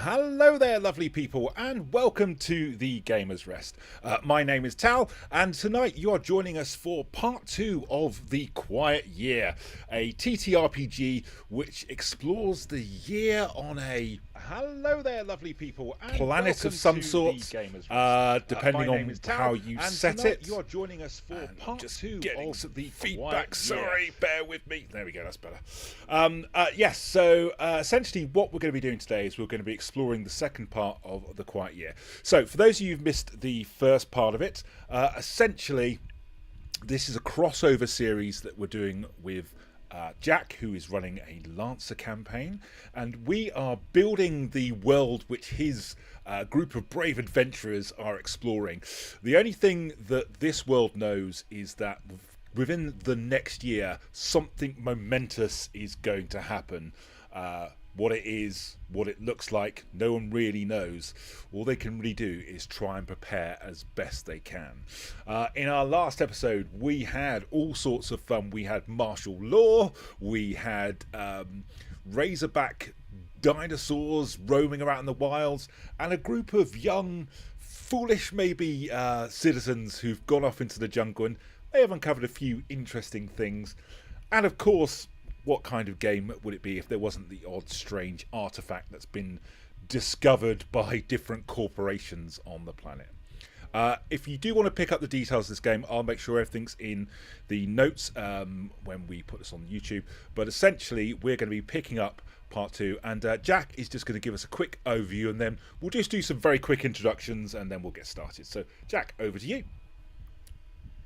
Hello there, lovely people, and welcome to the Gamer's Rest. My name is Tal, and tonight you are joining us for part 2 of The Quiet Year, a TTRPG which explores the year on a planet of some sort, depending on how you set it. You are joining us for part 2 of the feedback. Sorry, bear with me. There we go, that's better. Yes, so essentially what we're going to be doing today is we're going to be exploring the second part of The Quiet Year. So for those of you who've missed the first part of it, essentially this is a crossover series that we're doing with Jack, who is running a Lancer campaign, and we are building the world which his group of brave adventurers are exploring. The only thing that this world knows is that within the next year, something momentous is going to happen. What it is, what it looks like, no one really knows. All they can really do is try and prepare as best they can. In our last episode, we had all sorts of fun. We had martial law, we had razorback dinosaurs roaming around in the wilds, and a group of young, foolish maybe citizens who've gone off into the jungle, and they have uncovered a few interesting things. And of course, what kind of game would it be if there wasn't the odd strange artifact that's been discovered by different corporations on the planet? If you do want to pick up the details of this game, I'll make sure everything's in the notes when we put this on YouTube. But essentially, we're going to be picking up part 2, and Jack is just going to give us a quick overview, and then we'll just do some very quick introductions, and then we'll get started. So, Jack, over to you.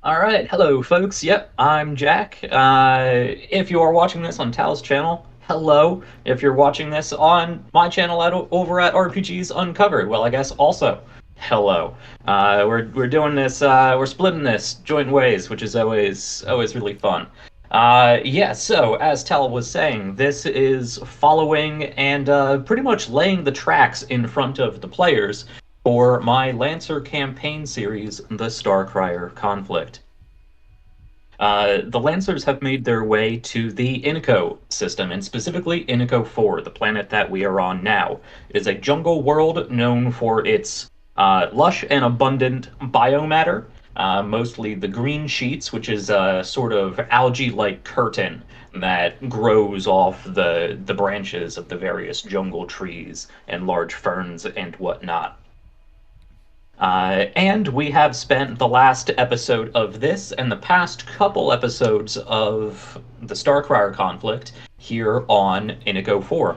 All right, hello folks. Yep, I'm Jack. If you are watching this on Tal's channel, hello. If you're watching this on my channel over at RPGs Uncovered, well, I guess also hello. We're doing this. We're splitting this joint ways, which is always really fun. Yeah. So as Tal was saying, this is following and pretty much laying the tracks in front of the players for my Lancer campaign series, The Starcrier Conflict. The Lancers have made their way to the Inico system, and specifically Inico 4, the planet that we are on now. It is a jungle world known for its lush and abundant biomatter, mostly the green sheets, which is a sort of algae-like curtain that grows off the branches of the various jungle trees and large ferns and whatnot. And we have spent the last episode of this and the past couple episodes of the Starcrier Conflict here on Inico 4.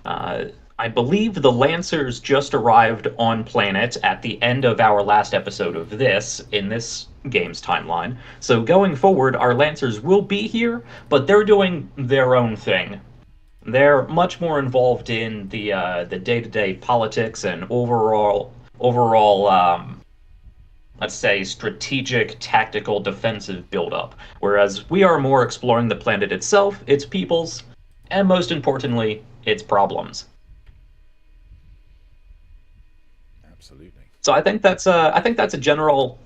I believe the Lancers just arrived on planet at the end of our last episode of this, in this game's timeline. So going forward, our Lancers will be here, but they're doing their own thing. They're much more involved in the day-to-day politics and overall, let's say, strategic, tactical, defensive build-up, whereas we are more exploring the planet itself, its peoples, and most importantly, its problems. Absolutely. So I think that's a general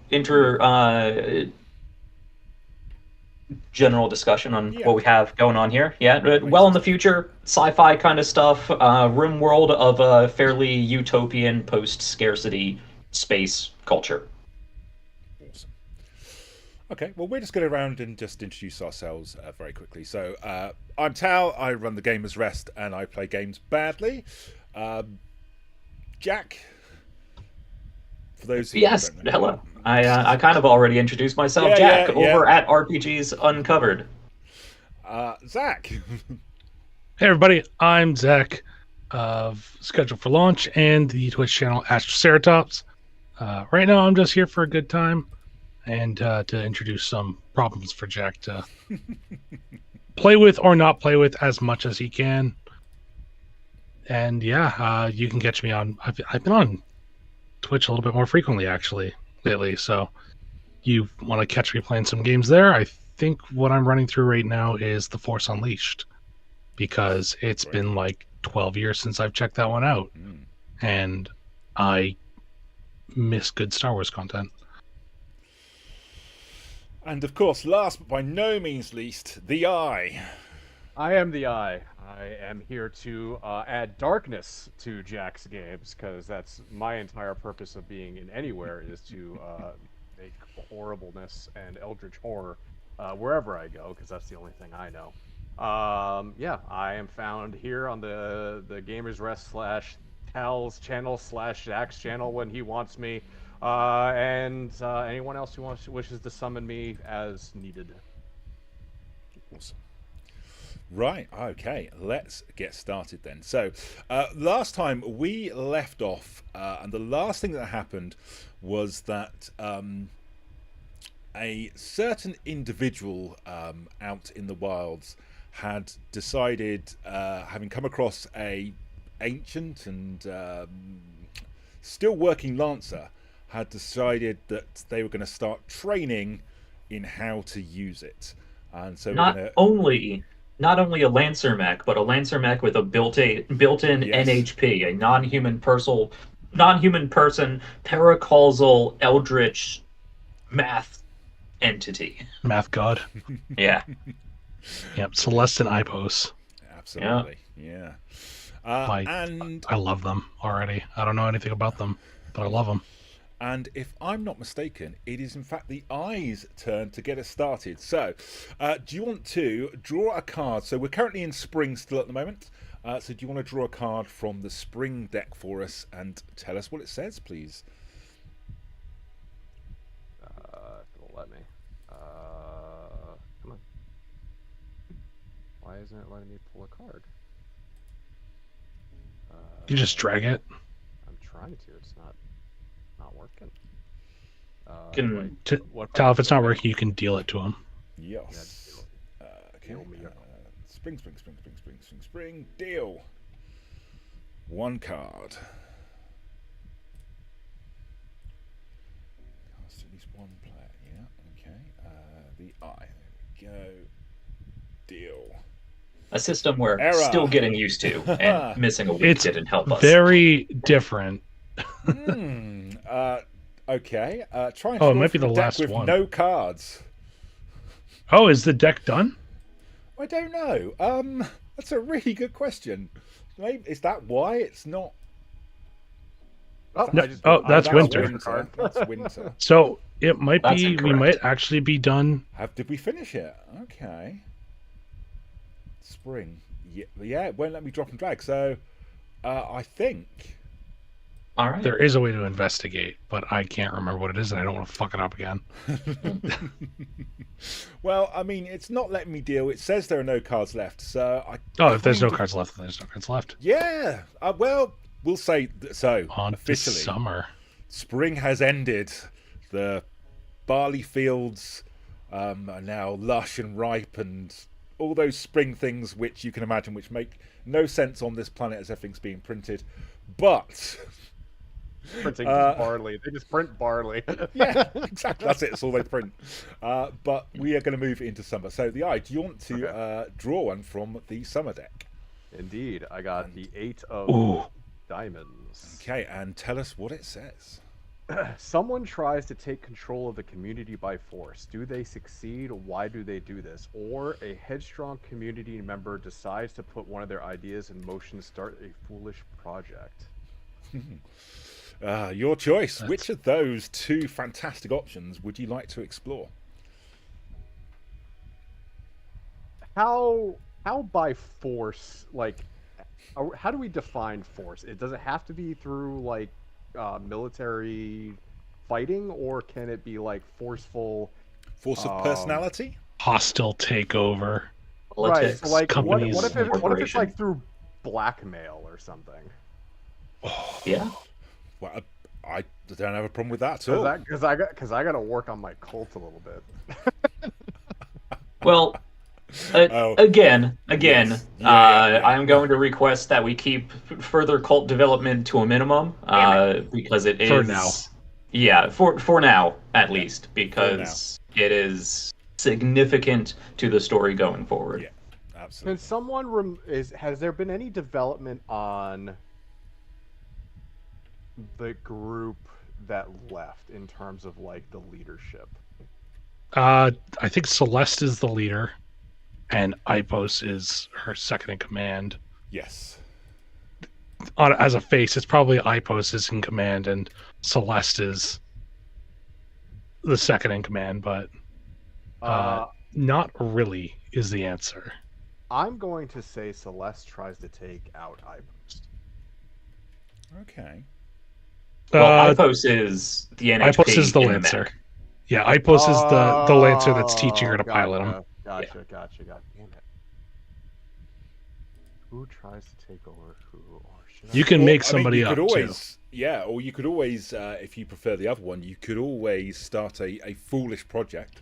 general discussion on what we have going on here. Yeah, well in the future, sci-fi kind of stuff, rim world of a fairly utopian post-scarcity space culture. Awesome. Okay, well, we're just going to around and just introduce ourselves very quickly. So I'm Tal, I run the Gamer's Rest, and I play games badly. Jack, for those who yes, don't know, hello. I kind of already introduced myself. Jack, over at RPGs Uncovered. Zach. Hey everybody, I'm Zach of Schedule for Launch and the Twitch channel Astroceratops. Right now I'm just here for a good time and to introduce some problems for Jack to play with or not play with as much as he can. And yeah, you can catch me on, I've been on Twitch a little bit more frequently actually lately, so you want to catch me playing some games there. I think what I'm running through right now is The Force Unleashed, because it's been like 12 years since I've checked that one out, and I miss good Star Wars content. And of course, last but by no means least, the Eye. I am the Eye. I am here to add darkness to Jack's games, because that's my entire purpose of being in anywhere, is to make horribleness and eldritch horror wherever I go, because that's the only thing I know. Yeah, I am found here on the Gamers Rest / Tal's channel / Jack's channel when he wants me, and anyone else who wishes to summon me as needed. Awesome. Right, okay, let's get started then. So, last time we left off, and the last thing that happened was that a certain individual out in the wilds had decided, having come across a ancient and still working lancer, had decided that they were going to start training in how to use it. And so not only a Lancer mech, but a Lancer mech with a built-in Yes. NHP, a non-human person paracausal eldritch math entity. Math god. Yeah. Yep, Celeste and Ipos. Absolutely, yeah. And I love them already. I don't know anything about them, but I love them. And if I'm not mistaken, it is in fact the Eye's turn to get us started. So, do you want to draw a card? So we're currently in Spring still at the moment. So do you want to draw a card from the Spring deck for us and tell us what it says, please? It'll let me. Come on. Why isn't it letting me pull a card? You just drag it. I'm trying to. It's not working. Tal, if it's not working, you can deal it to him. Yes. Okay. Spring. Deal. One card. Cast at least one player. Yeah. Okay. The Eye. There we go. Deal. A system we're still getting used to, and missing a week didn't help us. Very different. Okay. Try and it might be the last with one. No cards. Oh, is the deck done? I don't know. That's a really good question. Maybe is that why it's not? That's winter. That's winter. So it might That's be. incorrect. We might actually be done. Did we finish it? Okay. Spring. Yeah. It won't let me drop and drag. So, I think. All right. There is a way to investigate, but I can't remember what it is, and I don't want to fuck it up again. Well, I mean, it's not letting me deal. It says there are no cards left, so if there's no cards left, then there's no cards left. Yeah. Well, we'll say so. On Officially, summer. Spring has ended. The barley fields are now lush and ripe, and all those spring things which you can imagine, which make no sense on this planet as everything's being printed, but. Printing barley. They just print barley. Yeah, exactly. That's it. That's all they print. But we are going to move into summer. So, the Eye, do you want to draw one from the summer deck? Indeed. I got the 8 of diamonds. Okay, and tell us what it says. Someone tries to take control of the community by force. Do they succeed? Why do they do this? Or a headstrong community member decides to put one of their ideas in motion to start a foolish project. Your choice. Which of those two fantastic options would you like to explore? How by force, like, how do we define force? Does it have to be through, like, military fighting, or can it be, like, forceful... Force of personality? Hostile takeover. Right, so, like, what companies, if it's, like, through blackmail or something? Yeah. Well, I don't have a problem with that at all. Because I got to work on my cult a little bit. Well, again, Yes. I am going to request that we keep further cult development to a minimum, because it is For now. Yeah, for now at least, because it is significant to the story going forward. Yeah, absolutely. Can someone has there been any development on the group that left in terms of, like, the leadership? I think Celeste is the leader, and Ipos is her second in command. Yes. As a face, it's probably Ipos is in command and Celeste is the second in command, but not really is the answer. I'm going to say Celeste tries to take out Ipos. Okay. Well, Ipos is the NHP. Ipos is the Lancer. Yeah, Ipos is the Lancer that's teaching her to pilot him. Gotcha. Damn it. Who tries to take over who? You can make somebody up, too. Yeah, or you could always, if you prefer the other one, you could always start a foolish project.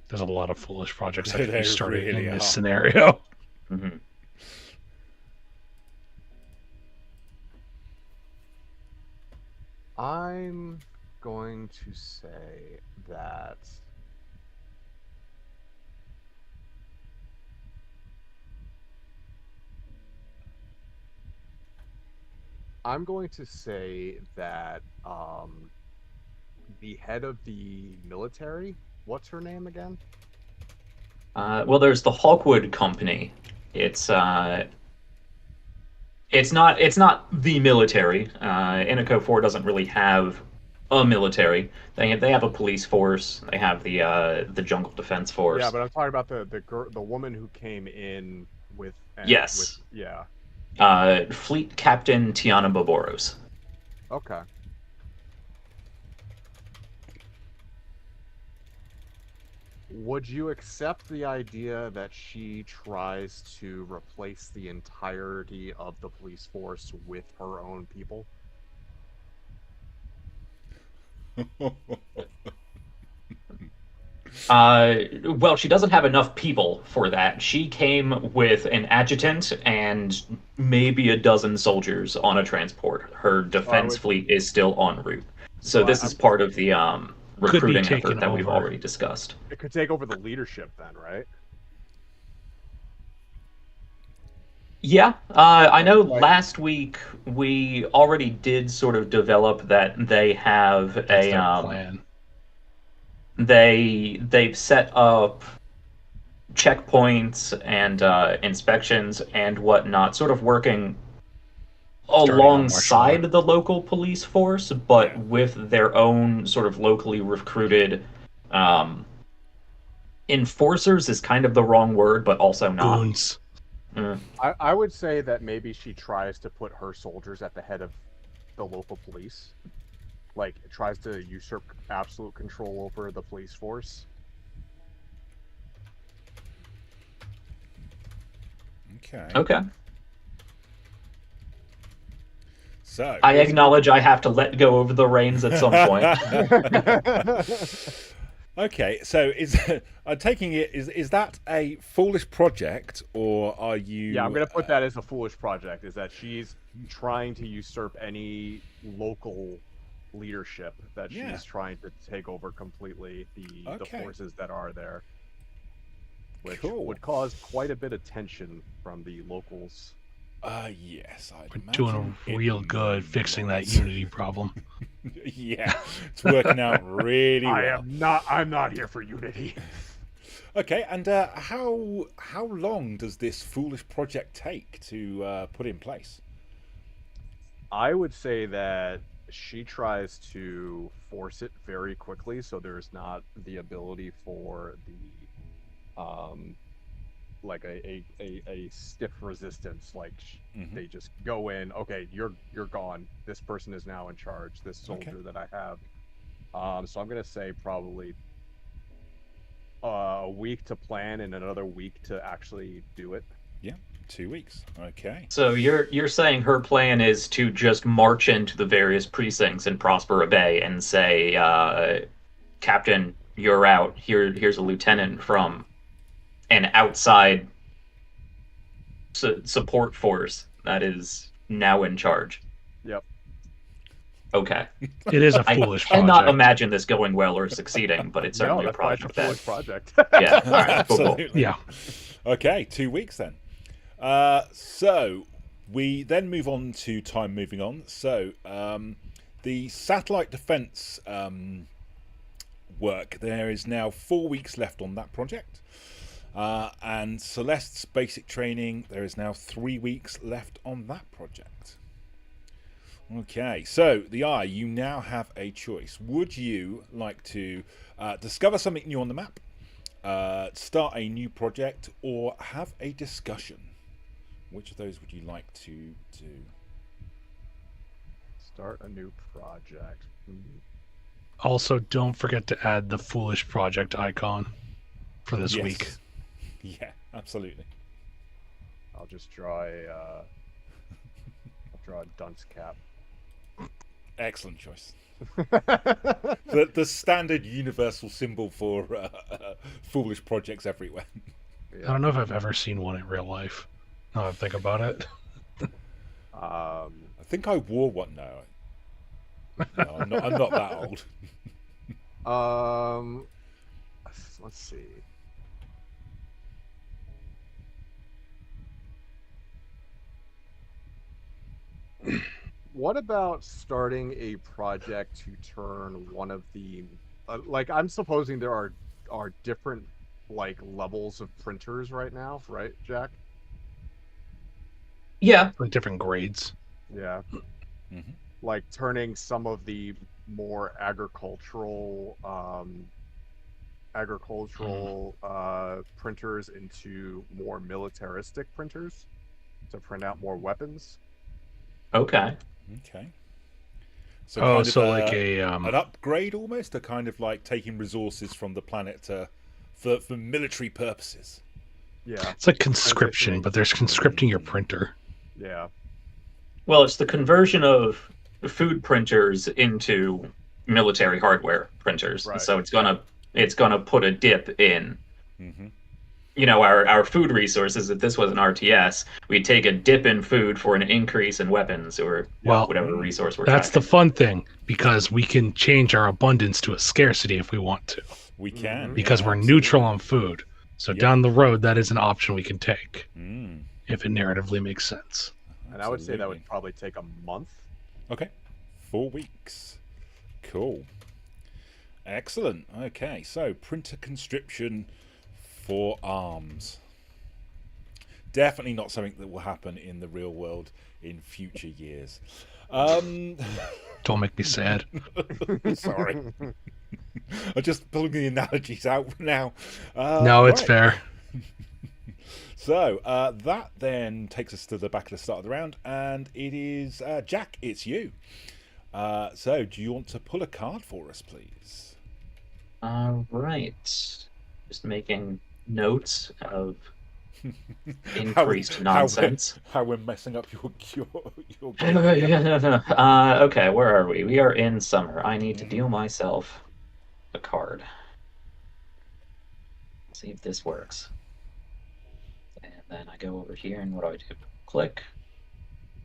There's a lot of foolish projects that can be started really in this scenario. Mm-hmm. I'm going to say that the head of the military, what's her name again? Well, there's the Hawkwood Company. It's not the military. Inico 4 doesn't really have a military. They have a police force. They have the Jungle Defense Force. Yeah, but I'm talking about the woman who came in with. Yes. Yeah. Fleet Captain Tiana Boboros. Okay. Would you accept the idea that she tries to replace the entirety of the police force with her own people? Well, she doesn't have enough people for that. She came with an adjutant and maybe a dozen soldiers on a transport. Her defense fleet is still en route. So this is part of the recruiting effort that we've already discussed. It could take over the leadership then, right? Yeah, I know last week we already did sort of develop that they have a plan. They've set up checkpoints and inspections and whatnot, sort of working alongside the local police force, but with their own sort of locally recruited enforcers is kind of the wrong word, but also not. Goons. I would say that maybe she tries to put her soldiers at the head of the local police. Like, tries to usurp absolute control over the police force. Okay. So I acknowledge I have to let go of the reins at some point. Okay, so I'm taking it, is that a foolish project, or are you... Yeah, I'm going to put that as a foolish project, is that she's trying to usurp any local leadership that she's trying to take over completely the forces that are there, which would cause quite a bit of tension from the locals. Yes, We're doing real good fixing that unity problem. Yeah, it's working out really well. I'm not here for unity. Okay, and how long does this foolish project take to put in place? I would say that she tries to force it very quickly, so there's not the ability for the like a stiff resistance. Like they just go in. Okay, you're gone. This person is now in charge. This soldier that I have. So I'm gonna say probably a week to plan and another week to actually do it. Yeah, 2 weeks. Okay. So you're saying her plan is to just march into the various precincts in Prospera Bay and say, Captain, you're out. Here's a lieutenant from an outside support force that is now in charge. Yep. Okay. It is a foolish project. I cannot imagine this going well or succeeding, but it's certainly a project. Foolish project. Yeah. All right. Cool. Yeah. Okay, 2 weeks then. So we then move on to time moving on. So the satellite defense work. There is now 4 weeks left on that project. And Celeste's basic training, there is now 3 weeks left on that project. Okay, so the Eye, you now have a choice. Would you like to discover something new on the map, start a new project, or have a discussion? Which of those would you like to do? Start a new project. Also, don't forget to add the foolish project icon for this week. Yeah, absolutely. I'll just draw a dunce cap. Excellent choice. the standard universal symbol for foolish projects everywhere. Yeah. I don't know if I've ever seen one in real life. Now I think about it. I think I wore one now. No, I'm not that old. Let's see. What about starting a project to turn one of the like, I'm supposing there are different like levels of printers right now, right, Jack? Yeah, like different grades. Yeah. Mm-hmm. Like turning some of the more agricultural printers into more militaristic printers to print out more weapons. Okay. So like an upgrade almost, a kind of like taking resources from the planet for military purposes. Yeah. It's like conscription, but there's conscripting your printer. Yeah. Well, it's the conversion of food printers into military hardware printers. Right. So it's gonna put a dip in our food resources. If this was an RTS, we'd take a dip in food for an increase in weapons or whatever resource we're that's tracking. The fun thing, because we can change our abundance to a scarcity if we want to. We can. Because we're neutral on food. So down the road, that is an option we can take if it narratively makes sense. And I would say that would probably take a month. Okay. 4 weeks. Cool. Excellent. Okay, so printer conscription for arms. Definitely not something that will happen in the real world in future years. Don't make me sad. Sorry. I'm just pulling the analogies out now. No, it's fair. So that then takes us to the back of the start of the round, and it is Jack, it's you. So do you want to pull a card for us, please? All right. Just making notes of increased nonsense. How we're messing up your game. Okay, where are we? We are in summer. I need to deal myself a card. Let's see if this works. And then I go over here, and what do I do? Click,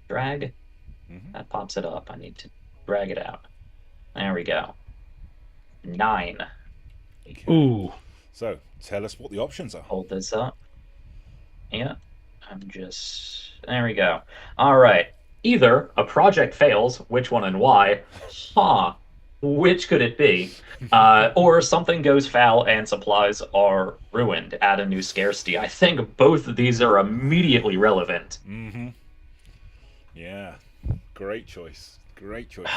drag. That pops it up. I need to drag it out. There we go. 9. Okay. Ooh. So tell us what the options are. Hold this up. Yeah. There we go. All right. Either a project fails, which one and why? Which could it be? Or something goes foul and supplies are ruined. Add a new scarcity. I think both of these are immediately relevant. Yeah. Great choice. Great choice.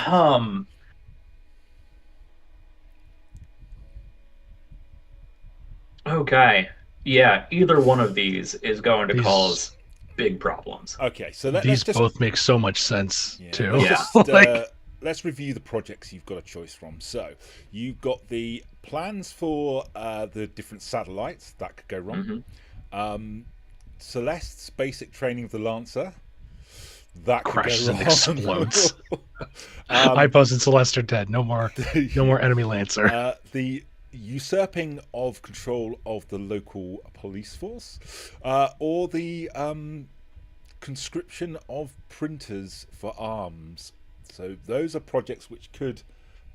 Okay. Yeah, either one of these is going to cause big problems. Okay, so these both make so much sense too. Let's review the projects you've got a choice from. So you've got the plans for the different satellites that could go wrong. Celeste's basic training of the Lancer. That crashes and explodes. I posted Celeste are dead. No more enemy Lancer. The usurping of control of the local police force, or the conscription of printers for arms. So those are projects which could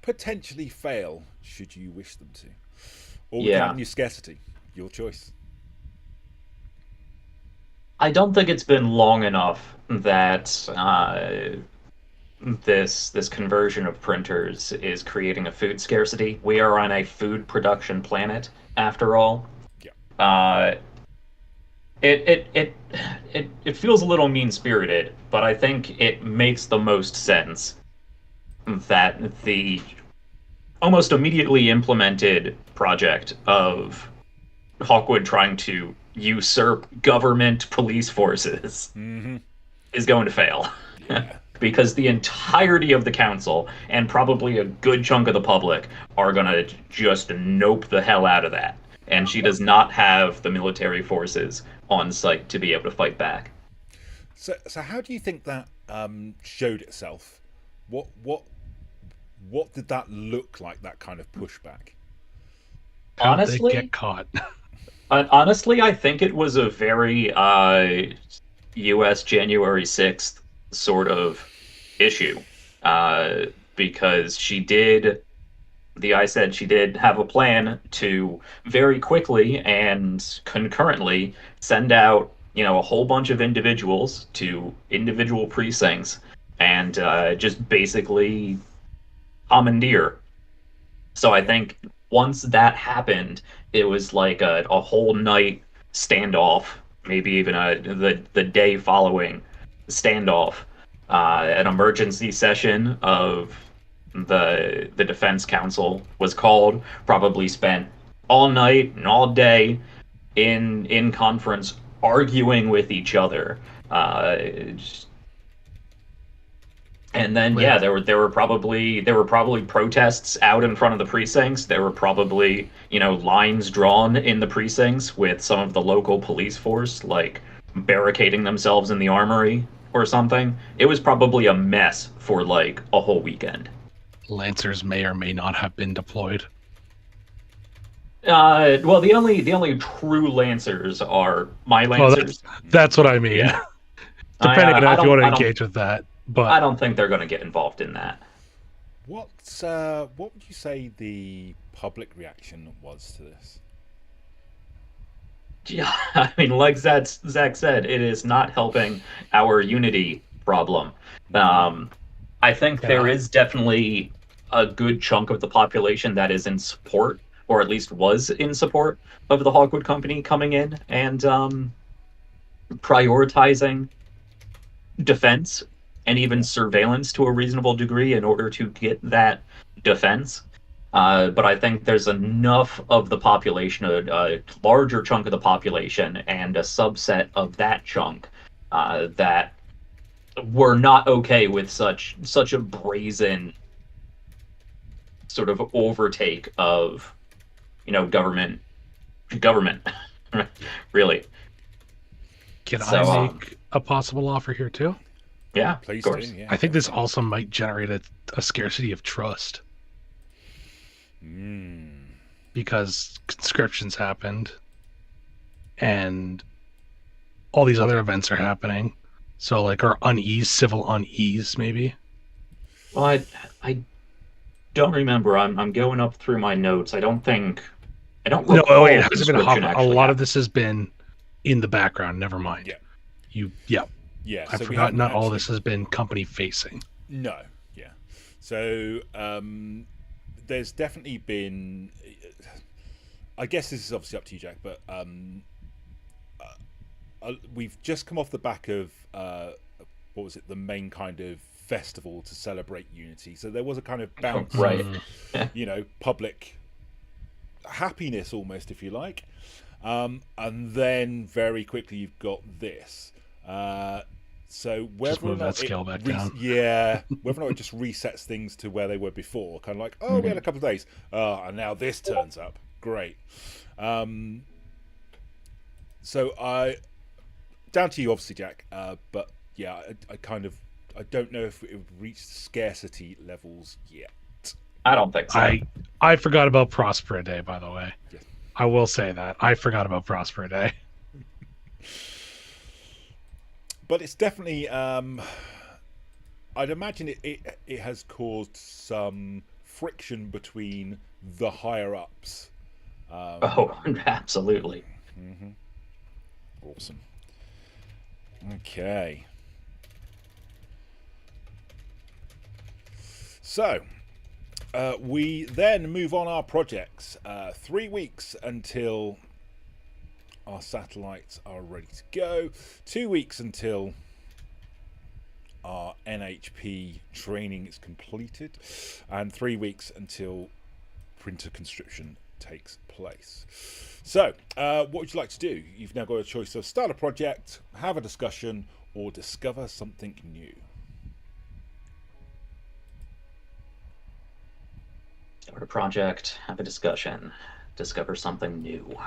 potentially fail should you wish them to. Or we can have new scarcity. Your choice. I don't think it's been long enough that this conversion of printers is creating a food scarcity. We are on a food production planet, after all. Yeah. It feels a little mean-spirited, but I think it makes the most sense that the almost immediately implemented project of Hawkwood trying to usurp government police forces is going to fail. Yeah. Because the entirety of the council, and probably a good chunk of the public, are going to just nope the hell out of that. And she does not have the military forces on site to be able to fight back. So how do you think that showed itself? What did that look like, that kind of pushback? Honestly, they get caught. Honestly, I think it was a very U.S. January 6th sort of issue, because she did have a plan to very quickly and concurrently send out, a whole bunch of individuals to individual precincts and just basically commandeer. So I think once that happened, it was like a whole night standoff, maybe even the day following standoff, an emergency session of the defense council was called, probably spent all night and all day in conference arguing with each other, and then there were probably protests out in front of the precincts. There were probably lines drawn in the precincts with some of the local police force like barricading themselves in the armory or something. It was probably a mess for like a whole weekend. Lancers may or may not have been deployed. Well, the only true Lancers are my Lancers. Oh, that's what I mean. Yeah. Depending on if you want to engage with that. But I don't think they're going to get involved in that. What would you say the public reaction was to this? Yeah, I mean, like Zach said, it is not helping our unity problem. I think there is definitely a good chunk of the population that is in support, or at least was in support, of the Hawkwood Company coming in and prioritizing defense and even surveillance to a reasonable degree in order to get that defense. But I think there's enough of the population, a larger chunk of the population, and a subset of that chunk that were not okay with such a brazen sort of overtake of, government, really. Can I make a possible offer here too? Yeah, please of course. do, yeah. I think this also might generate a scarcity of trust. Because conscriptions happened and all these other events are happening. So like, or civil unease maybe. Well, I don't remember. I'm going up through my notes. I don't recall. No, wait, it hasn't been a lot of this has been in the background. Never mind. Yeah. I forgot not all this has been company facing. No. Yeah. So there's definitely been. I guess this is obviously up to you, Jack, but we've just come off the back of what was it? The main kind of festival to celebrate unity. So there was a kind of bounce, right? Public happiness almost, if you like, and then very quickly you've got this. So whether just move that scale back down. Yeah, whether or not it just resets things to where they were before, kind of like, we had a couple of days, and now this turns up. Great. So down to you, obviously, Jack. But yeah, I don't know if we've reached scarcity levels yet. I don't think so. I forgot about Prosper a Day, by the way. Yes. I will say that I forgot about Prosper a Day. But it's definitely, I'd imagine it has caused some friction between the higher ups. Absolutely. Awesome. Okay. So, we then move on our projects. 3 weeks until our satellites are ready to go. 2 weeks until our NHP training is completed. And 3 weeks until printer conscription takes place. So, what would you like to do? You've now got a choice of start a project, have a discussion, or discover something new. Start a project, have a discussion, discover something new.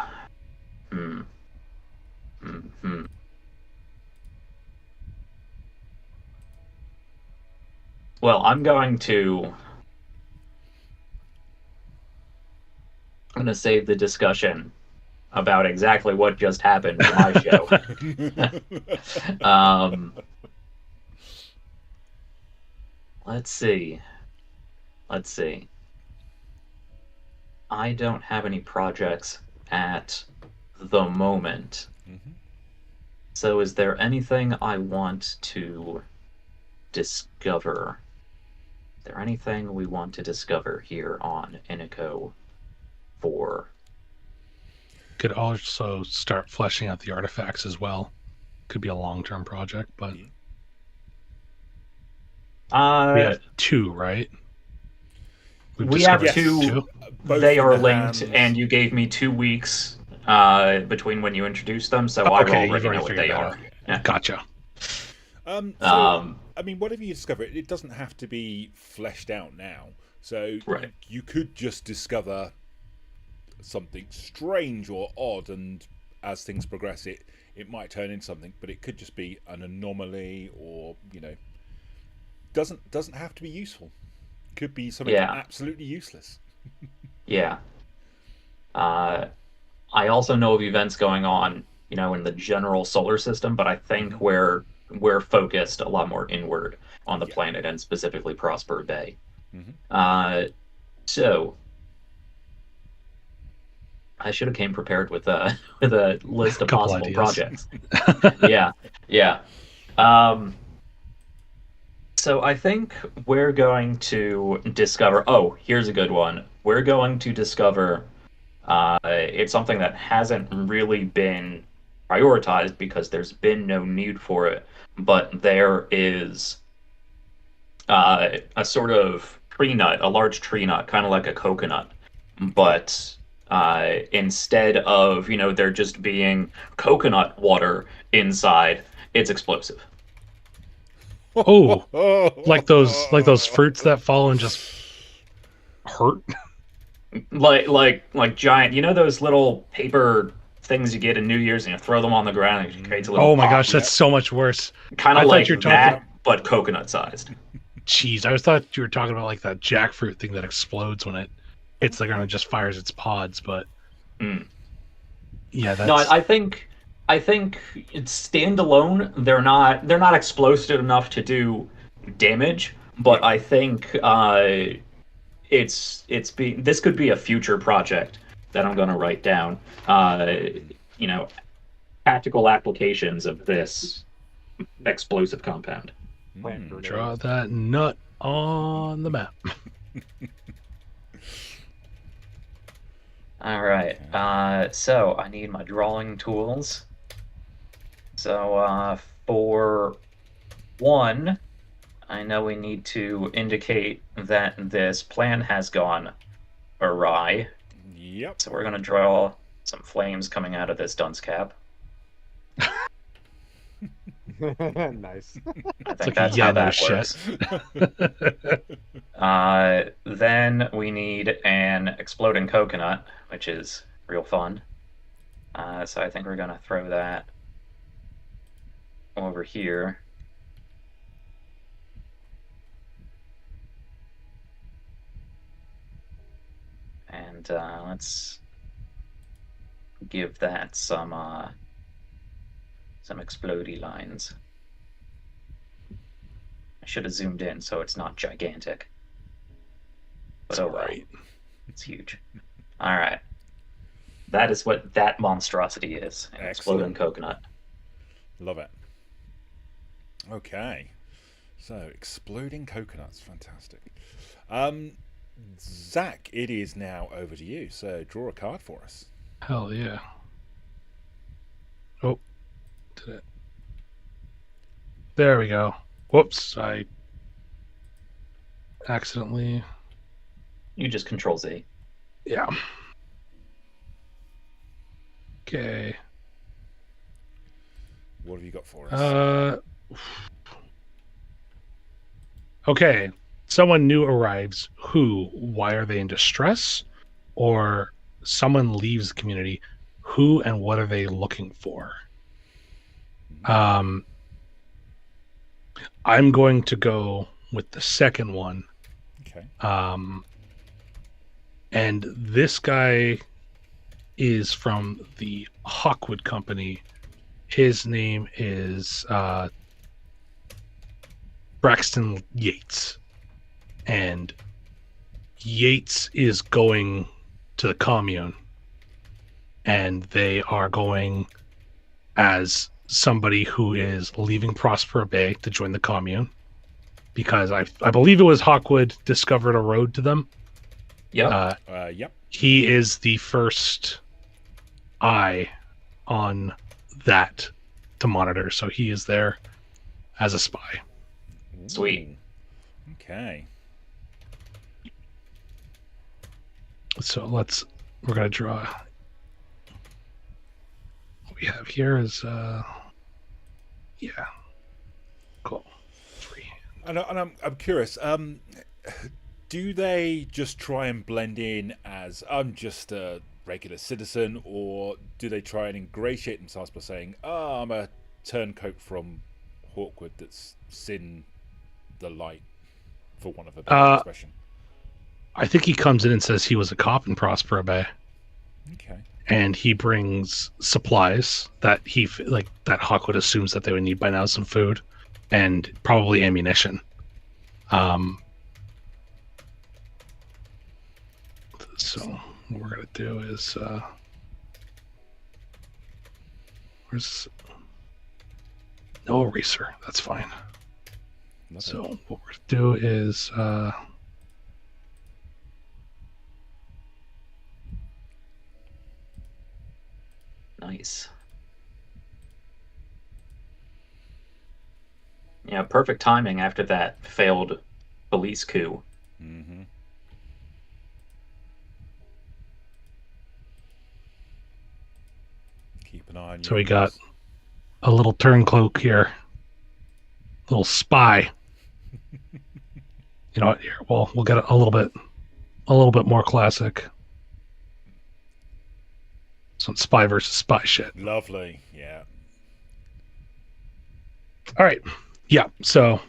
Well, I'm going to save the discussion about exactly what just happened for my show. Let's see. I don't have any projects at the moment. So is there anything I want to discover? Is there anything we want to discover here on Inico 4? Could also start fleshing out the artifacts as well. Could be a long-term project, but we have 2, right? We have 2. They are linked, and you gave me 2 weeks between when you introduced them, so I already know what they are. Yeah. Gotcha. I mean, whatever you discover, it doesn't have to be fleshed out now. So you could just discover something strange or odd, and as things progress, it might turn into something, but it could just be an anomaly, or doesn't have to be useful. Could be something absolutely useless. Yeah. I also know of events going on, in the general solar system, but I think we're focused a lot more inward on the planet, and specifically Prosper Bay. So I should have came prepared with a list of possible ideas. Projects. Yeah. So I think we're going to discover. Oh, here's a good one. We're going to discover. It's something that hasn't really been prioritized because there's been no need for it, but there is a sort of tree nut, a large tree nut, kind of like a coconut, but instead of there just being coconut water inside, it's explosive. Oh, like those fruits that fall and just hurt. Like giant, those little paper things you get in New Year's, and you throw them on the ground and it creates a little. Oh my gosh, that's so much worse. Kind of like that, but coconut sized. Jeez, I thought you were talking about like that jackfruit thing that explodes when it hits the ground and just fires its pods, but yeah, that's... No, I think it's standalone. They're not explosive enough to do damage, but I think this could be a future project that I'm going to write down. Tactical applications of this explosive compound. Draw that nut on the map. All right. So I need my drawing tools. So for one, I know we need to indicate that this plan has gone awry. Yep. So we're going to draw some flames coming out of this dunce cap. Nice. I think that's how that works. Then we need an exploding coconut, which is real fun. So I think we're going to throw that over here. And let's give that some explodey lines. I should have zoomed in so it's not gigantic. But oh well, it's huge. All right. That is what that monstrosity is. An exploding coconut. Love it. Okay. So, exploding coconuts, fantastic. Zach, it is now over to you. So, draw a card for us. Hell yeah. Oh, did it? There we go. Whoops, I accidentally. You just Control Z. Yeah. Okay. What have you got for us? Okay. Someone new arrives. Who? Why are they in distress? Or someone leaves the community. Who and what are they looking for? I'm going to go with the second one. Okay. And this guy is from the Hawkwood Company. His name is Braxton Yates. And Yates is going to the commune. And they are going as somebody who is leaving Prospera Bay to join the commune. Because I believe it was Hawkwood discovered a road to them. Yep. Yep. He is the first eye on that to monitor, so he is there as a spy. Sweet. Okay. So we're gonna draw. What we have here is yeah. Cool. Free. And I'm curious, do they just try and blend in as I'm just a regular citizen, or do they try and ingratiate themselves by saying, "Oh, I'm a turncoat from Hawkwood that's seen the light," for want of a better expression? I think he comes in and says he was a cop in Prospera Bay. Okay. And he brings supplies that that Hawkwood assumes that they would need by now, some food and probably ammunition. So what we're gonna do is where's no eraser? That's fine. Nothing. So what we're gonna do is nice. Yeah, perfect timing after that failed police coup. Mm-hmm. Keep an eye on you. So we got a little turncloak here, little spy. You know what? Here, we'll get a little bit more classic. Some spy versus spy shit. Lovely, yeah. All right, yeah. So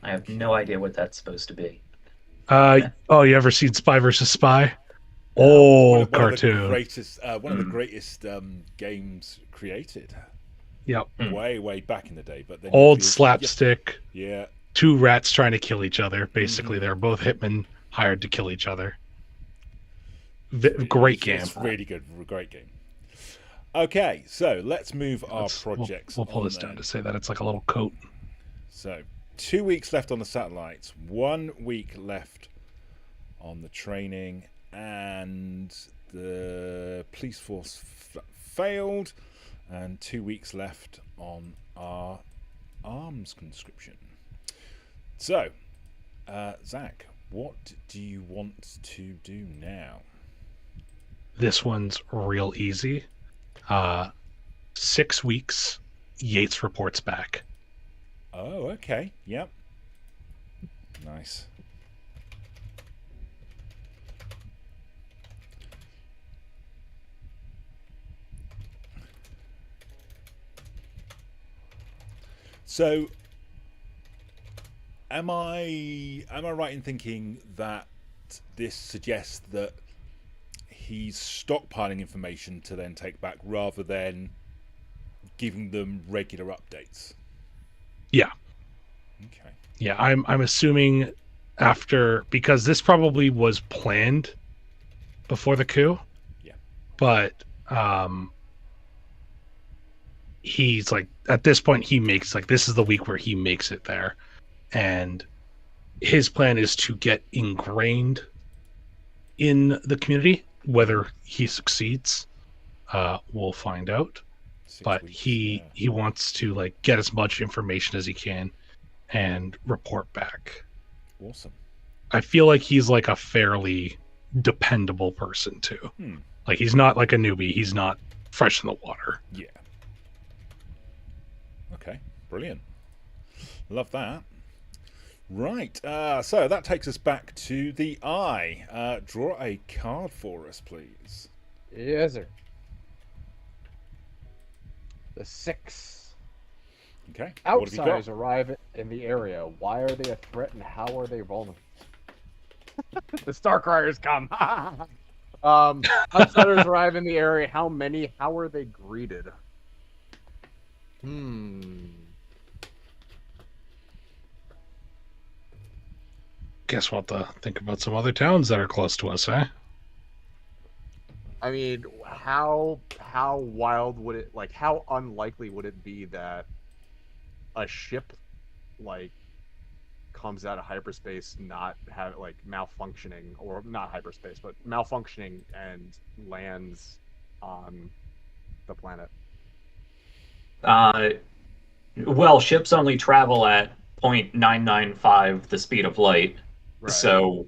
I have no idea what that's supposed to be. oh, you ever seen Spy versus Spy? Old cartoon. One of the greatest games created. Yep. Way back in the day, but then old slapstick. Yeah. Two rats trying to kill each other. Basically, they're both hitmen hired to kill each other. Great game. It's really good. Great game. Okay, so let's move our projects. We'll pull this down to say that it's like a little coat. So 2 weeks left on the satellites, 1 week left on the training, and the police force failed, and 2 weeks left on our arms conscription. So, Zach, what do you want to do now? This one's real easy. 6 weeks, Yates reports back. Oh, okay. Yep. Nice. So, am I right in thinking that this suggests that he's stockpiling information to then take back rather than giving them regular updates? Yeah. Okay. Yeah, I'm assuming because this probably was planned before the coup. Yeah. But he's like, at this point he makes, like, this is the week where he makes it there, and his plan is to get ingrained in the community. Whether he succeeds, we'll find out. But he wants to like get as much information as he can and report back. Awesome. I feel like he's like a fairly dependable person too. Like he's not like a newbie. He's not fresh in the water. Yeah. Okay. Brilliant. Love that. Right. So that takes us back to the eye. Draw a card for us, please. Yes, sir. The 6. Okay. Outsiders arrive in the area. Why are they a threat and how are they vulnerable? The Starcriers come. Outsiders arrive in the area. How many? How are they greeted? Guess we'll have to think about some other towns that are close to us, eh? I mean, how wild would it, like, how unlikely would it be that a ship, like, comes out of hyperspace not have, like, malfunctioning, or not hyperspace, but malfunctioning and lands on the planet? Well, ships only travel at 0.995 the speed of light. Right. So,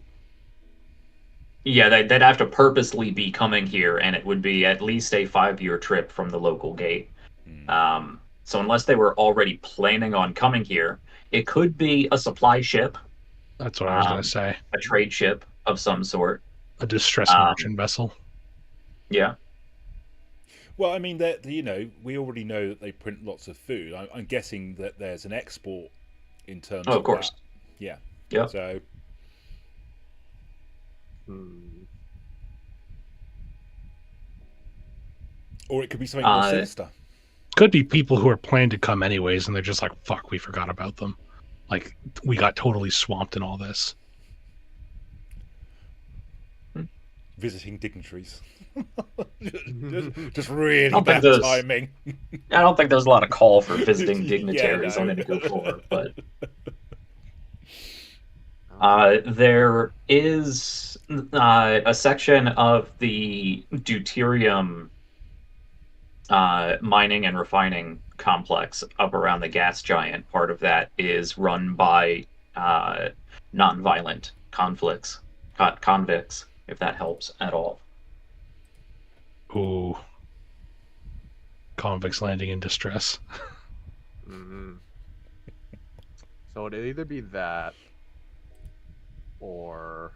yeah, they'd have to purposely be coming here, and it would be at least a 5-year trip from the local gate. So unless they were already planning on coming here, it could be a supply ship. That's what I was going to say. A trade ship of some sort. A distressed merchant vessel. Yeah. Well, I mean, we already know that they print lots of food. I'm guessing that there's an export in terms of course. That. Yeah. Yeah. So. Or it could be something more sinister. Could be people who are planning to come anyways, and they're just like, fuck, we forgot about them. Like, we got totally swamped in all this. Visiting dignitaries. just really bad timing. I don't think there's a lot of call for visiting dignitaries on Indigo 4, but there is a section of the deuterium mining and refining complex up around the gas giant. Part of that is run by non-violent convicts, if that helps at all. Ooh. Convicts landing in distress. So it'd either be that, or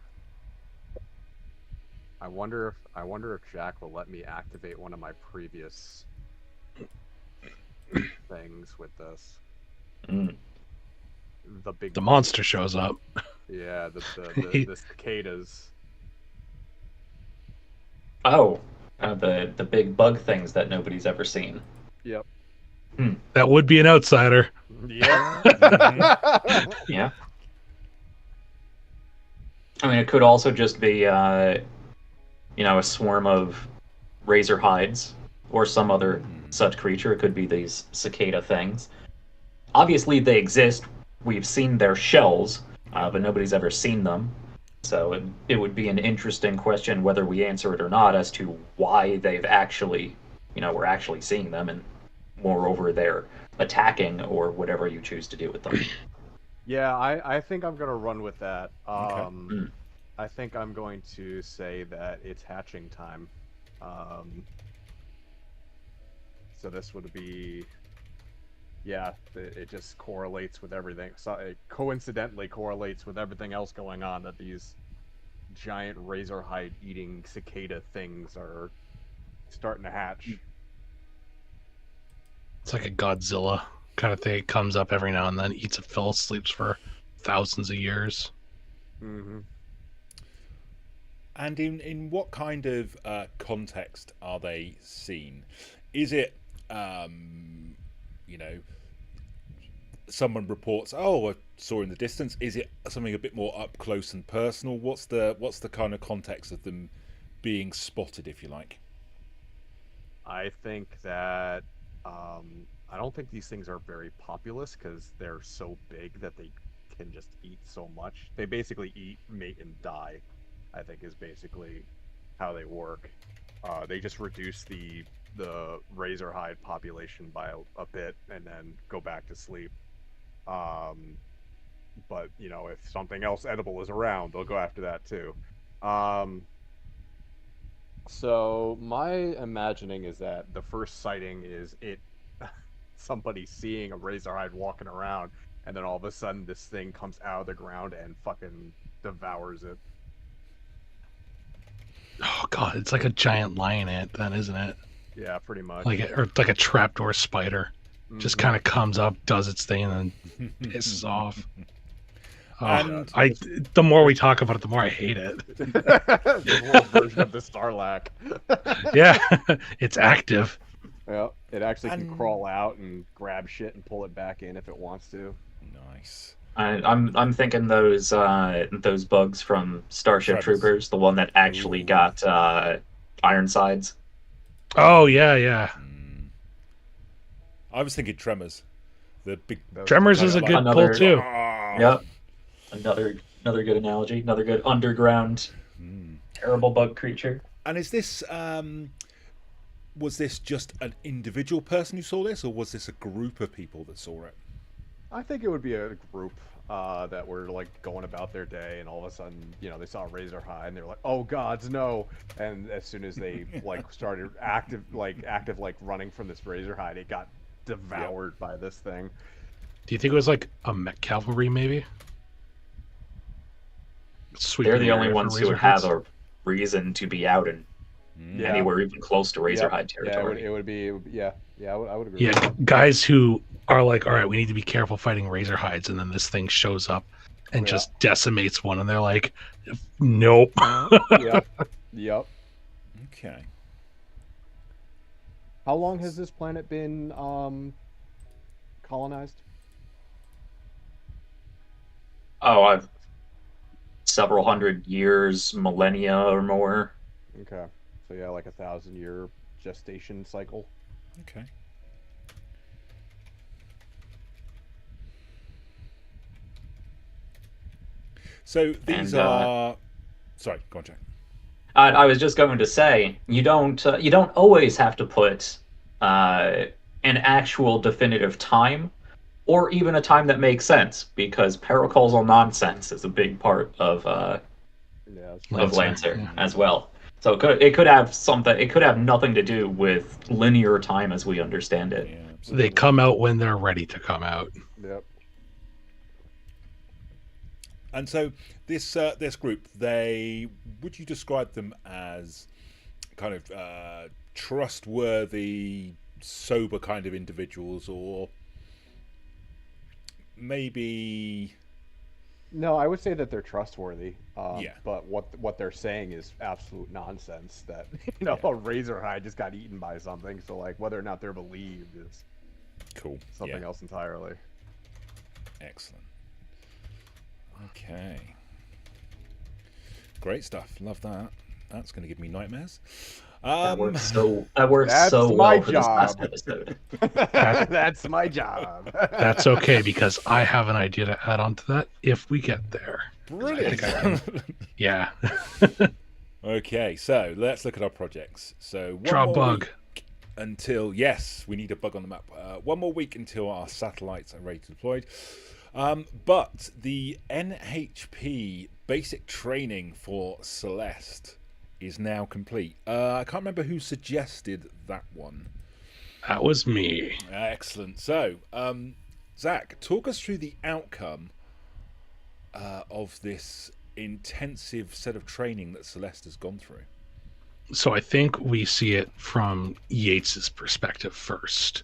I wonder if Jack will let me activate one of my previous things with this. The monster shows up. Yeah, the cicadas. Oh, the big bug things that nobody's ever seen. Yep. That would be an outsider. Yeah. Yeah. I mean, it could also just be, a swarm of razor hides or some other such creature. It could be these cicada things. Obviously, they exist. We've seen their shells, but nobody's ever seen them. So it would be an interesting question whether we answer it or not as to why they've actually, we're actually seeing them, and moreover, they're attacking or whatever you choose to do with them. Yeah, I think I'm going to run with that. Okay. I think I'm going to say that it's hatching time. So this would be... Yeah, it just correlates with everything. So it coincidentally correlates with everything else going on, that these giant razor hide eating cicada things are starting to hatch. It's like a Godzilla kind of thing. It comes up every now and then, eats a fill, sleeps for thousands of years. And in what kind of context are they seen? Is it, someone reports, I saw in the distance? Is it something a bit more up close and personal? What's the kind of context of them being spotted, if you like? I think that I don't think these things are very populous because they're so big that they can just eat so much. They basically eat, mate, and die, I think is basically how they work. They just reduce the razorhide population by a bit and then go back to sleep. But you know, if something else edible is around, they'll go after that too. So my imagining is that the first sighting is somebody seeing a razorhide walking around, and then all of a sudden this thing comes out of the ground and fucking devours it. Oh god, it's like a giant lion ant then, isn't it? Yeah, pretty much. Or like a trapdoor spider. Just kind of comes up, does its thing, and then pisses off. And the more we talk about it, the more I hate it. The world version of the Starlack. Yeah, it's active. Yeah, it actually can crawl out and grab shit and pull it back in if it wants to. Nice. I'm thinking those bugs from Starship Troopers, the one that actually got Ironsides. Oh yeah. I was thinking Tremors. The big Tremors is a good pull too. Yep. Another good analogy. Another good underground terrible bug creature. And is this was this just an individual person who saw this, or was this a group of people that saw it? I think it would be a group that were like going about their day, and all of a sudden, you know, they saw a razorhide and they're like, "Oh gods, no!" And as soon as they like started active running from this razorhide, it got devoured by this thing. Do you think it was like a mech cavalry, maybe? They're the only ones who would have a reason to be out in anywhere even close to razorhide territory. Yeah, it would be. I would agree. Yeah, with that. Guys who are like, all right, we need to be careful fighting razorhides, and then this thing shows up and just decimates one, and they're like, nope. Yep. Okay. How long has this planet been colonized? Oh, several hundred years, millennia or more. Okay. So yeah, like 1,000-year gestation cycle. Okay. So these are. Sorry, go on, Jack. I was just going to say you don't always have to put an actual definitive time, or even a time that makes sense, because paracausal nonsense is a big part of Lancer as well. So it could have something. It could have nothing to do with linear time as we understand it. Yeah, they come out when they're ready to come out. Yep. And so this group, would you describe them as kind of trustworthy, sober kind of individuals, or maybe? No, I would say that they're trustworthy. But what they're saying is absolute nonsense. That a razorhide just got eaten by something. So like whether or not they're believed is something else entirely. Excellent. Okay. Great stuff. Love that. That's going to give me nightmares. That works so well for this last episode. That's my job. That's okay, because I have an idea to add on to that if we get there. Brilliant. Yeah. Okay, so let's look at our projects. So draw a bug. Until we need a bug on the map. 1 more week until our satellites are ready to deploy. But the NHP basic training for Celeste is now complete. I can't remember who suggested that one. That was me. Excellent. So, Zach, talk us through the outcome of this intensive set of training that Celeste has gone through. So I think we see it from Yates's perspective first.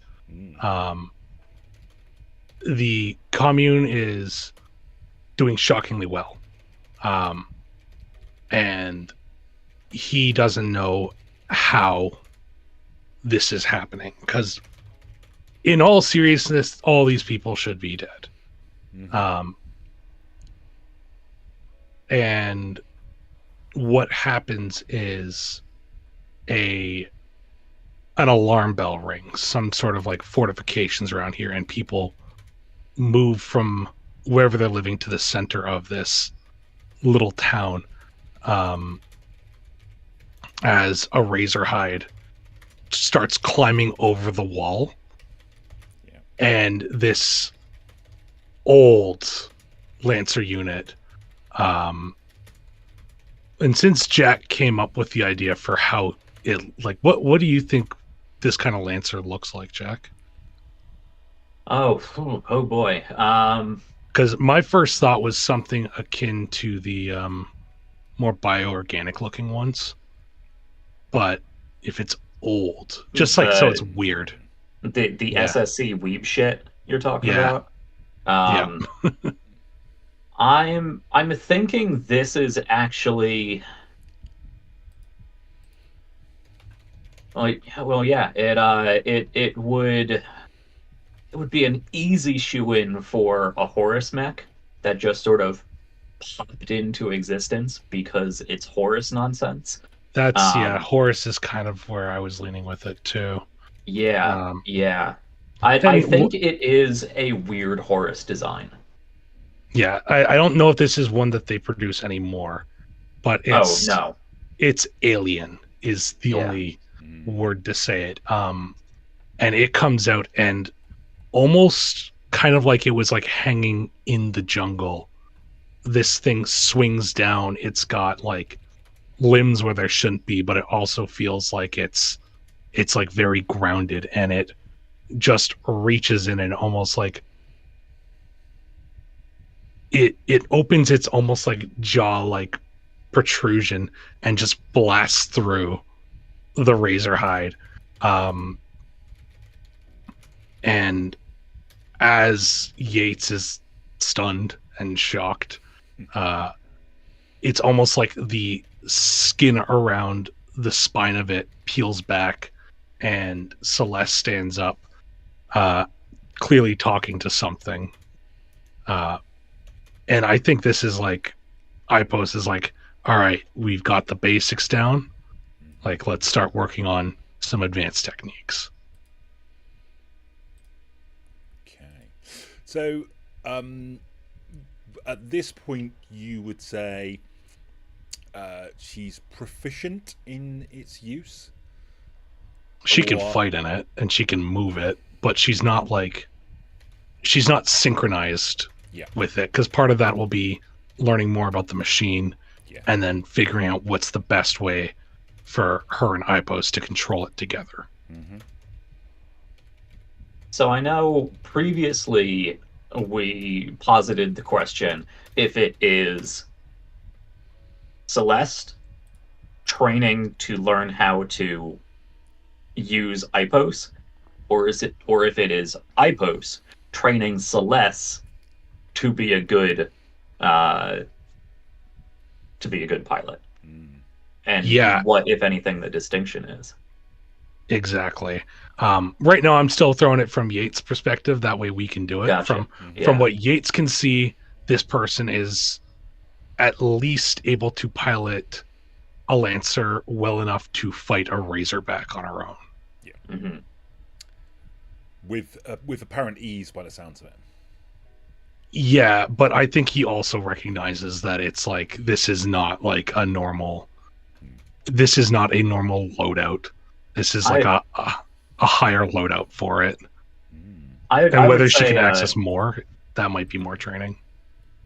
The commune is doing shockingly well. And he doesn't know how this is happening, because in all seriousness, all these people should be dead. And what happens is an alarm bell rings, some sort of like fortifications around here, and people move from wherever they're living to the center of this little town, as a Razorhide starts climbing over the wall. Yeah. And this old Lancer unit, and since Jack came up with the idea for how it, like, what do you think this kind of Lancer looks like, Jack? Oh boy. Because my first thought was something akin to the more bioorganic looking ones, but if it's old, just like so, it's weird. The SSC weeb shit you're talking Yeah. about. I'm thinking this is actually. It would be an easy shoe-in for a Horus mech that just sort of popped into existence because it's Horus nonsense. That's Horus is kind of where I was leaning with it too. Yeah. I think it is a weird Horus design. Yeah, I don't know if this is one that they produce anymore, but it's alien is the only word to say it. And it comes out and almost kind of like it was like hanging in the jungle. This thing swings down. It's got like limbs where there shouldn't be, but it also feels like it's like very grounded, and it just reaches in and almost like it opens its almost like jaw like protrusion and just blasts through the Razorhide. And as Yates is stunned and shocked, it's almost like the skin around the spine of it peels back, and Celeste stands up, clearly talking to something. And I think this is like, IPOS is like, all right, we've got the basics down. Like, let's start working on some advanced techniques. Okay. So, at this point, you would say she's proficient in its use? She can fight in it, and she can move it, but she's not synchronized with it, because part of that will be learning more about the machine and then figuring out what's the best way for her and IPOS to control it together. Mm-hmm. So I know previously we posited the question if it is Celeste training to learn how to use IPOS, or if it is IPOS training Celeste to be a good pilot. And what, if anything, the distinction is. Exactly. Right now I'm still throwing it from Yates' perspective, that way we can do it. Gotcha. From what Yates can see, this person is at least able to pilot a Lancer well enough to fight a Razorback on her own. Yeah. Mm-hmm. With apparent ease by the sounds of it. Yeah, but I think he also recognizes that it's like, this is not like a normal loadout. This is like a higher loadout for it. And whether she can access more, that might be more training.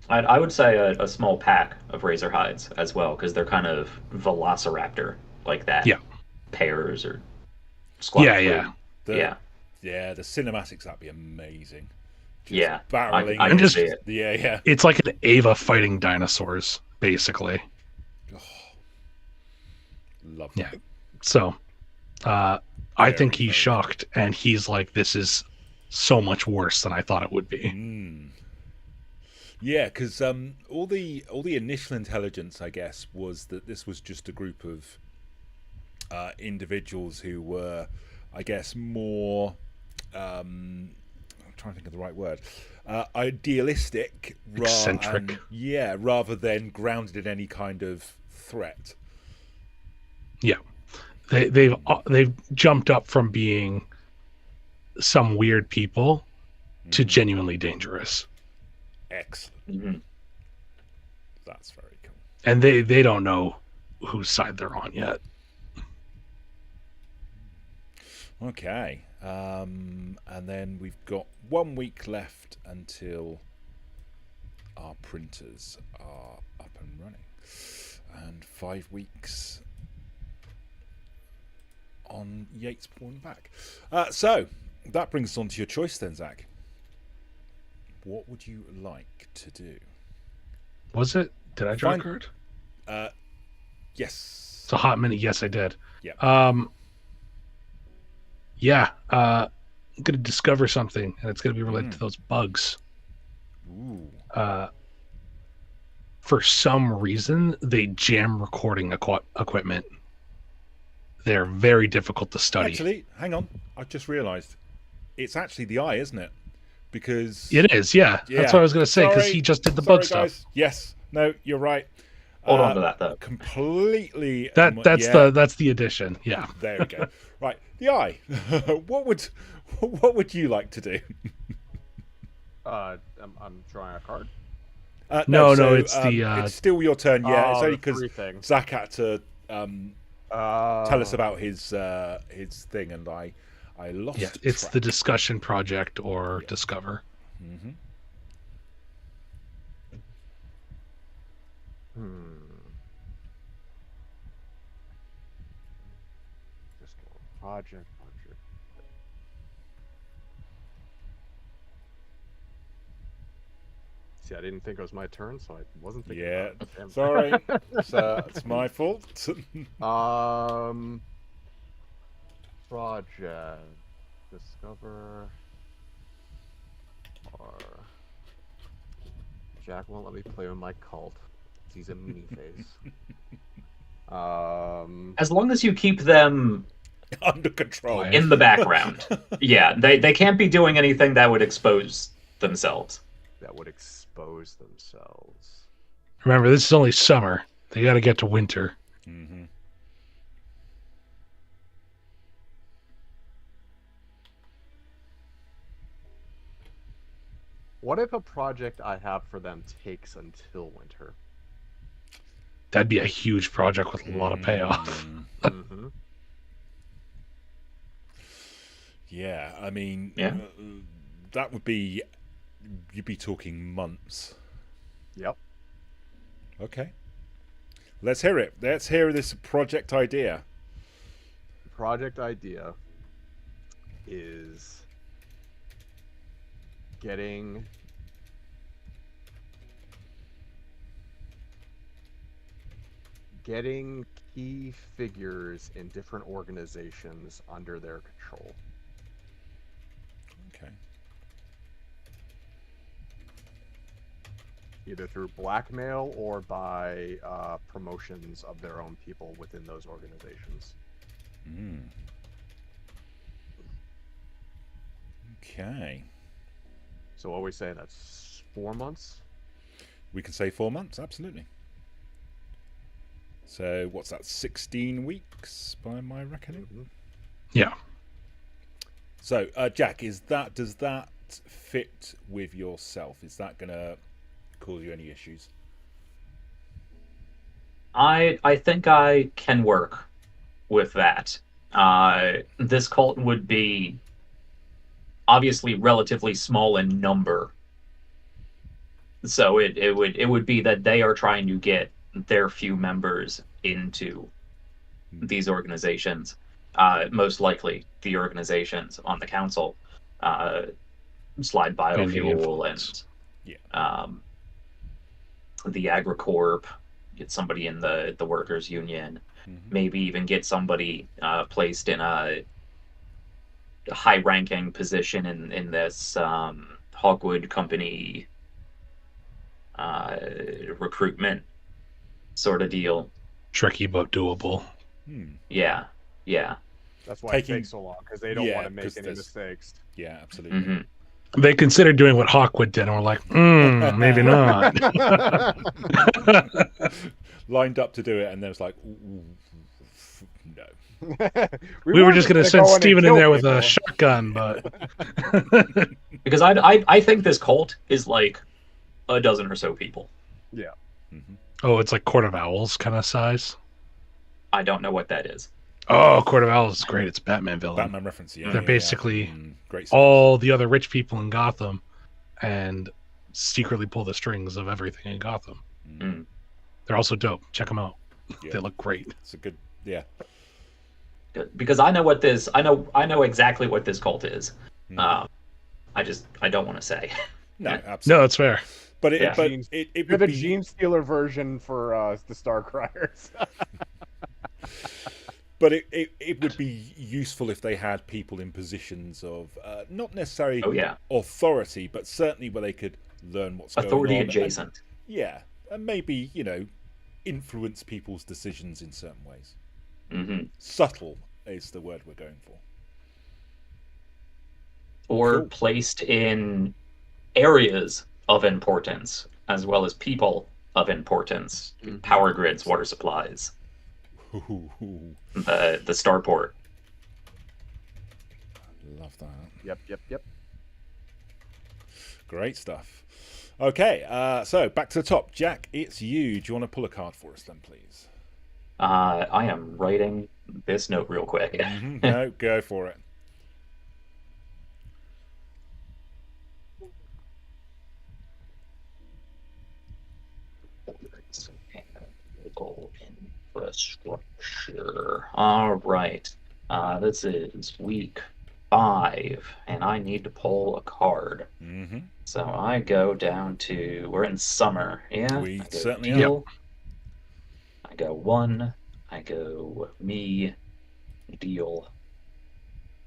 I would say a small pack of Razorhides as well, because they're kind of Velociraptor like that. Yeah. Pairs or squad. Yeah. The cinematics, that'd be amazing. Just barreling. I can see it. Yeah. It's like an Ava fighting dinosaurs, basically. Oh, love that. Yeah. So, I think he's shocked, and he's like, this is so much worse than I thought it would be. Yeah, because all the initial intelligence, I guess, was that this was just a group of individuals who were, I guess, more I'm trying to think of the right word, idealistic, eccentric, rather than grounded in any kind of threat. Yeah, they've jumped up from being some weird people to genuinely dangerous. Excellent. That's very cool. And they don't know whose side they're on yet. Okay. And then we've got 1 week left until our printers are up and running. And 5 weeks on Yates Pawn back. So that brings us on to your choice then, Zach. What would you like to do? Was it? Did I draw a card? Yes. It's a hot minute. Yes, I did. Yeah. I'm gonna discover something, and it's gonna be related to those bugs. Ooh. For some reason, they jam recording equipment. They're very difficult to study. Actually, hang on. I just realised it's actually the eye, isn't it? Because it is. Yeah. That's what I was gonna say, because he just did the bug guys. stuff. Yes. No, you're right. Hold on to that though. Completely. That's the addition. Yeah. There we go. Right, the eye. What would you like to do? I'm drawing a card. No, so, it's it's still your turn. Yeah, it's only because Zach had to tell us about his thing, and I lost. Yeah, it's the discussion project or discover. Mm-hmm. Project. See, I didn't think it was my turn, so I wasn't thinking. Yeah, about it. sorry, it's my fault. Project discover or Jack won't let me play with my cult. He's a meanie face. As long as you keep them under control in the background. Yeah, they can't be doing anything that would expose themselves. Remember, this is only summer. They got to get to winter. Mm-hmm. What if a project I have for them takes until winter? That'd be a huge project with a lot of payoff. Mm-hmm. Yeah, I mean, that would be, you'd be talking months. Yep. Okay. Let's hear it. Let's hear this project idea. The project idea is getting key figures in different organizations under their control. Okay. Either through blackmail or by promotions of their own people within those organizations. Okay. So what we say, that's 4 months? We can say 4 months, absolutely. So what's that, 16 weeks by my reckoning? Mm-hmm. Yeah. So, Jack, does that fit with yourself? Is that going to cause you any issues? I think I can work with that. This cult would be obviously relatively small in number. So it would be that they are trying to get their few members into these organizations. Most likely the organizations on the council, Slide Biofuel and the AgriCorp, get somebody in the workers union, maybe even get somebody placed in a high-ranking position in this Hogwood company recruitment sort of deal. Tricky but doable. Yeah. That's why it takes so long, because they don't want to make any mistakes. Yeah, absolutely. They considered doing what Hawkwood did, and were like, maybe not. Lined up to do it, and then it's like, no. we were just going to send Steven in there with a shotgun, but because I think this cult is like a dozen or so people. Yeah. Mm-hmm. Oh, it's like Court of Owls kind of size. I don't know what that is. Oh, Court of Owls is great. It's Batman villain. Batman reference, yeah. They're basically great all the other rich people in Gotham and secretly pull the strings of everything in Gotham. Mm. They're also dope. Check them out. Yeah. They look great. It's a good, yeah. Good. Because I know what this. I know exactly what this cult is. I don't want to say. No, absolutely. No, it's fair. But Yeah. it You're would the be Gene Stealer version for the Starcriers. But it would be useful if they had people in positions of not necessarily authority, but certainly where they could learn what's authority going on. Adjacent. And maybe, influence people's decisions in certain ways. Mm-hmm. Subtle is the word we're going for. Or placed in areas of importance, as well as people of importance. Power grids, water supplies. The starport. Love that. Yep. Great stuff. Okay, so back to the top. Jack, it's you. Do you want to pull a card for us then, please? I am writing this note real quick. No, go for it. Infrastructure. All right. This is week 5, and I need to pull a card. Mm-hmm. So I go down to. We're in summer, yeah. We certainly are. I go 1. I go me, deal,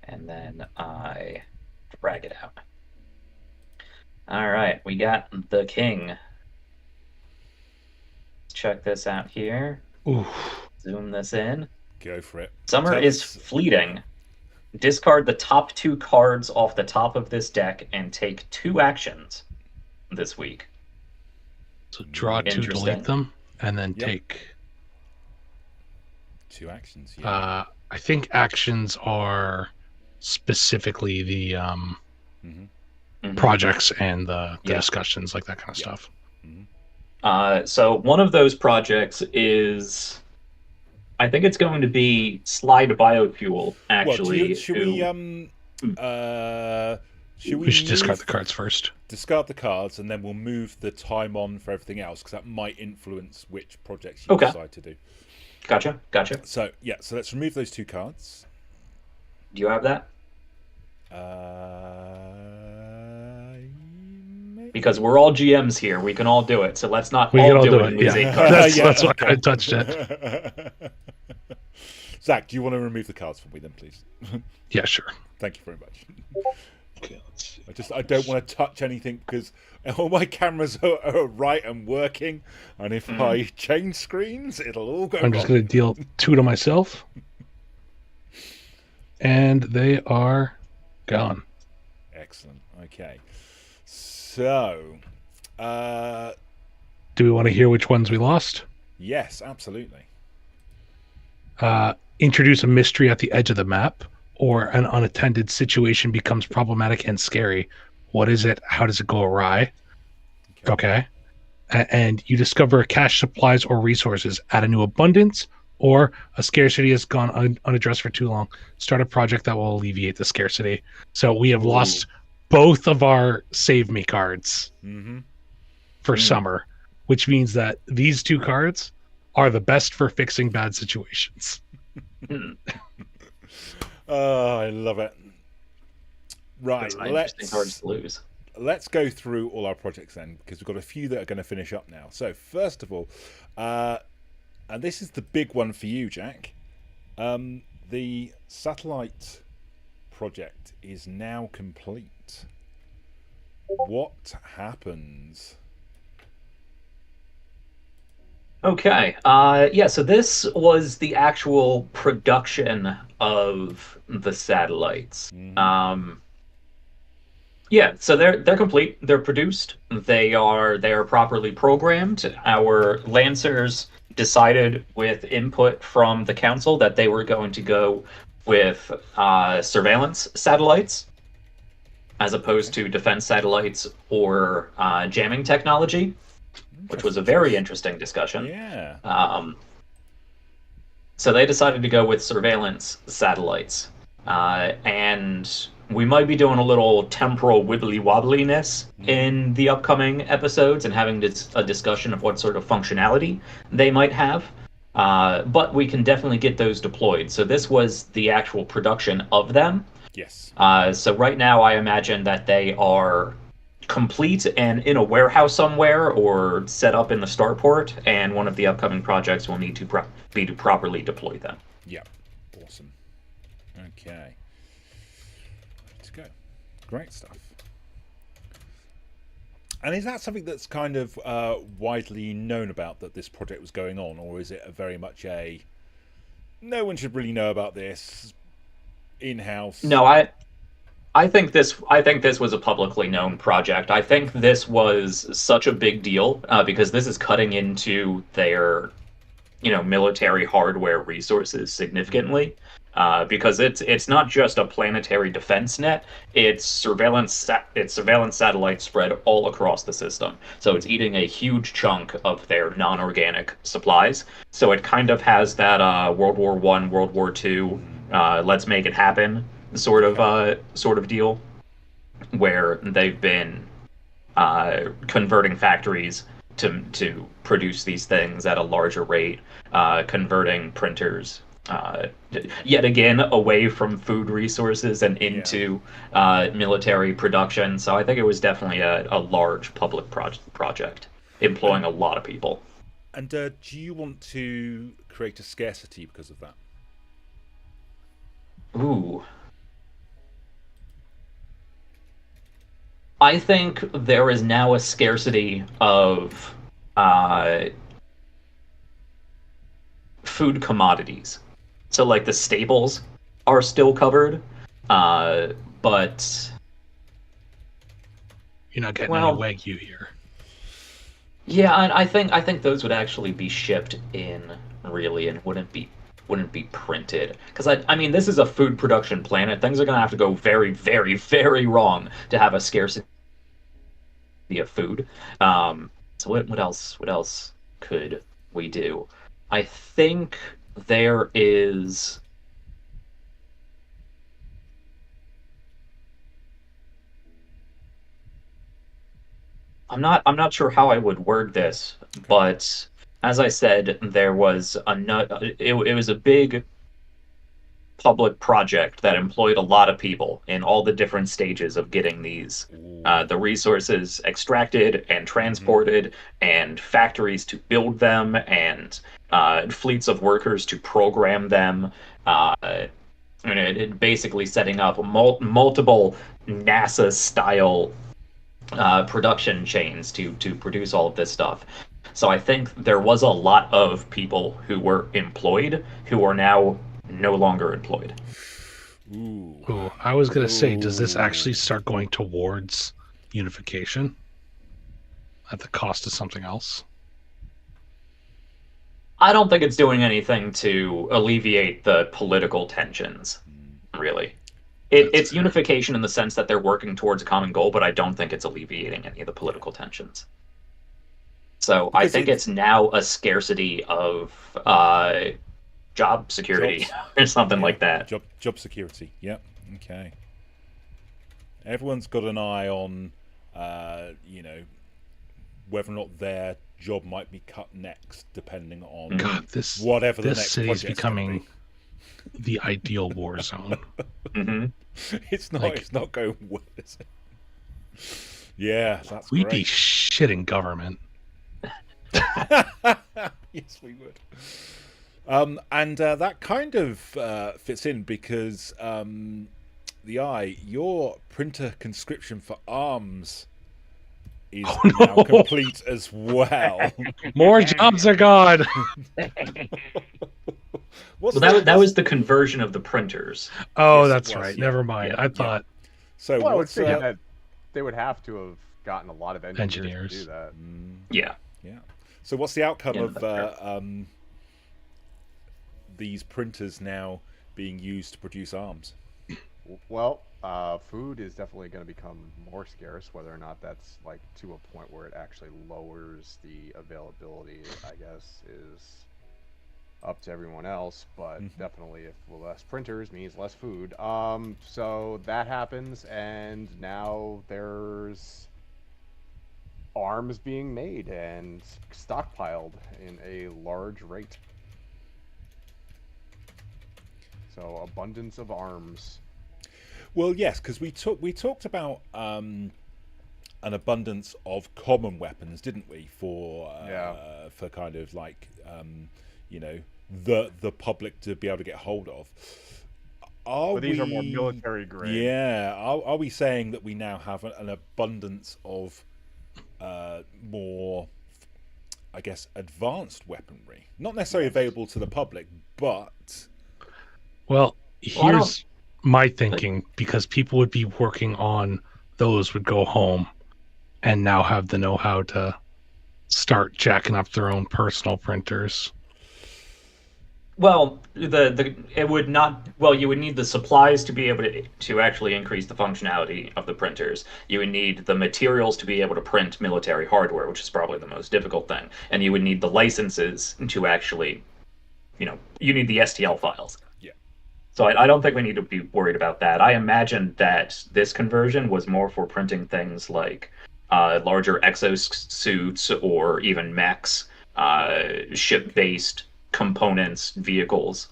and then I drag it out. All right, we got the king. Check this out here. Ooh. Zoom this in. Go for it. Summer is fleeting. Discard the top 2 cards off the top of this deck and take 2 actions this week. So draw 2, delete them, and then take 2 actions. Yeah. I think actions are specifically the projects and the discussions, like that kind of stuff. Mm-hmm. So one of those projects is, I think it's going to be Slide Biofuel, actually. Well, should we should discard the cards first. Discard the cards, and then we'll move the time on for everything else, because that might influence which projects you decide to do. Gotcha. So, so let's remove those 2 cards. Do you have that? Because we're all GMs here, we can all do it. So let's not all do it. That's why I touched it. Zach, do you want to remove the cards for me then, please? Yeah, sure. Thank you very much. Okay, let's see. I don't want to touch anything because all my cameras are right and working, and if I change screens, it'll all go I'm just going to deal 2 to myself, and they are gone. Excellent. Okay. So, do we want to hear which ones we lost? Yes, absolutely. Introduce a mystery at the edge of the map, or an unattended situation becomes problematic and scary. What is it? How does it go awry? Okay. And you discover a cache, supplies, or resources. Add a new abundance, or a scarcity has gone unaddressed for too long. Start a project that will alleviate the scarcity. So we have lost both of our Save Me cards for summer, which means that these 2 cards are the best for fixing bad situations. Oh, I love it. Right, cards to lose. Let's go through all our projects then, because we've got a few that are going to finish up now. So first of all, and this is the big one for you, Jack, the satellite project is now complete. What happens? Okay. So this was the actual production of the satellites. So they're complete. They're produced. They are properly programmed. Our Lancers decided with input from the council that they were going to go with surveillance satellites. as opposed to defense satellites or jamming technology, which was a very interesting discussion. Yeah. So they decided to go with surveillance satellites. And we might be doing a little temporal wibbly-wobbliness in the upcoming episodes and having a discussion of what sort of functionality they might have. But we can definitely get those deployed. So this was the actual production of them. Yes. So right now I imagine that they are complete and in a warehouse somewhere or set up in the starport, and one of the upcoming projects will need to be to properly deploy them. Yeah. Awesome. Okay. Let's go. Great stuff. And is that something that's kind of widely known about, that this project was going on, or is it very much a no one should really know about this, in-house? No, I think this was a publicly known project. I think this was such a big deal because this is cutting into their, military hardware resources significantly. Because it's not just a planetary defense net; it's surveillance satellites spread all across the system. So it's eating a huge chunk of their non-organic supplies. So it kind of has that World War I, World War II, let's make it happen sort of deal, where they've been converting factories to produce these things at a larger rate, converting printers yet again away from food resources and into military production. So I think it was definitely a large public project employing a lot of people. And do you want to create a scarcity because of that? Ooh. I think there is now a scarcity of food commodities. So, like, the staples are still covered, but... You're not getting any Wagyu here. Yeah, and I think those would actually be shipped in, really, and wouldn't be printed. Because, I mean, this is a food production planet. Things are going to have to go very, very, very wrong to have a scarcity of food. So what else could we do? I think there is... I'm not sure how I would word this, but as I said, there was it was a big public project that employed a lot of people in all the different stages of getting these the resources extracted and transported, and factories to build them, and fleets of workers to program them. Basically setting up multiple NASA-style production chains to produce all of this stuff. So I think there was a lot of people who were employed who are now no longer employed. Ooh, I was going to say, does this actually start going towards unification at the cost of something else? I don't think it's doing anything to alleviate the political tensions, really. It's unification in the sense that they're working towards a common goal, but I don't think it's alleviating any of the political tensions. So I think it's now a scarcity of job security or something like that. Job security, yep. Okay. Everyone's got an eye on, whether or not their job might be cut next, depending on whatever the next city is project's becoming the ideal war zone. Mm-hmm. It's not going well, is it? Yeah, that's We'd great. be shitting government. Yes, we would. And that kind of fits in because your printer conscription for arms is now complete as well. More jobs are gone. Well, that was the conversion of the printers. Oh, yes, that's right. Yeah. Never mind. I thought. So I would figure that they would have to have gotten a lot of engineers to do that. Yeah. Yeah. So what's the outcome of these printers now being used to produce arms? Well, Food is definitely going to become more scarce. Whether or not that's like to a point where it actually lowers the availability, I guess, is up to everyone else. But definitely, if less printers means less food. So that happens, and now there's arms being made and stockpiled in a large rate. So abundance of arms. Well, yes, because we talked about an abundance of common weapons, didn't we? For kind of like the public to be able to get hold of. But these are more military grade. Yeah. Are we saying that we now have an abundance of more, I guess, advanced weaponry? Not necessarily available to the public, but... Well, here's my thinking, because people would be working on those would go home and now have the know-how to start jacking up their own personal printers. Well, it would not. Well, you would need the supplies to be able to actually increase the functionality of the printers. You would need the materials to be able to print military hardware, which is probably the most difficult thing. And you would need the licenses to actually, you need the STL files. Yeah. So I don't think we need to be worried about that. I imagine that this conversion was more for printing things like larger exosuits or even mechs, ship-based components, vehicles,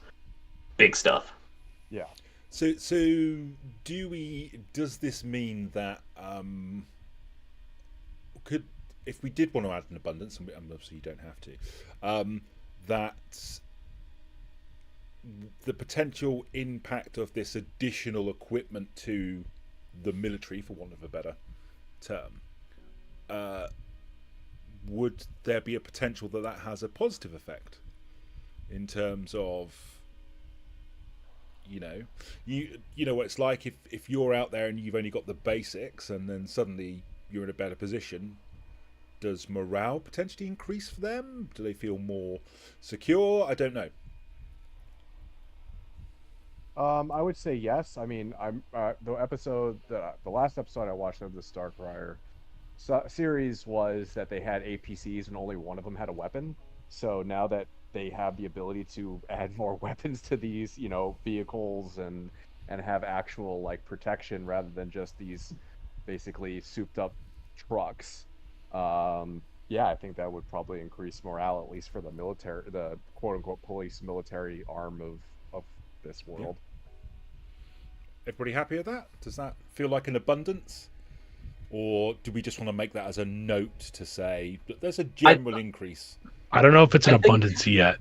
big stuff. Yeah. So does this mean that if we did want to add an abundance, and obviously you don't have to, that the potential impact of this additional equipment to the military, for want of a better term, would there be a potential that has a positive effect? In terms of, you know what it's like if you're out there and you've only got the basics and then suddenly you're in a better position, does morale potentially increase for them? Do they feel more secure? I don't know. I would say yes. I mean, I'm the last episode I watched of the Starfire series was that they had APCs and only one of them had a weapon. So now that they have the ability to add more weapons to these, vehicles and have actual like protection rather than just these basically souped up trucks. I think that would probably increase morale, at least for the military, the quote unquote police military arm of this world. Yeah. Everybody happy with that? Does that feel like an abundance? Or do we just want to make that as a note to say that there's a general increase? I don't know if it's an abundance yet.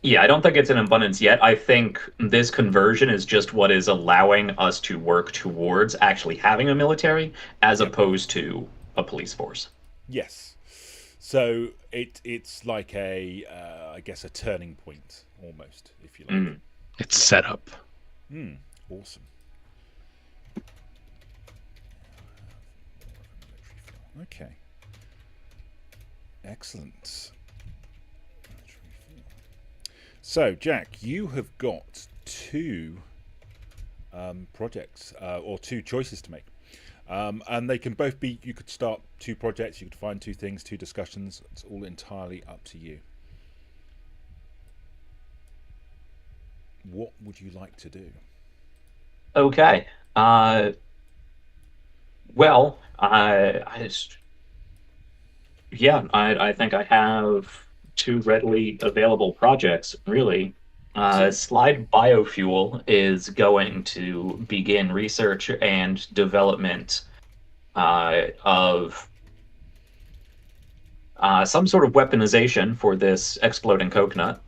Yeah, I don't think it's an abundance yet. I think this conversion is just what is allowing us to work towards actually having a military as opposed to a police force. Yes. So it's like I guess a turning point almost, if you like. It's set up. Awesome. Okay. Excellent. So, Jack, you have got two projects or two choices to make. And they can both be, you could start two projects, you could find two things, two discussions. It's all entirely up to you. What would you like to do? Okay. Well, I think I have two readily available projects, really. Slide Biofuel is going to begin research and development of some sort of weaponization for this exploding coconut.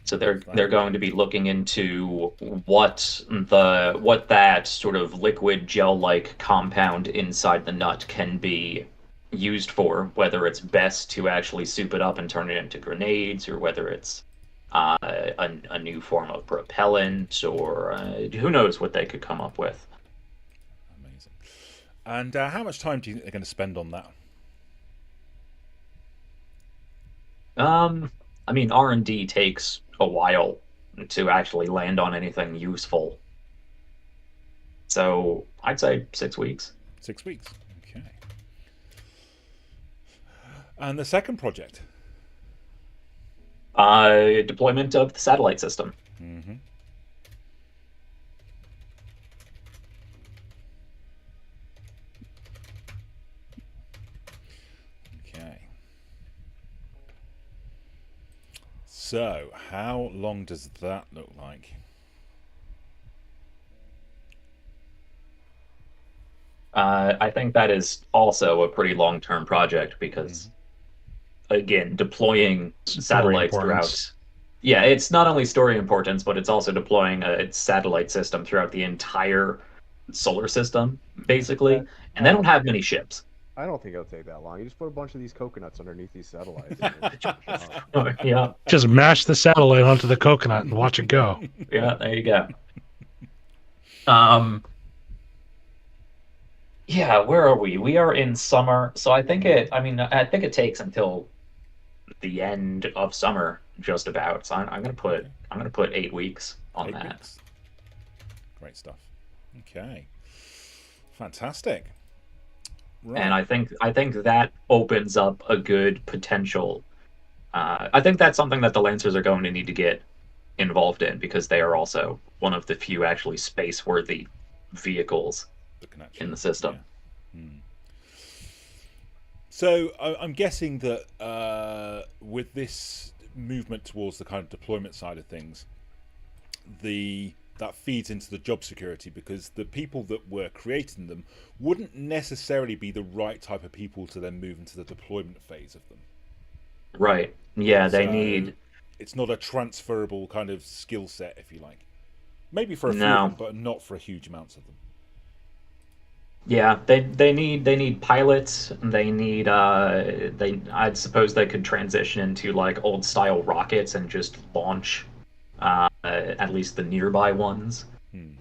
So they're going to be looking into what that sort of liquid gel-like compound inside the nut can be used for, whether it's best to actually soup it up and turn it into grenades, or whether it's a new form of propellant, or who knows what they could come up with. Amazing. And how much time do you think they're going to spend on that? I mean, R&D takes a while to actually land on anything useful. So I'd say 6 weeks. 6 weeks. Okay. And the second project? Deployment of the satellite system. Mm-hmm. Okay. So, how long does that look like? I think that is also a pretty long-term project because, again, deploying satellites throughout... Yeah, it's not only story importance, but it's also deploying a satellite system throughout the entire solar system, basically. And they don't have many ships. I don't think it'll take that long. You just put a bunch of these coconuts underneath these satellites. Yeah. Just mash the satellite onto the coconut and watch it go. Yeah, there you go. Yeah, where are we? We are in summer, so I think it takes until the end of summer, just about. So I'm gonna put 8 weeks on that. Weeks. Great stuff. Okay, fantastic. Right. And I think that opens up a good potential. I think that's something that the Lancers are going to need to get involved in because they are also one of the few actually space-worthy vehicles in the system. Yeah. So I'm guessing that with this movement towards the kind of deployment side of things, that feeds into the job security because the people that were creating them wouldn't necessarily be the right type of people to then move into the deployment phase of them. Right. Yeah, they need... It's not a transferable kind of skill set, if you like. Maybe for a few of them, but not for huge amounts of them. Yeah, they need pilots. They need I suppose they could transition into like old style rockets and just launch at least the nearby ones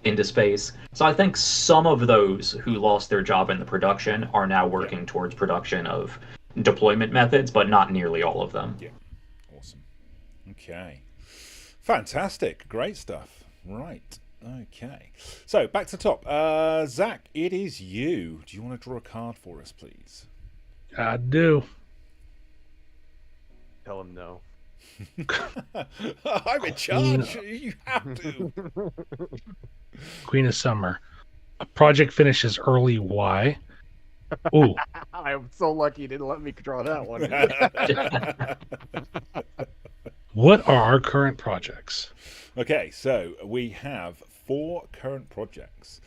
into space. So I think some of those who lost their job in the production are now working towards production of deployment methods, but not nearly all of them. Yeah, awesome. Okay, fantastic, great stuff. Right. Okay, so back to the top. Zach, it is you. Do you want to draw a card for us, please? I do. Tell him no. I'm in charge. You have to. Queen of Summer. A project finishes early. Why? Ooh. I'm so lucky you didn't let me draw that one. What are our current projects? Okay, so we have 4 current projects.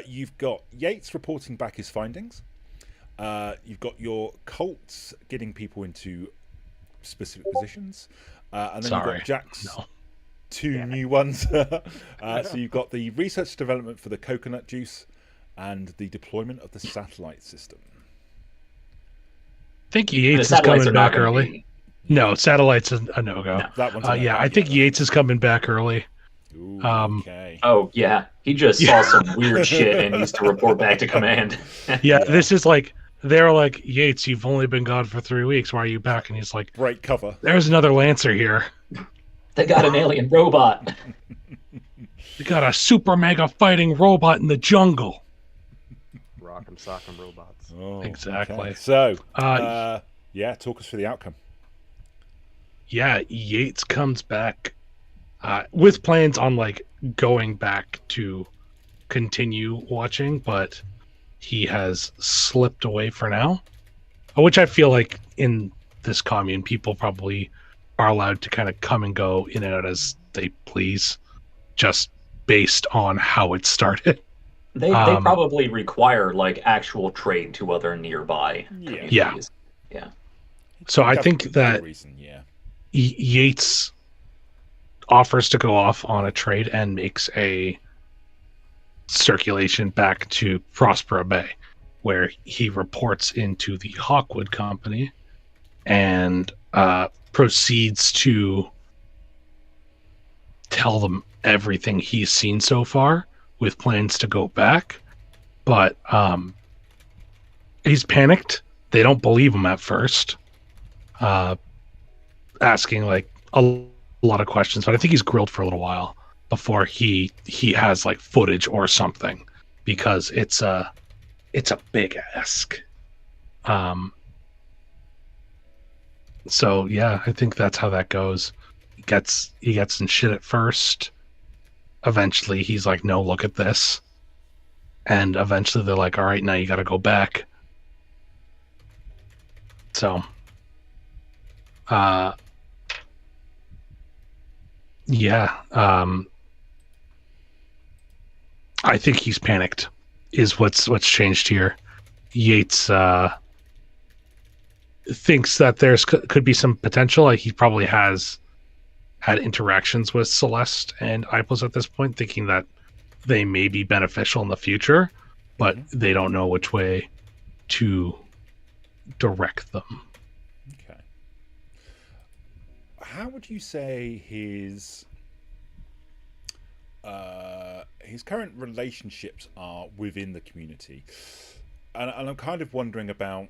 You've got Yates reporting back his findings. You've got your cults getting people into specific positions. And then you've got Jack's 2 new ones. So you've got the research development for the coconut juice and the deployment of the satellite system. I think Yates is coming back early. No, satellites is a no-go. No, that one's I think Yates is coming back early. Ooh, okay. Oh, yeah. He just saw some weird shit and needs to report back to command. Yeah, this is like, they're like, Yates, you've only been gone for 3 weeks. Why are you back? And he's like, break cover. There's another Lancer here. They got an alien robot. They got a super mega fighting robot in the jungle. Rock'em sock'em robots. Oh, exactly. Okay. So, yeah, talk us through the outcome. Yeah, Yates comes back with plans on like going back to continue watching, but he has slipped away for now, which I feel like in this commune, people probably are allowed to kind of come and go in and out as they please, just based on how it started. They probably require like actual trade to other nearby communities. Yeah. So I think that Yates offers to go off on a trade and makes a circulation back to Prospero Bay, where he reports into the Hawkwood Company and proceeds to tell them everything he's seen so far with plans to go back. But he's panicked. They don't believe him at first. Asking like a a lot of questions, but I think he's grilled for a little while before he has like footage or something, because it's a big ask. So yeah, I think that's how that goes. He gets some shit at first. Eventually he's like, no, look at this. And eventually they're like, all right, now you got to go back. So, yeah, I think he's panicked is what's changed here. Yates, thinks that there's could be some potential. Like, he probably has had interactions with Celeste and Ipos at this point, thinking that they may be beneficial in the future, but they don't know which way to direct them. Okay. How would you say his current relationships are within the community? And I'm kind of wondering about,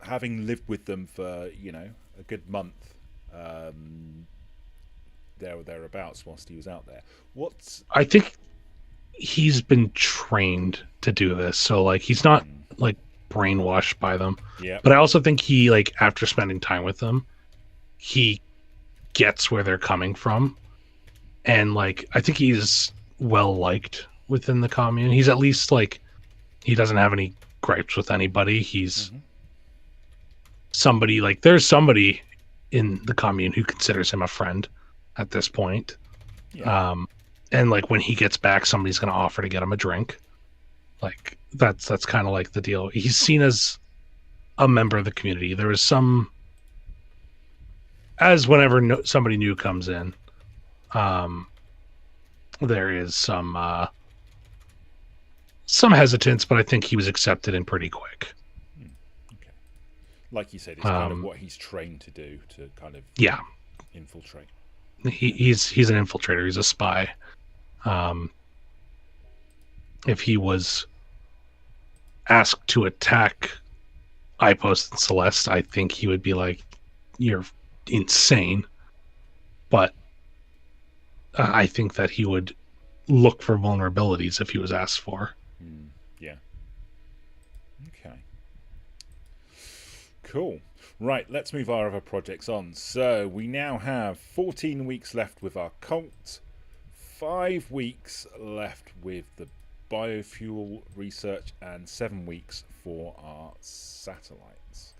having lived with them for, a good month, there or thereabouts, whilst he was out there. I think he's been trained to do this, so like he's not like brainwashed by them. Yeah. But I also think he, like, after spending time with them, he gets where they're coming from, and like I think he's well liked within the commune. He's at least like, he doesn't have any gripes with anybody. He's somebody, like, there's somebody in the commune who considers him a friend at this point. Yeah. And like when he gets back, somebody's going to offer to get him a drink. Like that's kind of like the deal. He's seen as a member of the community. There was some, as whenever somebody new comes in, there is some hesitance, but I think he was accepted in pretty quick. Okay. Like you said, it's kind of what he's trained to do, to kind of infiltrate. He's an infiltrator. He's a spy. If he was asked to attack Ipos and Celeste, I think he would be like, you're insane. But I think that he would look for vulnerabilities if he was asked for. Yeah. Okay. Cool. Right, let's move our other projects on. So we now have 14 weeks left with our cult, 5 weeks left with the biofuel research, and 7 weeks for our satellites.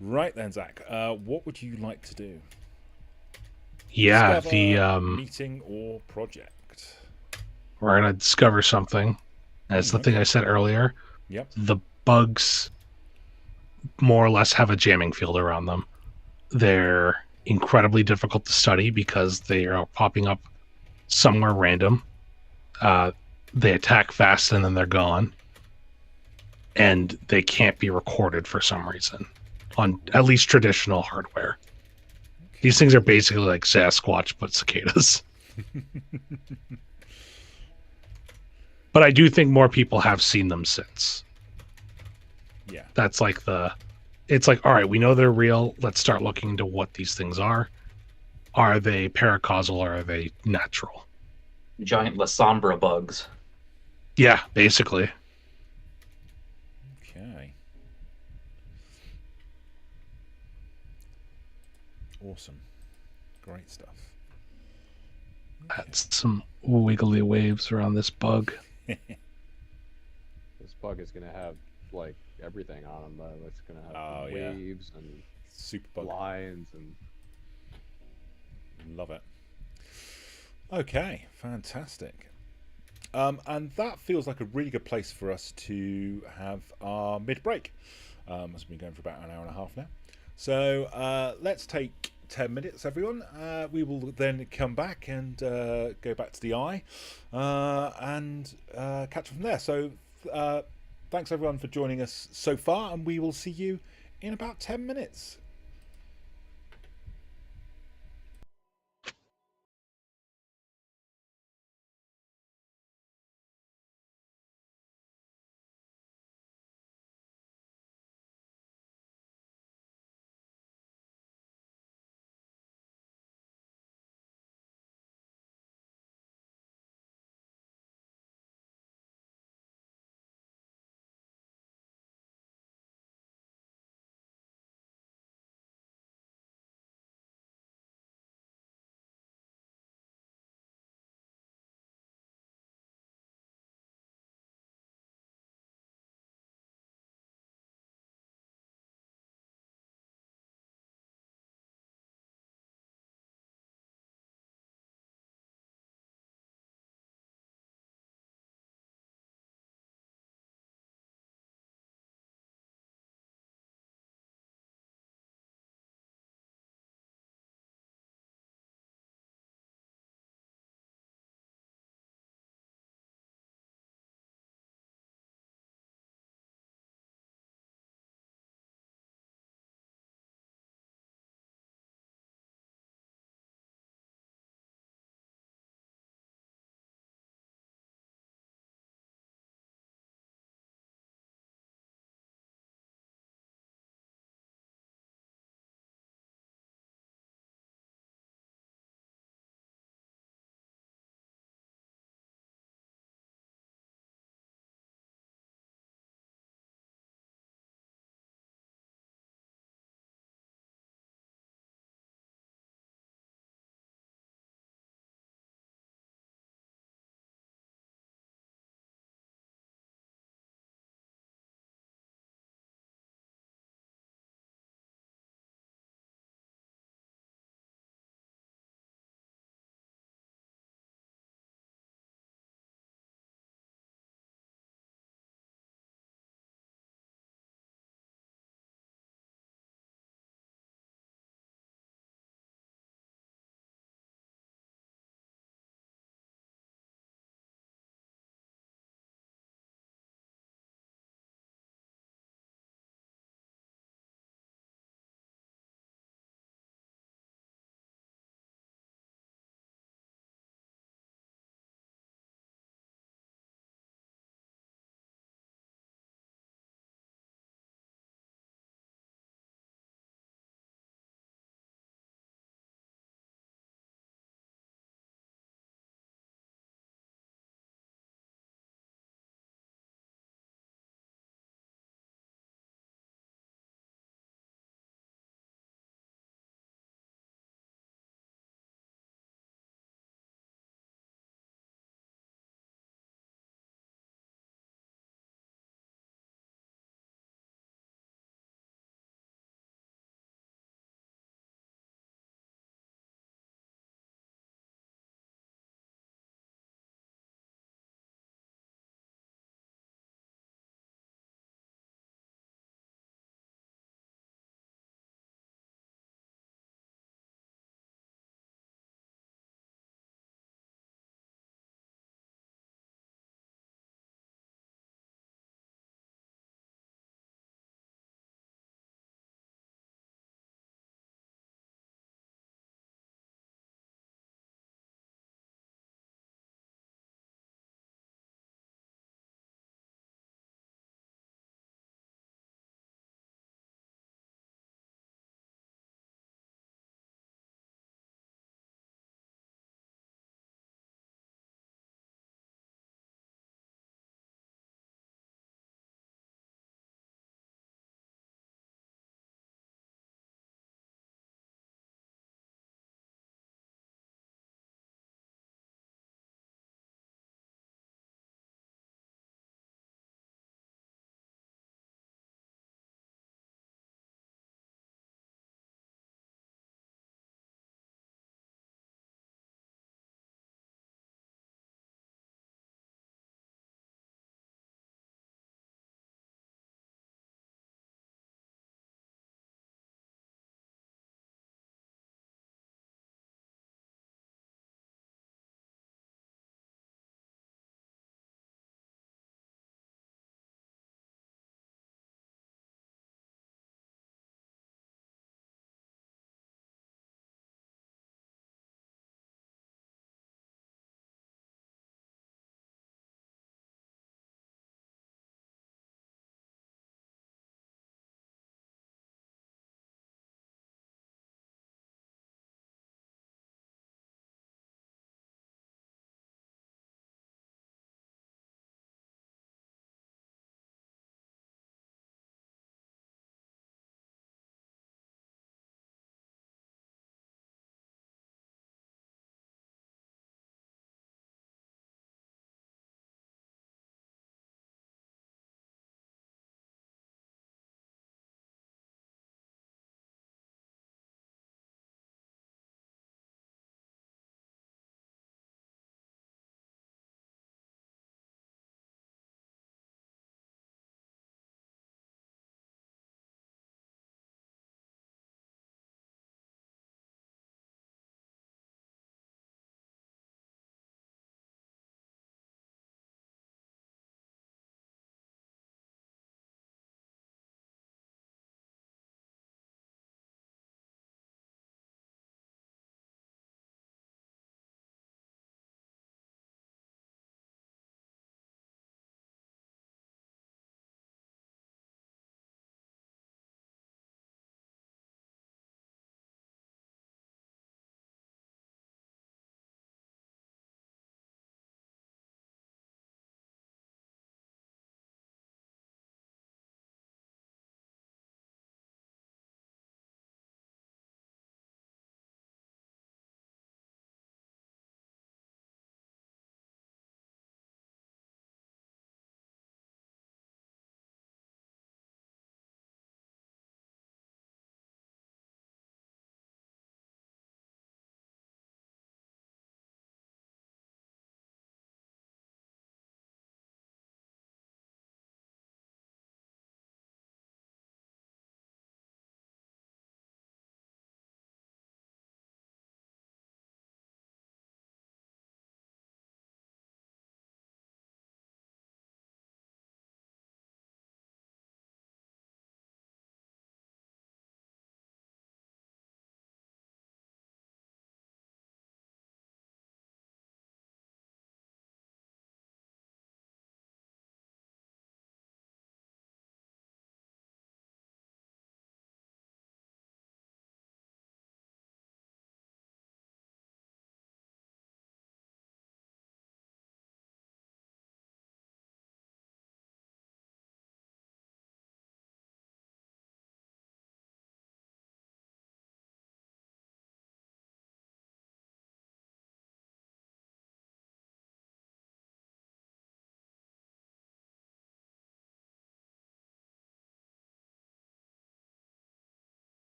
Right then, Zach, what would you like to do? Yeah, discover, meeting or project. We're gonna discover something. That's the thing I said earlier. Yep. The bugs more or less have a jamming field around them. They're incredibly difficult to study because they are popping up somewhere random. They attack fast and then they're gone. And they can't be recorded for some reason on at least traditional hardware. Okay. These things are basically like Sasquatch, but cicadas. But I do think more people have seen them since. Yeah. That's like it's like, all right, we know they're real. Let's start looking into what these things are. Are they paracausal or are they natural? Giant La Sombra bugs. Yeah, basically. Okay. Awesome. Great stuff. Okay. That's some wiggly waves around this bug. This bug is going to have, like, everything on him. It's going to have waves and super bug lines and... Love it. Okay, fantastic. And that feels like a really good place for us to have our mid-break. As we've been going for about an hour and a half now. So let's take 10 minutes, everyone. We will then come back and go back to the eye and catch up from there. So thanks, everyone, for joining us so far, and we will see you in about 10 minutes.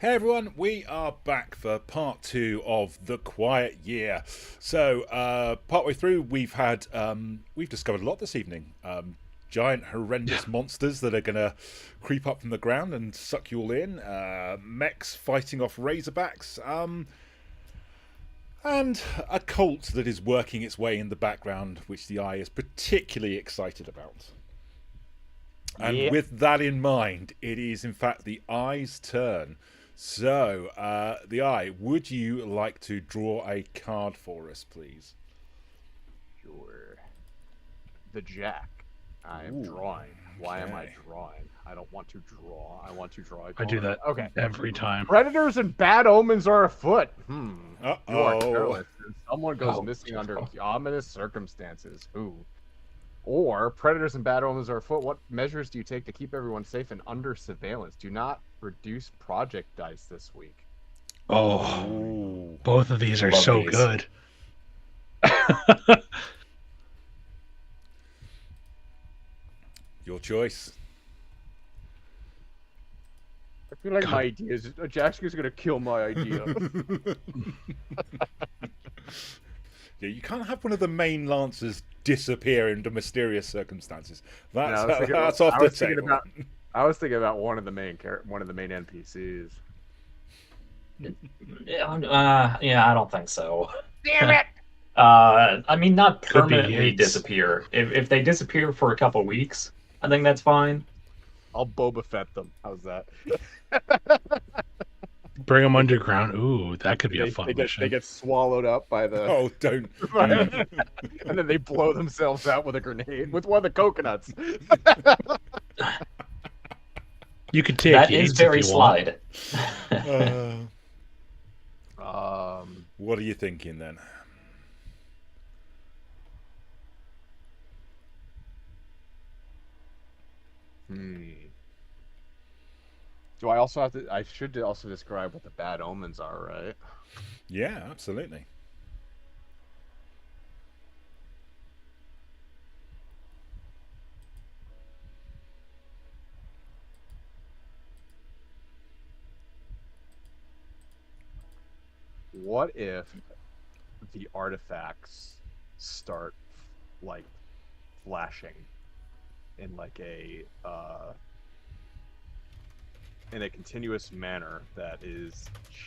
Hey everyone, we are back for part 2 of The Quiet Year. So, partway through, we've discovered a lot this evening. Giant, horrendous monsters that are going to creep up from the ground and suck you all in. Mechs fighting off razorbacks. And a cult that is working its way in the background, which the Eye is particularly excited about. And with that in mind, it is in fact the Eye's turn. So, the Eye, would you like to draw a card for us, please? Sure. The Jack. I am drawing. Why am I drawing? I don't want to draw. I want to draw a card. I do that every time. Predators and bad omens are afoot. You are Uh-oh. careless. Someone goes missing under ominous circumstances. Who? Or predators and bad omens are afoot. What measures do you take to keep everyone safe and under surveillance? Do not reduce project dice this week. Oh, both of these are so good. Your choice. I feel like my idea is Jack's going to kill my idea. Yeah, you can't have one of the main lancers disappear under mysterious circumstances. That's off the table. I was thinking about one of the main NPCs. Yeah, I don't think so. Damn it! I mean, not permanently disappear. If they disappear for a couple weeks, I think that's fine. I'll Boba Fett them. How's that? Bring them underground. Ooh, that could be a fun mission. They get swallowed up by the... Oh, don't. And then they blow themselves out with a grenade, with one of the coconuts. You could take that is very slide. What are you thinking then? Do I also have to? I should also describe what the bad omens are, right? Yeah, absolutely. What if the artifacts start like flashing in like a in a continuous manner that is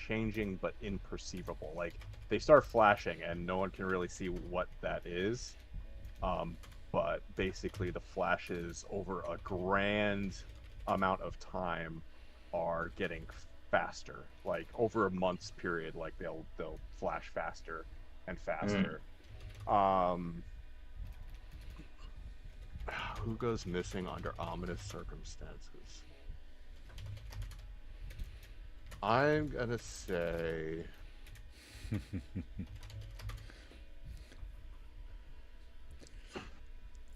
changing but imperceivable? Like they start flashing and no one can really see what that is, but basically the flashes over a grand amount of time are getting faster, like over a month's period. Like they'll flash faster and faster. Who goes missing under ominous circumstances? I'm gonna say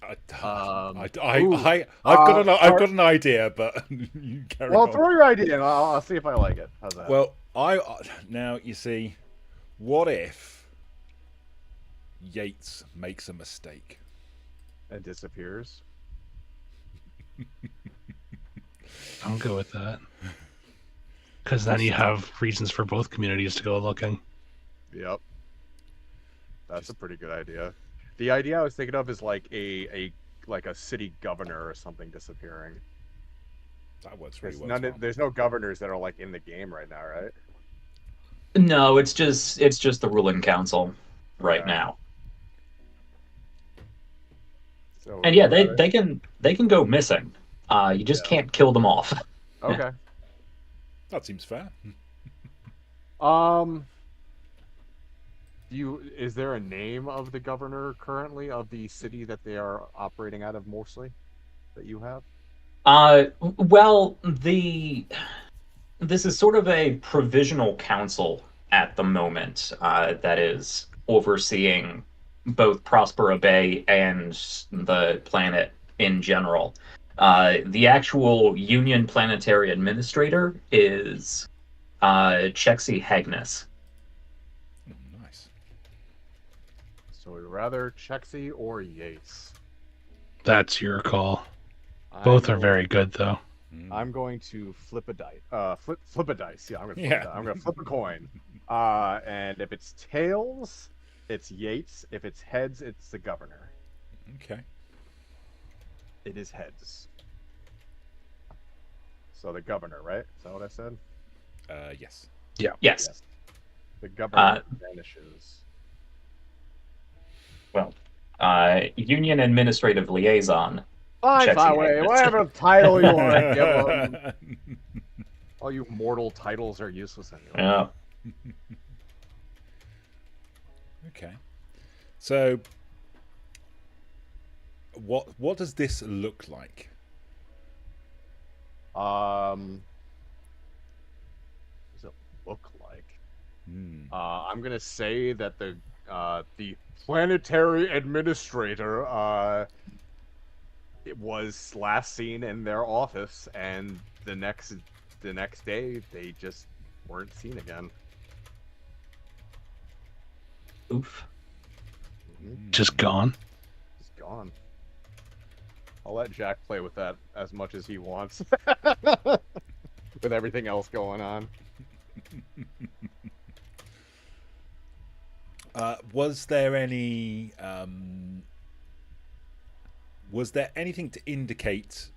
I've got an idea, but you carry on. Throw your idea and I'll see if I like it. How's that? Well, now you see, what if Yates makes a mistake and disappears? I'll go with that. Because then you have reasons for both communities to go looking. Yep. That's a pretty good idea. The idea I was thinking of is like a city governor or something disappearing. That works really well. There's no governors that are like in the game right now, right? No, it's just the ruling council right now. So, and yeah, they can go missing. You just can't kill them off. Okay. That seems fair. Is there a name of the governor currently of the city that they are operating out of mostly that you have? Well, this is sort of a provisional council at the moment that is overseeing both Prospera Bay and the planet in general. The actual Union Planetary Administrator is Chexi Hagnus. Nice. So we'd rather Chexi or Yates? That's your call. Both are very good, though. I'm going to flip a dice. Flip a dice. Yeah, I'm gonna flip a coin. And if it's tails, it's Yates. If it's heads, it's the governor. Okay. It is heads. So the governor, right? Is that what I said? Yes. Yeah. Yes. The governor vanishes. Well, Union Administrative Liaison. Fine, whatever title you want to give them. All you mortal titles are useless anyway. Yeah. Okay. So, what does this look like? What does it look like? I'm gonna say that the planetary administrator it was last seen in their office, and the next day they just weren't seen again. Oof. Just gone. Just gone. I'll let Jack play with that as much as he wants. With everything else going on. Was there any? Was there anything to indicate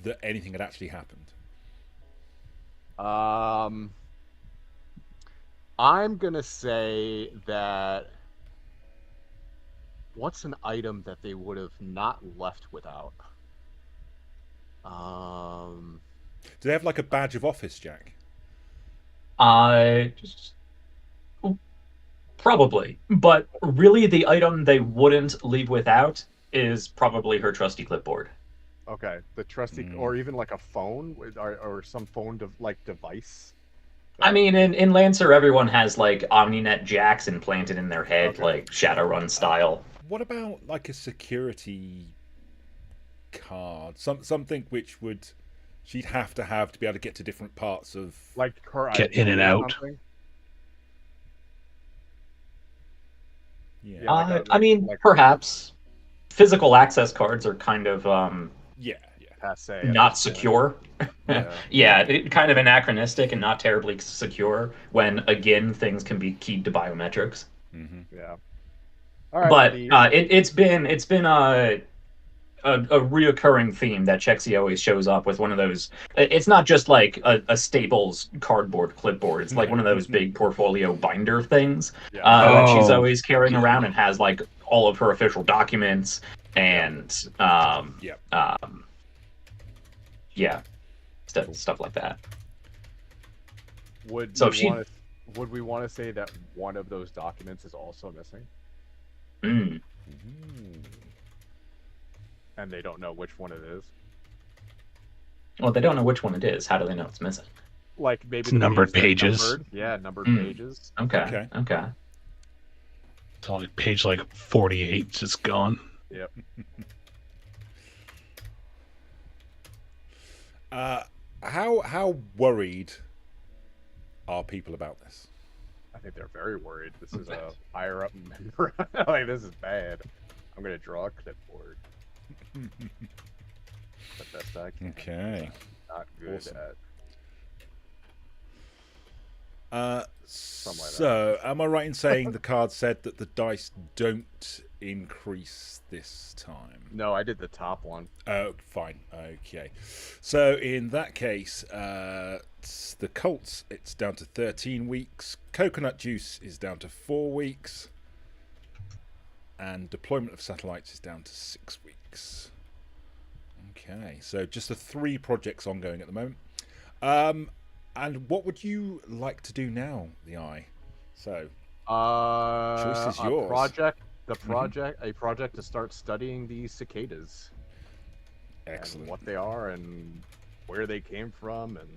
that anything had actually happened? I'm gonna say that. What's an item that they would have not left without? Do they have like a badge of office, Jack? Probably, but really the item they wouldn't leave without is probably her trusty clipboard. Okay, the trusty, or even like a phone, or some phone device. I mean, in Lancer, everyone has like OmniNet jacks implanted in their head, like Shadowrun style. What about like a security card? Something which she'd have to be able to get to different parts of, like her get in and out. Yeah. I mean, perhaps physical access cards are kind of passe, not secure. Yeah, kind of anachronistic and not terribly secure. When again, things can be keyed to biometrics. Yeah. All right, but it's been a reoccurring theme that Chexy always shows up with one of those. It's not just like a Staples cardboard clipboard. It's like one of those big portfolio binder things that she's always carrying around and has like all of her official documents and stuff like that. Would we want to say that one of those documents is also missing? And they don't know which one it is? Well, they don't know which one it is. How do they know it's missing? Like maybe it's numbered pages. Numbered pages. Okay. It's all like page 48 just gone. Yep. How worried are people about this? I think they're very worried. This is a higher up member. Like, this is bad. I'm gonna draw a clipboard. The best I can. Okay. Not good awesome. So, am I right in saying the card said that the dice don't increase this time? No, I did the top one. Oh, fine. Okay. So, in that case, the cults, it's down to 13 weeks. Coconut juice is down to 4 weeks. And deployment of satellites is down to 6 weeks. Okay, so just the 3 projects ongoing at the moment. And what would you like to do now, the Eye? So, choice is yours. A project to start studying these cicadas. Excellent. And what they are and where they came from and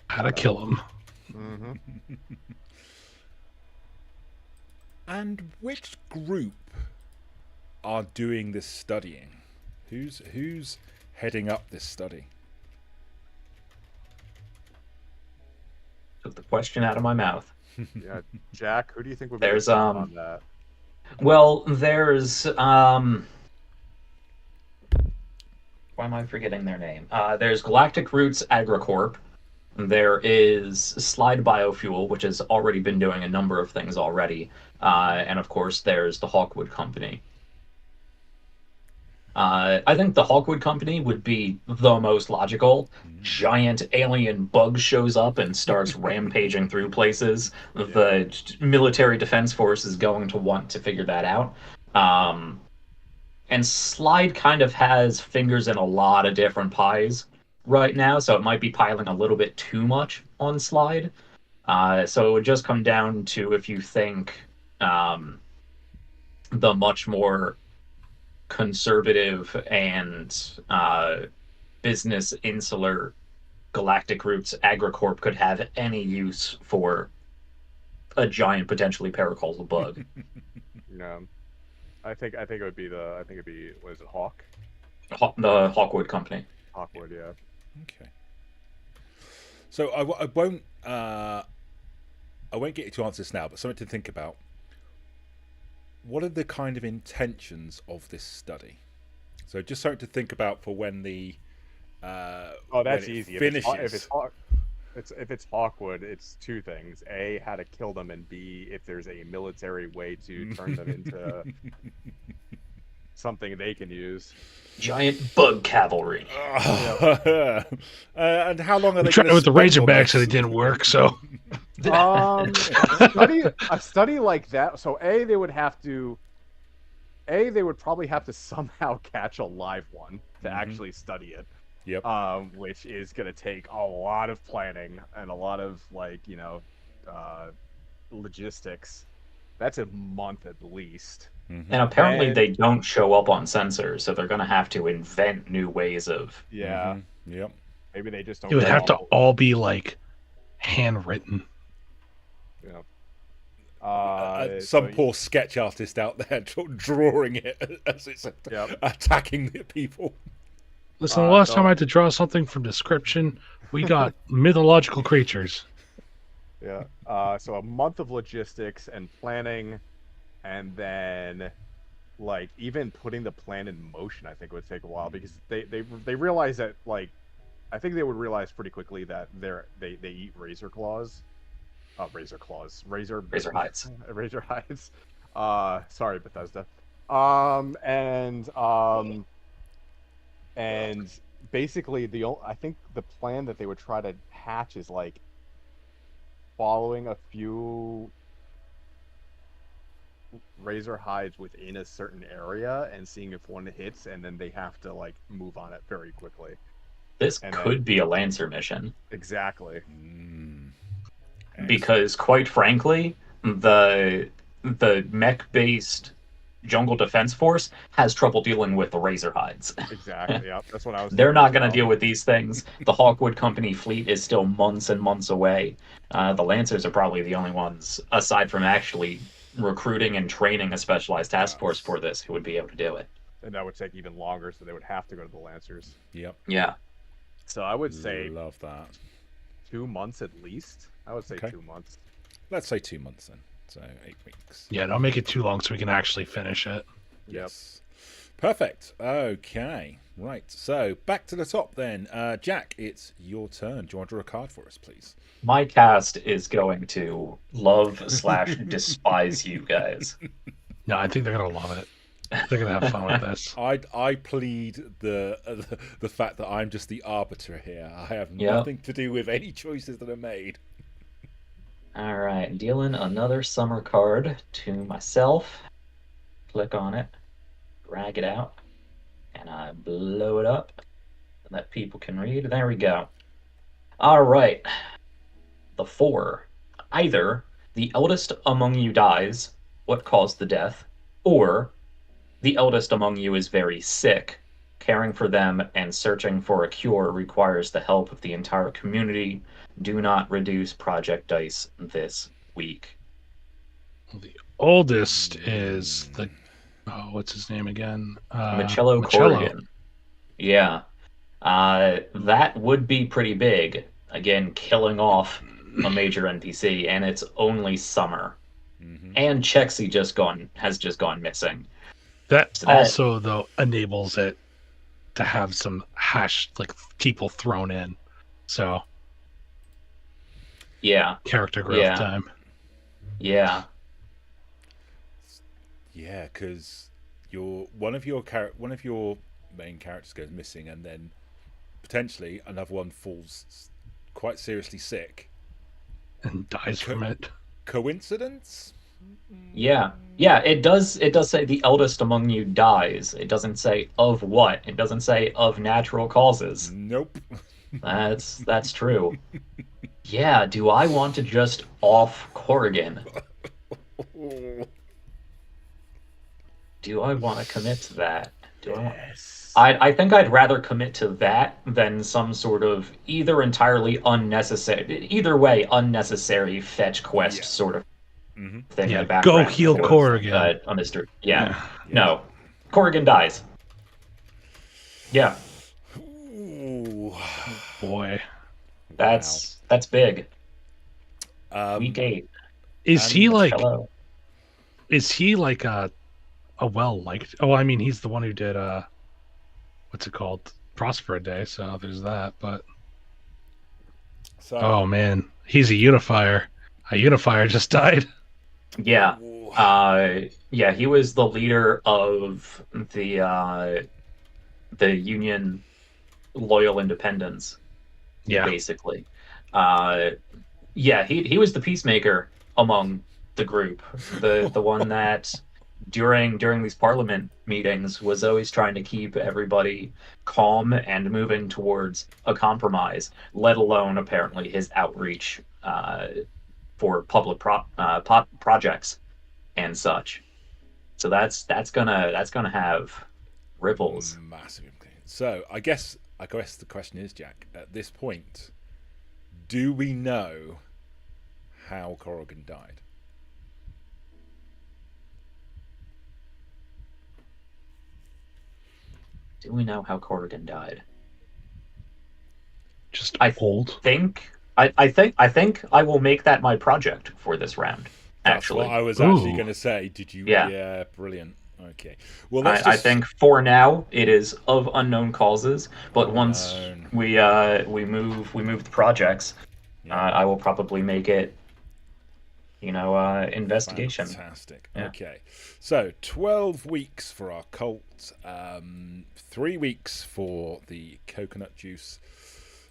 how to kill them. And which group are doing this studying? Who's heading up this study? Took the question out of my mouth. Yeah, Jack, who do you think would be there's on that? Well, there's Why am I forgetting their name? There's Galactic Roots Agricorp. There is Slide Biofuel, which has already been doing a number of things already. And of course, there's the Hawkwood Company. I think the Hawkwood Company would be the most logical. Giant alien bug shows up and starts rampaging through places. The military defense force is going to want to figure that out. And Slide kind of has fingers in a lot of different pies right now, so it might be piling a little bit too much on Slide. So it would just come down to if you think the much more conservative and business insular Galactic Roots Agricorp could have any use for a giant potentially paracausal bug. No, I think it would be what is it, Hawk? The Hawkwood Company. Hawkwood, yeah. Okay. So I won't get you to answer this now, but something to think about. What are the kind of intentions of this study? So just something to think about for when the that's easy. Finishes. If it's Hawkwood, it's two things: A, how to kill them, and B, if there's a military way to turn them into something they can use. Giant bug cavalry. And how long are they? We tried with the Razorbacks and it didn't work. So, a study like that. So they would probably have to somehow catch a live one to actually study it. Yep. Which is going to take a lot of planning and a lot of logistics. That's a month at least. Mm-hmm. And apparently they don't show up on sensors, so they're going to have to invent new ways of... Yeah. Mm-hmm. Yep. Maybe they just don't... It would have to all be, handwritten. Yeah. Poor sketch artist out there drawing it as it's attacking the people. Listen, the last time I had to draw something from description, we got mythological creatures. Yeah. So a month of logistics and planning, and then even putting the plan in motion, I think would take a while, because they realize that I think they would realize pretty quickly that they eat razor hides. Razor hides. Sorry, Bethesda. And basically I think the plan that they would try to hatch is following a few razor hides within a certain area and seeing if one hits, and then they have to move on it very quickly. This could be a Lancer mission. Exactly. Because quite frankly, the mech-based Jungle Defense Force has trouble dealing with the razor hides. Exactly, yeah. That's what I was They're not going to deal with these things. The Hawkwood Company fleet is still months and months away. The Lancers are probably the only ones, aside from actually recruiting and training a specialized task force for this, who would be able to do it. And that would take even longer, so they would have to go to the Lancers. Yep. Yeah. So I would say... Love that. 2 months at least. I would say 2 months. Let's say 2 months then. So 8 weeks. Yeah, don't make it too long so we can actually finish it. Yes. Perfect. Okay. Right. So back to the top then. Jack, it's your turn. Do you want to draw a card for us, please? My cast is going to love/despise you guys. No, I think they're going to love it. They're going to have fun with this. I plead the fact that I'm just the arbiter here. I have nothing to do with any choices that are made. All right, dealing another summer card to myself. Click on it, drag it out, and I blow it up so that people can read. There we go. All right. The 4. Either the eldest among you dies, what caused the death, or the eldest among you is very sick. Caring for them and searching for a cure requires the help of the entire community. Do not reduce project dice this week. The oldest is the... Oh, what's his name again? Michello Corrigan. Yeah. That would be pretty big. Again, killing off a major NPC, and it's only summer. Mm-hmm. And Chexy has just gone missing. That also, though, enables it to have some people thrown in. So yeah, character growth time. Yeah. Yeah, because one of your main characters goes missing, and then potentially another one falls quite seriously sick and dies from it. Coincidence? Yeah. It does say the eldest among you dies. It doesn't say of what. It doesn't say of natural causes. Nope. That's true. Yeah. Do I want to just off Corrigan? Do I want to commit to that? I think I'd rather commit to that than some sort of either unnecessary fetch quest sort of thing in the background. Go heal Corrigan. A mystery. Yeah. No. Corrigan dies. Yeah. Ooh. Boy. That's big. Week 8. Is he like a well-liked... Oh, I mean, he's the one who did, what's it called? Prosper a Day, so there's that, but... Oh, man. He's a unifier. A unifier just died. Yeah. He was the leader of the Union Loyal Independents, basically. He was the peacemaker among the group. The one that... during these parliament meetings was always trying to keep everybody calm and moving towards a compromise, let alone apparently his outreach for public projects and such. So that's gonna have ripples. Massive. So I guess the question is, Jack, at this point, do we know how Corrigan died? Do we know how Corrigan died? Just old. I think I will make that my project for this round. That's what I was actually going to say. Did you? Yeah, brilliant. Okay. Well, I think for now it is of unknown causes, but once we move the projects, I will probably make it. Investigation. Fantastic. Yeah. Okay. So 12 weeks for our cult, 3 weeks for the coconut juice,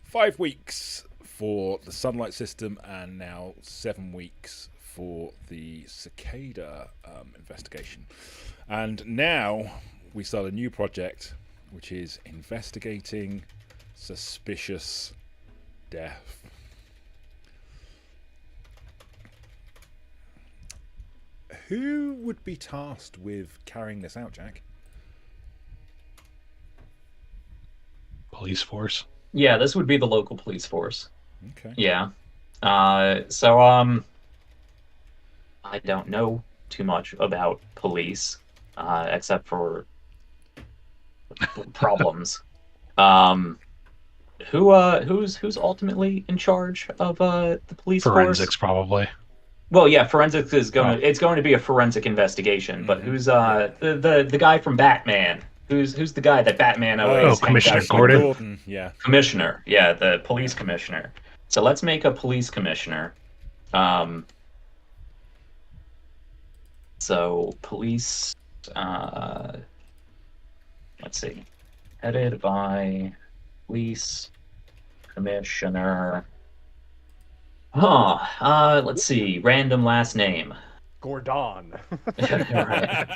5 weeks for the sunlight system, and now 7 weeks for the cicada investigation. And now we start a new project, which is investigating suspicious death. Who would be tasked with carrying this out, Jack? Police force. Yeah, this would be the local police force. Okay. Yeah. I don't know too much about police, except for problems. Who's ultimately in charge of the police force? Forensics, probably. Well, yeah, forensics is it's going to be a forensic investigation, but who's the guy from Batman? Who's the guy that Batman always Commissioner Gordon? Yeah. Commissioner. Yeah, the police commissioner. So let's make a police commissioner. So police let's see. Headed by police commissioner. Let's see. Random last name. Gordon. Right.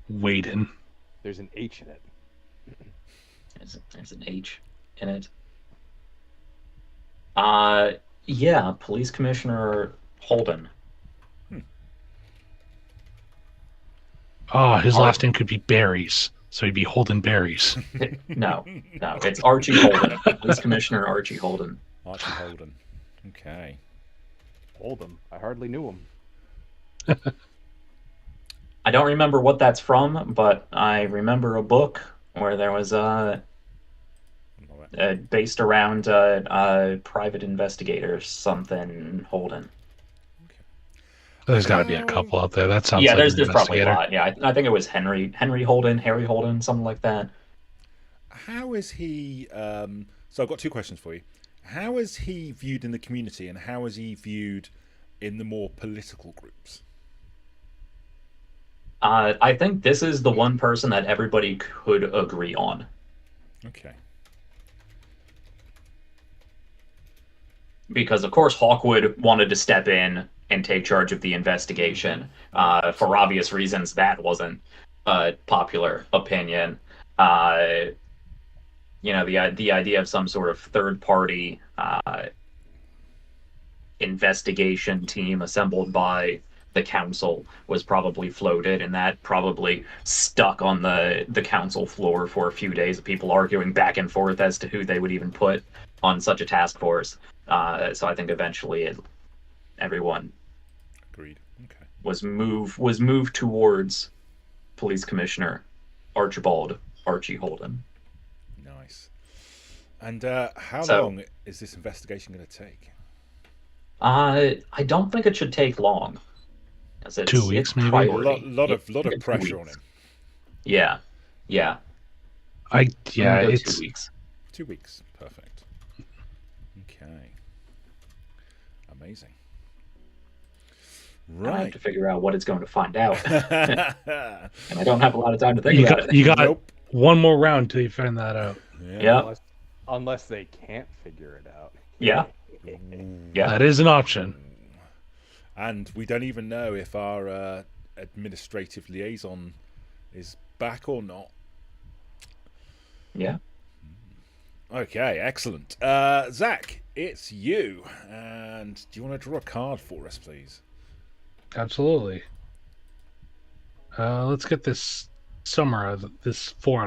Waiting. There's an H in it. There's an H in it. Police Commissioner Holden. Oh, his last name could be Berries, so he'd be Holden Berries. No, it's Archie Holden. Police Commissioner Archie Holden. Archie Holden. Okay. Holden. I hardly knew him. I don't remember what that's from, but I remember a book where there was based around a private investigator, something Holden. Okay. There's got to be a couple out there. That sounds yeah. like There's probably a lot. Yeah, I think it was Harry Holden, something like that. How is he? So I've got two questions for you. How is he viewed in the community, and how is he viewed in the more political groups? I think this is the one person that everybody could agree on. Okay. Because, of course, Hawkwood wanted to step in and take charge of the investigation. For obvious reasons, that wasn't a popular opinion. The idea of some sort of third-party investigation team assembled by the council was probably floated, and that probably stuck on the council floor for a few days of people arguing back and forth as to who they would even put on such a task force. So I think eventually everyone agreed. Okay. was moved towards Police Commissioner Archie Holden. Nice. And how long is this investigation going to take? I don't think it should take long. 2 weeks, maybe. A lot of pressure on him. Yeah. It's 2 weeks. 2 weeks, perfect. Okay. Amazing. Right. I have to figure out what it's going to find out, and I don't have a lot of time to think about it. You got one more round till you find that out. Yeah. Unless they can't figure it out. Yeah. That is an option. And we don't even know if our administrative liaison is back or not. Yeah. Okay, excellent. Zach, it's you. And do you want to draw a card for us, please? Absolutely. Let's get this 4 out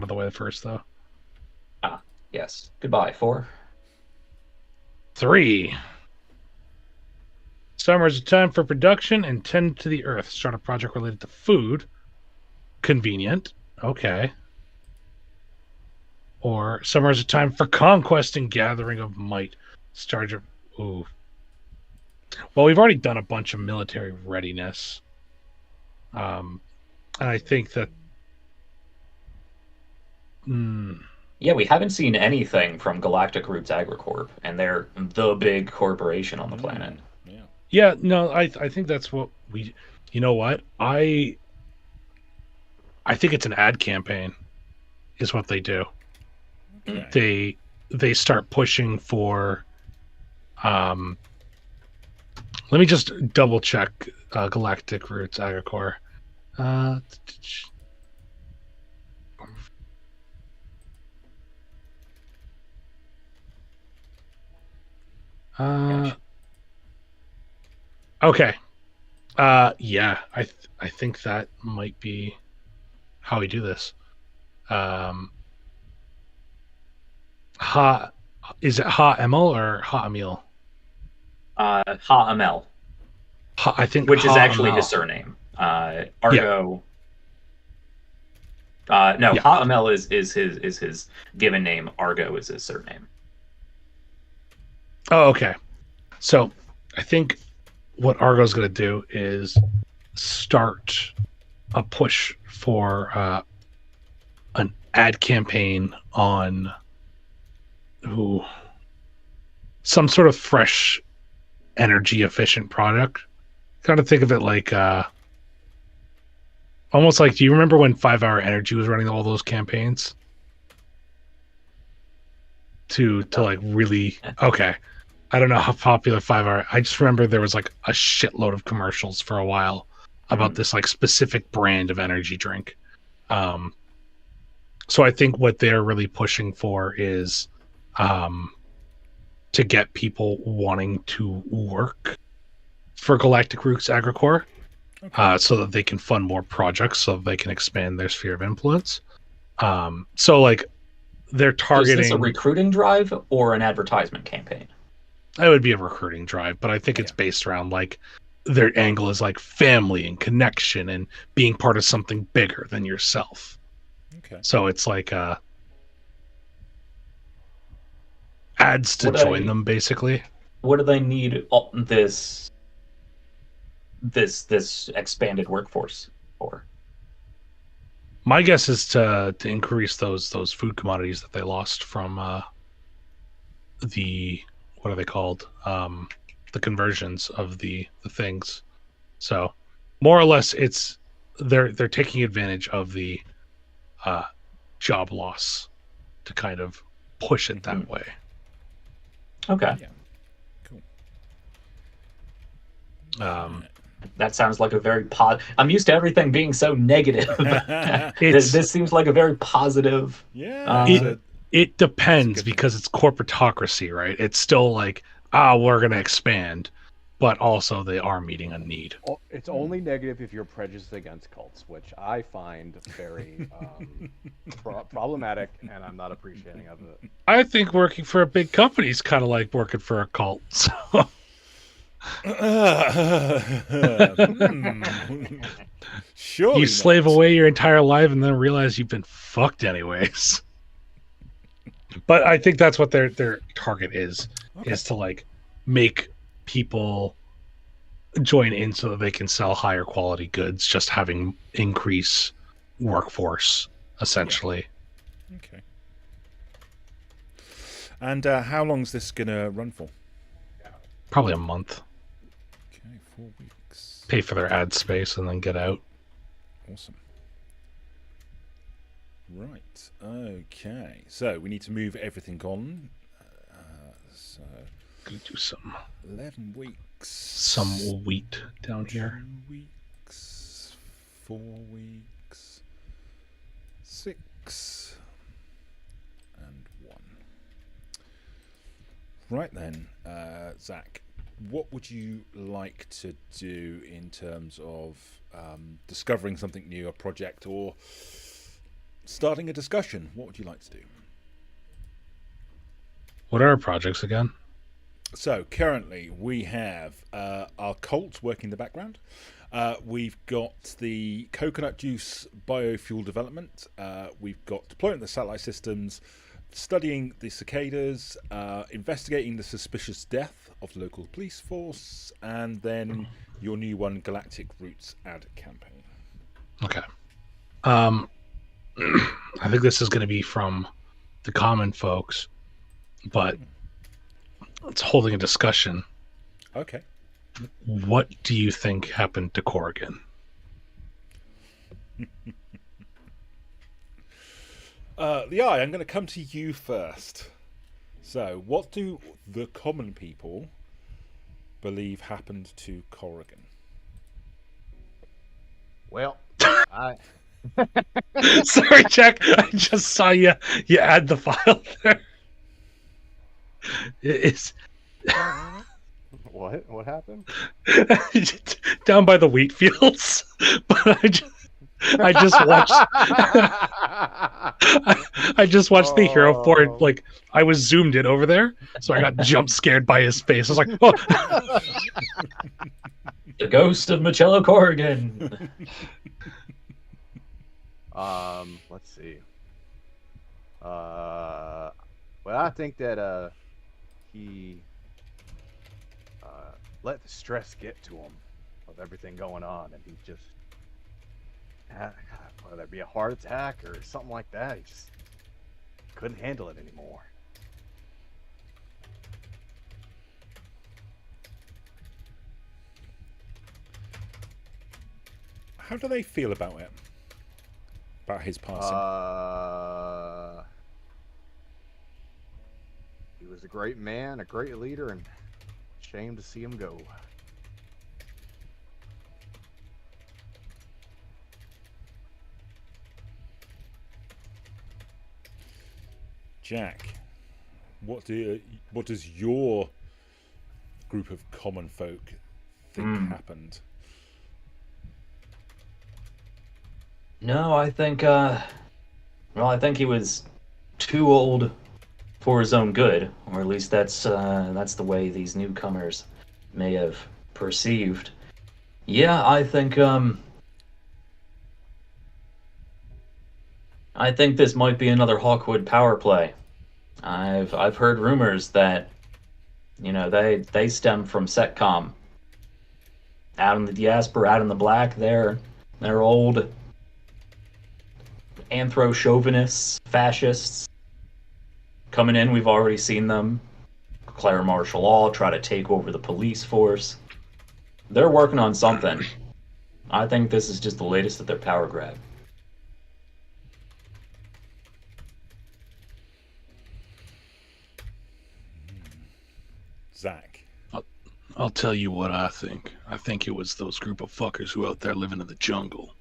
of the way first, though. Yes. Goodbye, 4. 3. Summer is a time for production and tend to the earth. Start a project related to food. Convenient. Okay. Or summer is a time for conquest and gathering of might. Ooh. Well, we've already done a bunch of military readiness. And I think that... Yeah, we haven't seen anything from Galactic Roots AgriCorp, and they're the big corporation on the planet. Yeah, no, I think that's what we... You know what? I think it's an ad campaign, is what they do. Okay. They start pushing for... let me just double check Galactic Roots AgriCorp. Okay. Yeah, I think that might be how we do this. Is it Ha Emil or Ha Emil? Ha Emil. I think, which is actually his surname. Argo. No, Ha Emil is his given name. Argo is his surname. Oh, okay. So I think what Argo's going to do is start a push for an ad campaign on some sort of fresh, energy efficient product. Kind of think of it like almost like, do you remember when 5 Hour Energy was running all those campaigns to like really... Okay. I don't know how popular 5 Hour... I just remember there was like a shitload of commercials for a while about this like specific brand of energy drink. So I think what they're really pushing for is to get people wanting to work for Galactic Roots AgriCorp, so that they can fund more projects, so they can expand their sphere of influence. So like they're targeting... Is this a recruiting drive or an advertisement campaign? It would be a recruiting drive, but I think it's based around like their angle is like family and connection and being part of something bigger than yourself. Okay. So it's like ads to join them, basically. What do they need this this expanded workforce for? My guess is to increase those food commodities that they lost from the, what are they called? The conversions of the things. So more or less, it's they're taking advantage of the job loss to kind of push it that way. Okay. Yeah. Cool. That sounds like a very I'm used to everything being so negative. This seems like a very positive. Yeah. It depends because it's corporatocracy, right? It's still like, we're going to expand, but also they are meeting a need. It's only negative if you're prejudiced against cults, which I find very problematic, and I'm not appreciating of it. I think working for a big company is kind of like working for a cult. So. Surely you slave away your entire life and then realize you've been fucked anyways. But I think that's what their target is to like make people join in so that they can sell higher quality goods, just having increase workforce essentially. Yeah. Okay. And how long is this gonna run for? Probably a month. Okay, 4 weeks. Pay for their ad space and then get out. Awesome. Right. Okay. So we need to move everything on. So Gonna do some 11 weeks. Some wheat down here. 2 weeks. 4 weeks. 6 and 1. Right then, Zach, what would you like to do in terms of discovering something new, a project, or starting a discussion? What would you like to do? What are our projects again? So currently we have our cult working in the background. We've got the coconut juice biofuel development. We've got deployment of the satellite systems, studying the cicadas, investigating the suspicious death of the local police force, and then your new one, Galactic Roots ad campaign. Okay. I think this is going to be from the common folks, but it's holding a discussion. Okay. What do you think happened to Corrigan? The Eye, I'm going to come to you first. So, what do the common people believe happened to Corrigan? Well, Sorry, Jack. I just saw you add the file there. It's what happened? down by the wheat fields. But I just watched. I just watched the hero for like I was zoomed in over there, so I got jump scared by his face. I was like, "Oh!" The ghost of Michello Corrigan. Let's see. Well, I think that he let the stress get to him of everything going on, and he just whether it be a heart attack or something like that, he just couldn't handle it anymore. How do they feel about it? About his passing? He was a great man, a great leader, and shame to see him go. Jack, what does your group of common folk think happened? No, I think I think he was too old for his own good, or at least that's the way these newcomers may have perceived. Yeah, I think this might be another Hawkwood power play. I've heard rumors that, they stem from Setcom. out in the diaspora, out in the black, they're old anthro-chauvinists, fascists coming in. We've already seen them declare martial law, try to take over the police force. They're working on something. I think this is just the latest of their power grab. Zach. I'll tell you what I think. I think it was those group of fuckers who out there living in the jungle.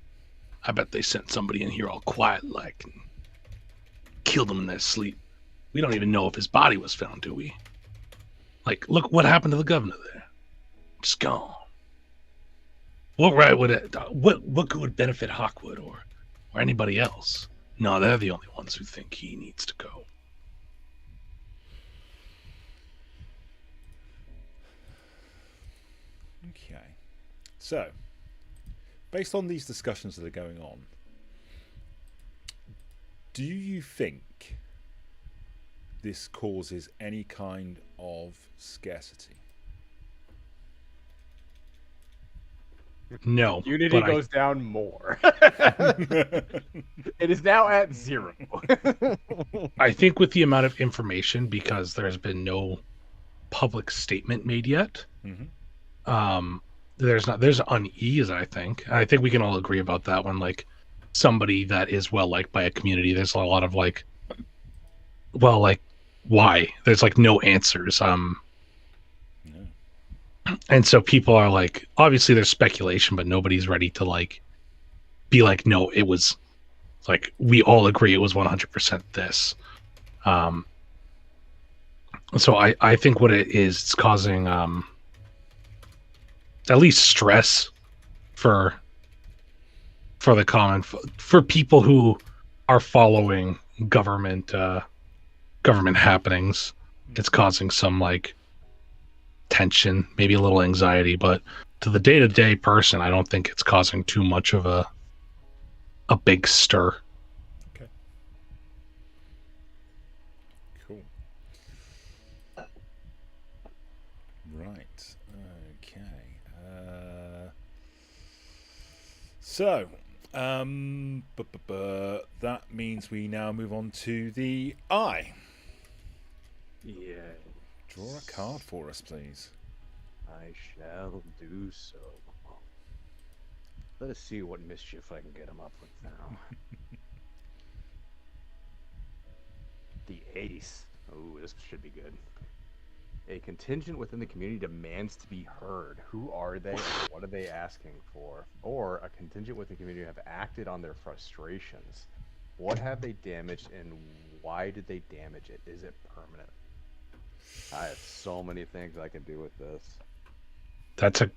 I bet they sent somebody in here all quiet like and killed them in their sleep. We don't even know if his body was found, do we? Like, look what happened to the governor there. Just gone. What right would it? What good would benefit Hawkwood or anybody else? No, they're the only ones who think he needs to go. Okay. So, based on these discussions that are going on, do you think this causes any kind of scarcity? No. Unity goes down more. It is now at 0. I think with the amount of information, because there's been no public statement made yet, there's unease, I think. I think we can all agree about that one. Like, somebody that is well liked by a community, there's a lot of like, well, like, why? There's like no answers. And so people are like, obviously there's speculation, but nobody's ready to like be like, no, it was like, we all agree it was 100% this. So I think what it is, it's causing at least stress for the common, for people who are following government happenings. It's causing some like tension, maybe a little anxiety, but to the day-to-day person, I don't think it's causing too much of a big stir. Okay. Cool. Right. Okay. So, that means we now move on to the eye. Yeah. Draw a card for us, please. I shall do so. Let us see what mischief I can get him up with now. The ace. Ooh, this should be good. A contingent within the community demands to be heard. Who are they and what are they asking for? Or a contingent within the community have acted on their frustrations. What have they damaged and why did they damage it? Is it permanent? I have so many things I can do with this. That's a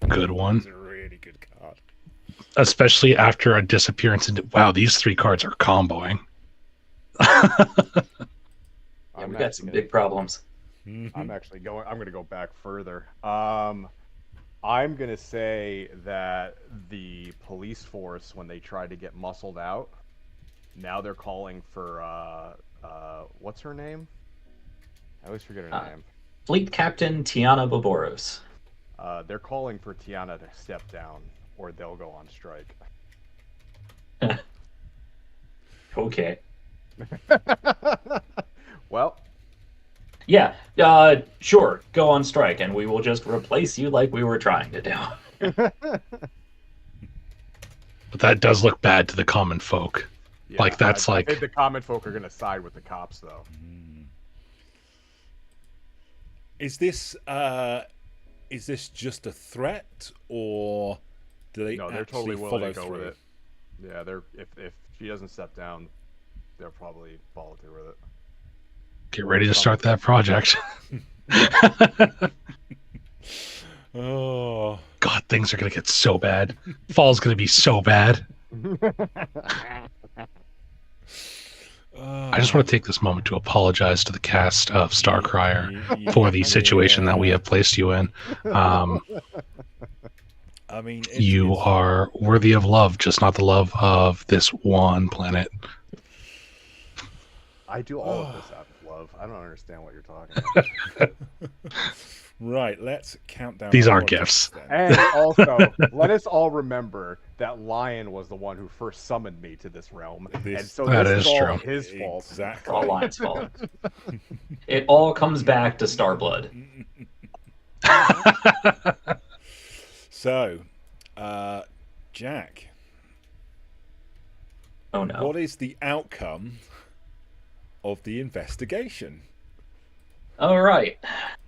good one. It's a really good card. Especially after a disappearance. Wow, these 3 cards are comboing. Yeah, we got some big problems. I'm going to go back further. I'm going to say that the police force, when they tried to get muscled out, now they're calling for, what's her name? I always forget her name. Fleet Captain Tiana Boboros. They're calling for Tiana to step down, or they'll go on strike. Okay. Well. Yeah, sure, go on strike, and we will just replace you like we were trying to do. But that does look bad to the common folk. Yeah, like, that's I think the common folk are going to side with the cops, though. Is this just a threat, or do they? No, they're totally willing to go with it. Yeah, if she doesn't step down, they'll probably follow through with it. Get ready to start that project. Oh God, things are gonna get so bad. Fall's gonna be so bad. I just want to take this moment to apologize to the cast of Starcrier for the situation that we have placed you in. I mean, you are worthy of love, just not the love of this one planet. I do all of this out of love. I don't understand what you're talking about. Right, let's count down. These aren't gifts. And also, let us all remember that Lion was the one who first summoned me to this realm, and so this is all his fault. Exactly. All Lion's fault. It all comes back to Starblood. So, Jack. Oh no. What is the outcome of the investigation? All right.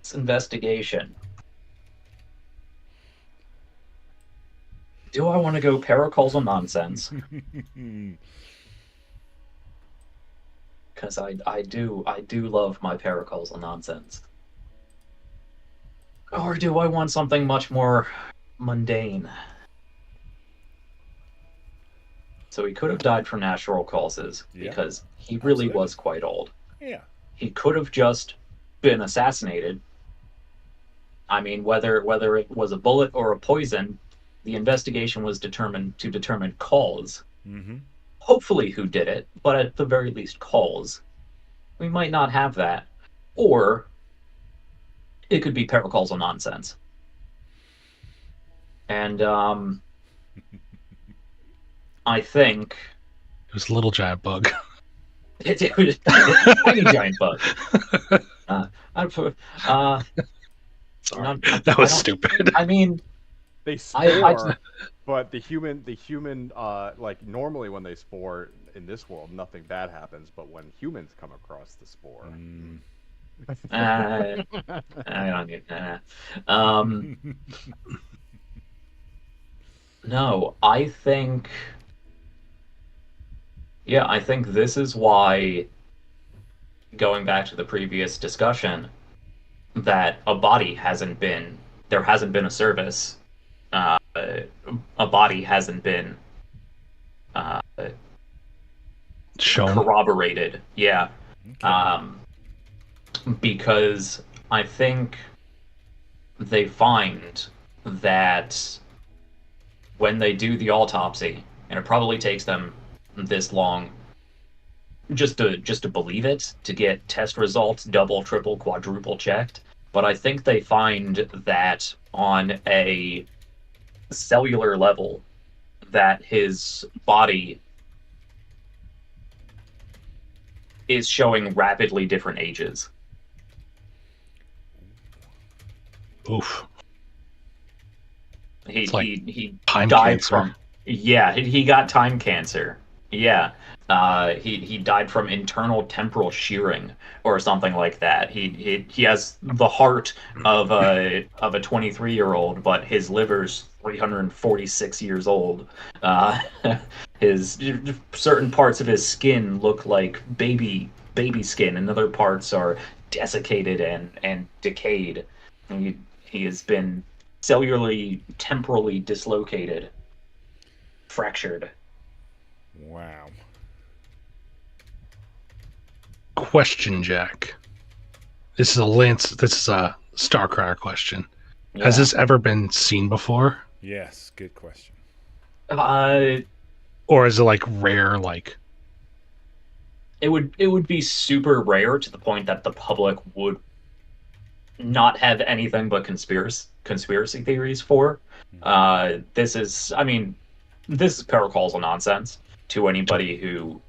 It's investigation. Do I want to go paracausal nonsense? Because I do love my paracausal nonsense. Or do I want something much more mundane? So he could have died from natural causes because he really was quite old. Yeah. He could have just been assassinated. I mean, whether it was a bullet or a poison, the investigation was determined to determine cause. Mm-hmm. Hopefully who did it, but at the very least cause. We might not have that. Or it could be paracausal nonsense. And I think it was a little giant bug. It was a tiny giant bug. That was stupid. I mean, they spore, but the human, like normally when they spore in this world, nothing bad happens. But when humans come across the spore, I don't get that. No, I think this is why, going back to the previous discussion, that there hasn't been a service, a body hasn't been shown, corroborated. Yeah. Okay. Because I think they find that when they do the autopsy, and it probably takes them this long just to believe it, to get test results double, triple, quadruple checked, but I think they find that on a cellular level that his body is showing rapidly different ages. Oof. He time died cancer. from he got time cancer. Yeah. He died from internal temporal shearing or something like that. He has the heart of a 23-year-old, but his liver's 346 years old. His certain parts of his skin look like baby skin, and other parts are desiccated and decayed. He has been cellularly, temporally dislocated, fractured. Wow. Question, Jack. This is a Starcracker question. Yeah. Has this ever been seen before? Yes, good question. Or is it like rare? Like it would be super rare to the point that the public would not have anything but conspiracy theories for. This is paracausal nonsense to anybody who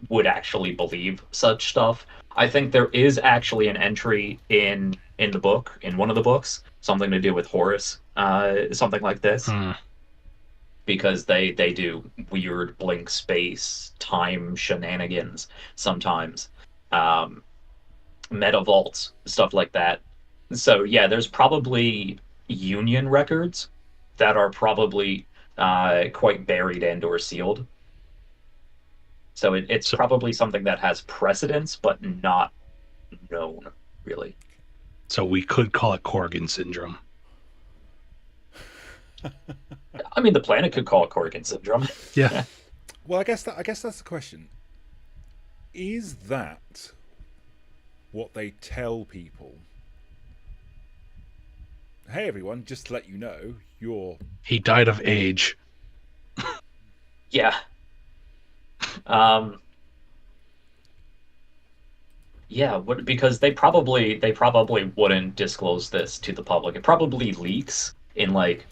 would actually believe such stuff. I think there is actually an entry in the book, in one of the books, something to do with Horus, something like this. Because they do weird blink space time shenanigans sometimes. Meta vaults, stuff like that. So yeah, there's probably Union records that are probably quite buried and or sealed. So it's probably something that has precedence, but not known, really. So we could call it Corrigan syndrome. I mean, the planet could call it Corrigan syndrome. Yeah. Well, I guess that's the question. Is that what they tell people? Hey, everyone! Just to let you know, he died of age. Yeah. Yeah, because they probably wouldn't disclose this to the public. It probably leaks in like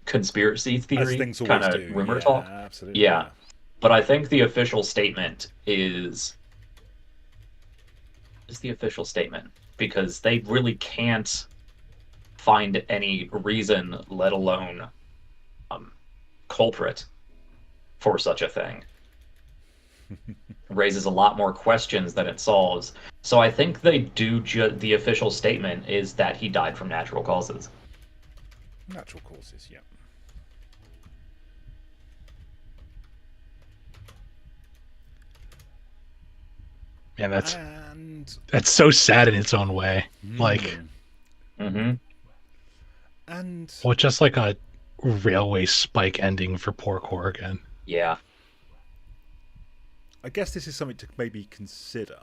conspiracy theory kind of rumor talk. Absolutely. Yeah. But I think the official statement is the official statement because they really can't find any reason, let alone culprit for such a thing. Raises a lot more questions than it solves. So I think they do. The official statement is that he died from natural causes. Natural causes, yeah. Yeah, that's so sad in its own way. Like, mm-hmm. And well, just like a railway spike ending for poor Corrigan. Yeah. I guess this is something to maybe consider.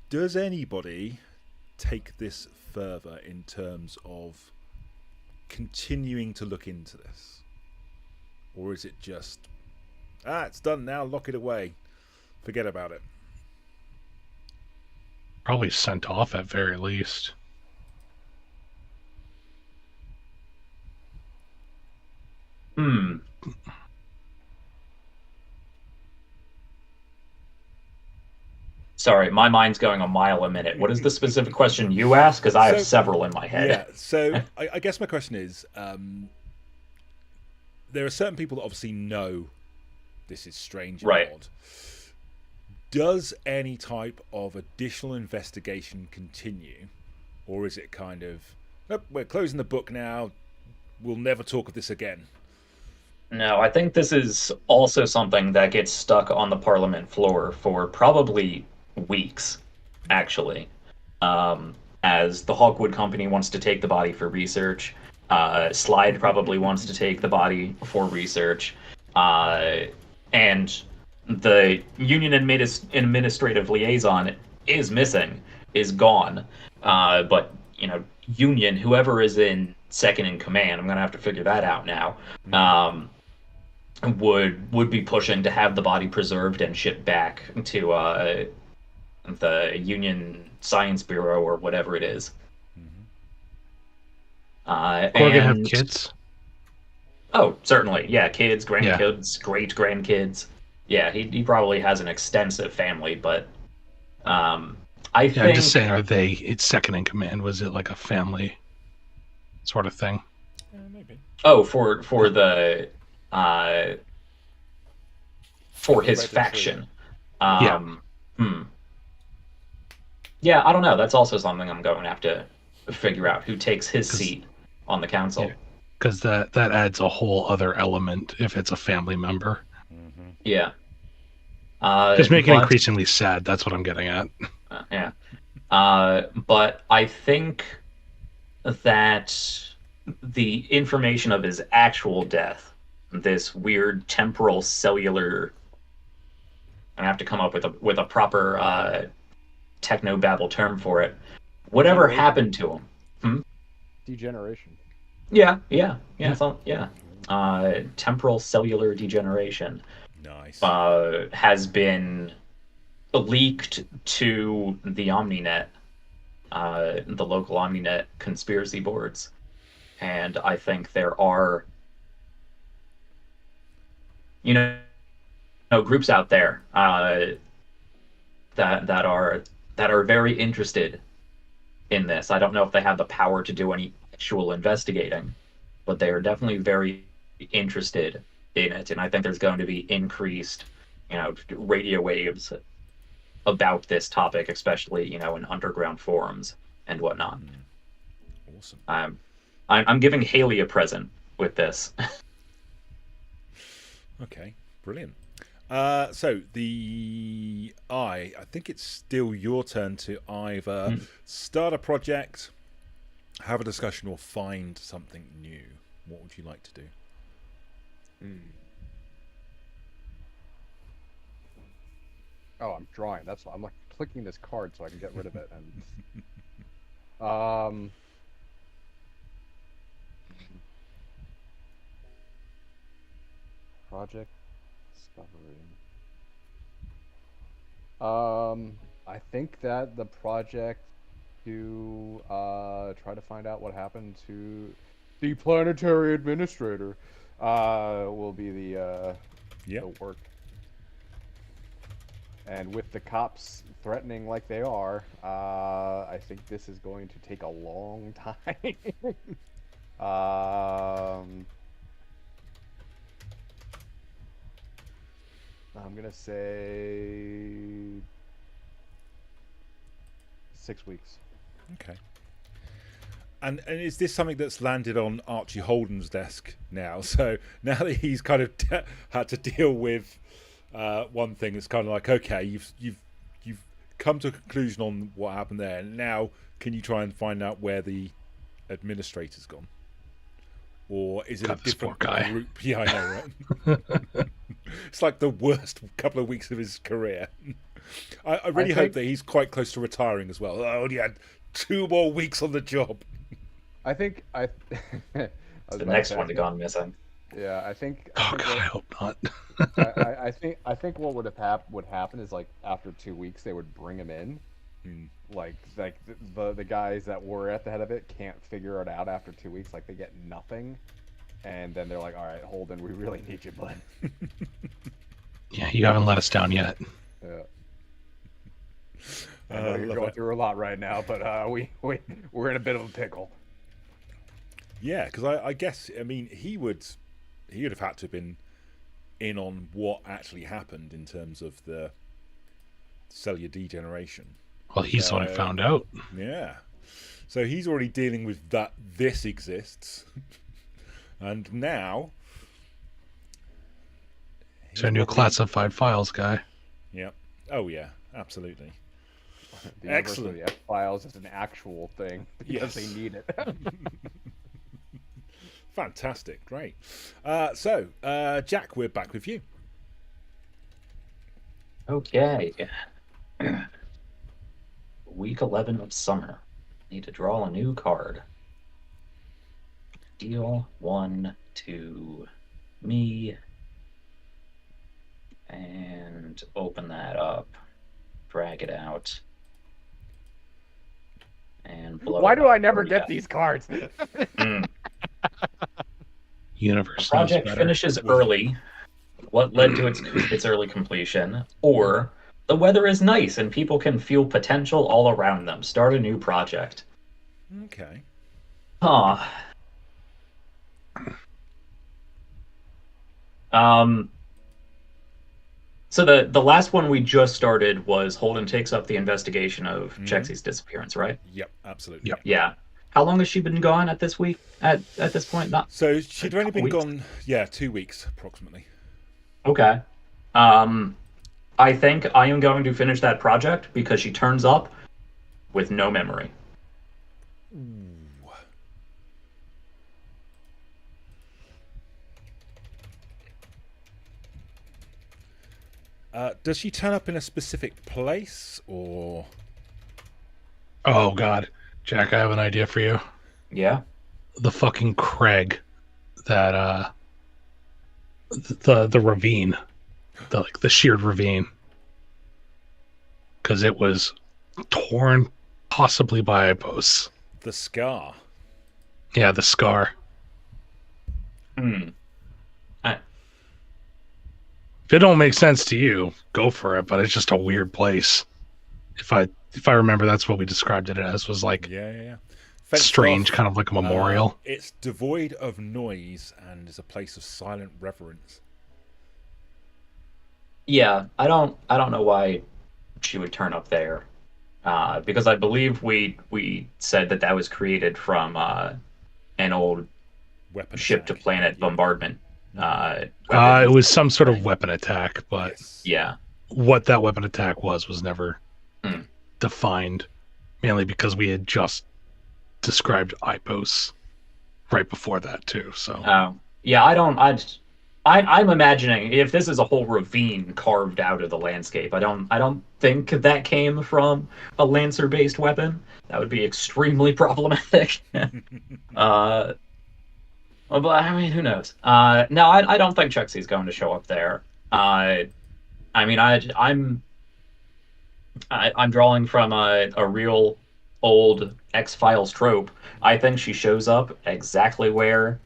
Does anybody take this further in terms of continuing to look into this? Or is it just, it's done now, lock it away, forget about it? Probably sent off at very least. Sorry, my mind's going a mile a minute. What is the specific question you asked? Because I have several in my head. Yeah, so I guess my question is, there are certain people that obviously know this is strange and odd. Does any type of additional investigation continue? Or is it kind of, nope, we're closing the book now, we'll never talk of this again? No, I think this is also something that gets stuck on the Parliament floor for probably weeks, actually. As the Hawkwood Company wants to take the body for research, Slide probably wants to take the body for research, and the Union Administrative Liaison is missing, is gone. But, Union, whoever is in second in command, I'm going to have to figure that out now, would be pushing to have the body preserved and shipped back to the Union Science Bureau or whatever it is. Corrigan have kids? Oh, certainly. Yeah, kids, grandkids, great-grandkids. Yeah, he probably has an extensive family, but I think... I'm just saying, it's second in command? Was it like a family sort of thing? Maybe. Oh, for the... for his faction. Yeah, I don't know. That's also something I'm going to have to figure out, who takes his seat on the council. Because that adds a whole other element if it's a family member. Yeah. Just make it increasingly sad. That's what I'm getting at. Yeah. But I think that the information of his actual death, this weird temporal cellular... I have to come up with a proper techno-babble term for it. Whatever happened to him? Degeneration. Yeah. Temporal cellular degeneration. Nice. Has been leaked to the OmniNet, the local OmniNet conspiracy boards, and I think there are, groups out there that are very interested in this. I don't know if they have the power to do any actual investigating, but they are definitely very interested in it, and I think there's going to be increased, radio waves about this topic, especially, in underground forums and whatnot. Awesome. I'm giving Haley a present with this. Okay, brilliant. So I think it's still your turn to either start a project, have a discussion, or find something new. What would you like to do? Oh, I'm drawing. That's why I'm like clicking this card so I can get rid of it. And project discovery. I think that the project to try to find out what happened to the planetary administrator will be the work. And with the cops threatening like they are, I think this is going to take a long time. I'm gonna say 6 weeks. Okay. And is this something that's landed on Archie Holden's desk now? So now that he's kind of had to deal with one thing, it's kind of like, okay, you've come to a conclusion on what happened there. Now, can you try and find out where the administrator's gone? Or is it a different group? Yeah, I know, right? It's like the worst couple of weeks of his career. I really hope that he's quite close to retiring as well. I only had 2 more weeks on the job. I think the next one to gone missing. Yeah, I think. Oh God, I hope not. I think what would happen is, like, after 2 weeks they would bring him in. Like the guys that were at the head of it can't figure it out after 2 weeks. Like, they get nothing, and then they're like, "All right, Holden, we really need you, bud." Yeah, you haven't let us down yet. Yeah. I know you're going through a lot right now, but we're in a bit of a pickle. Yeah, because I guess, I mean, he would have had to have been in on what actually happened in terms of the cellular degeneration. Well, he's the one who found out. Yeah. So he's already dealing with that. This exists. And now... He's our new classified files guy. Yep. Oh, yeah. Absolutely. The Excellent. F files is an actual thing because they need it. Fantastic. Great. So, Jack, we're back with you. Okay. Week 11 of summer. Need to draw a new card. Deal 1 to me. And open that up. Drag it out. And why do I never get these cards? Universe. The project finishes early. What led to its early completion? Or the weather is nice and people can feel potential all around them. Start a new project. Okay. Huh. So the last one we just started was Holden takes up the investigation of Chexie's disappearance, right? Yep, absolutely. Yep. Yeah. How long has she been gone at this point? So she'd only been gone, 2 weeks approximately. Okay. I think I am going to finish that project because she turns up with no memory. Ooh. Does she turn up in a specific place, or? Oh God, Jack, I have an idea for you. Yeah. The fucking Craig, that the ravine, the sheared ravine, because it was torn, possibly by posts. The scar. Yeah, the scar. If it don't make sense to you, go for it. But it's just a weird place. If I remember, that's what we described it as. Was like strange, kind of like a memorial. It's devoid of noise and is a place of silent reverence. Yeah, I don't know why she would turn up there, because I believe we said that was created from an old ship to planet bombardment. It was some sort of weapon attack, but yeah, what that weapon attack was never defined, mainly because we had just described IPOS right before that too. So I'm imagining if this is a whole ravine carved out of the landscape, I don't think that came from a Lancer-based weapon. That would be extremely problematic. But I mean, who knows? No, I don't think Chexie's going to show up there. I mean, I'm I'm drawing from a real old X-Files trope. I think she shows up exactly where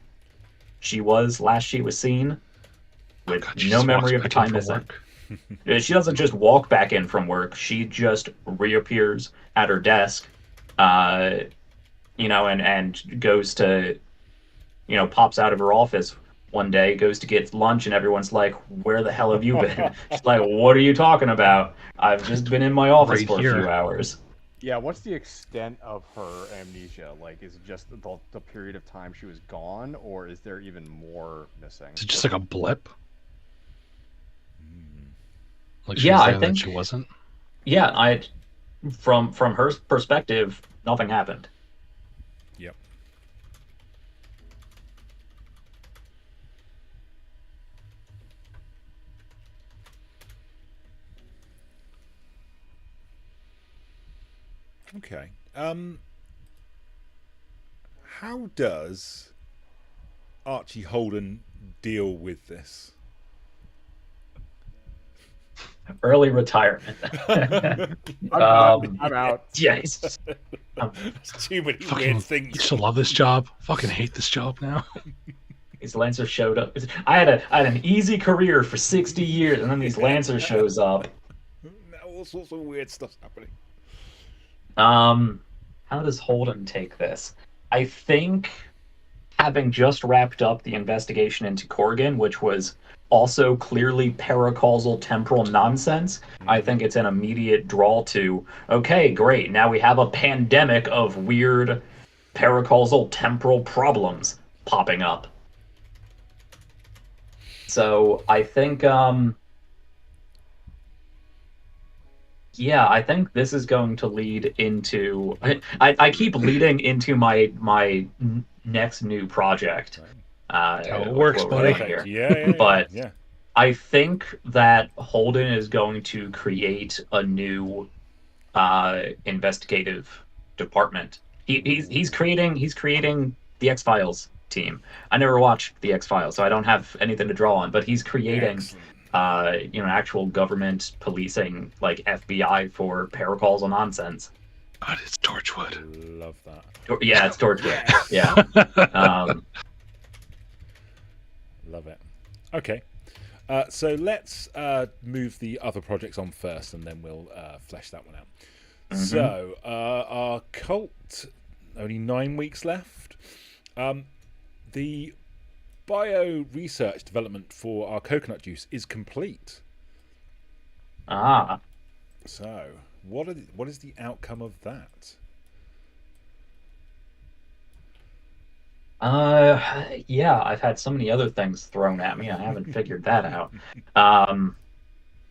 she was last she was seen, with no memory of the time missing. She doesn't just walk back in from work. She just reappears at her desk, and goes to, pops out of her office one day, goes to get lunch, and everyone's like, "Where the hell have you been?" She's like, "What are you talking about? I've just been in my office for a few hours." Yeah, what's the extent of her amnesia? Like, is it just the period of time she was gone, or is there even more missing? Is it just like a blip? Like I think she wasn't. Yeah, from her perspective, nothing happened. Yep. Okay. How does Archie Holden deal with this? Early retirement. I'm out. Yeah, too many weird things. You still love this job? Fucking hate this job now. These Lancers showed up. I had an easy career for 60 years, and then these Lancers shows up. All sorts of weird stuff's happening. How does Holden take this? I think, having just wrapped up the investigation into Corrigan, which was also clearly paracausal temporal nonsense, I think it's an immediate draw to, okay, great, now we have a pandemic of weird paracausal temporal problems popping up. So I think, I think this is going to lead into... I keep leading into my next new project. How it works, buddy. But I think that Holden is going to create a new investigative department. He's creating the X-Files team. I never watched the X-Files, so I don't have anything to draw on, but he's creating actual government policing, like FBI for paracausal nonsense. God, it's Torchwood. Love that. Yeah, it's Torchwood. Yeah. Love it. Okay. So let's move the other projects on first, and then we'll flesh that one out. Mm-hmm. So our cult, only 9 weeks left. The bio research development for our coconut juice is complete. So what is the outcome of that? I've had so many other things thrown at me, I haven't figured that out.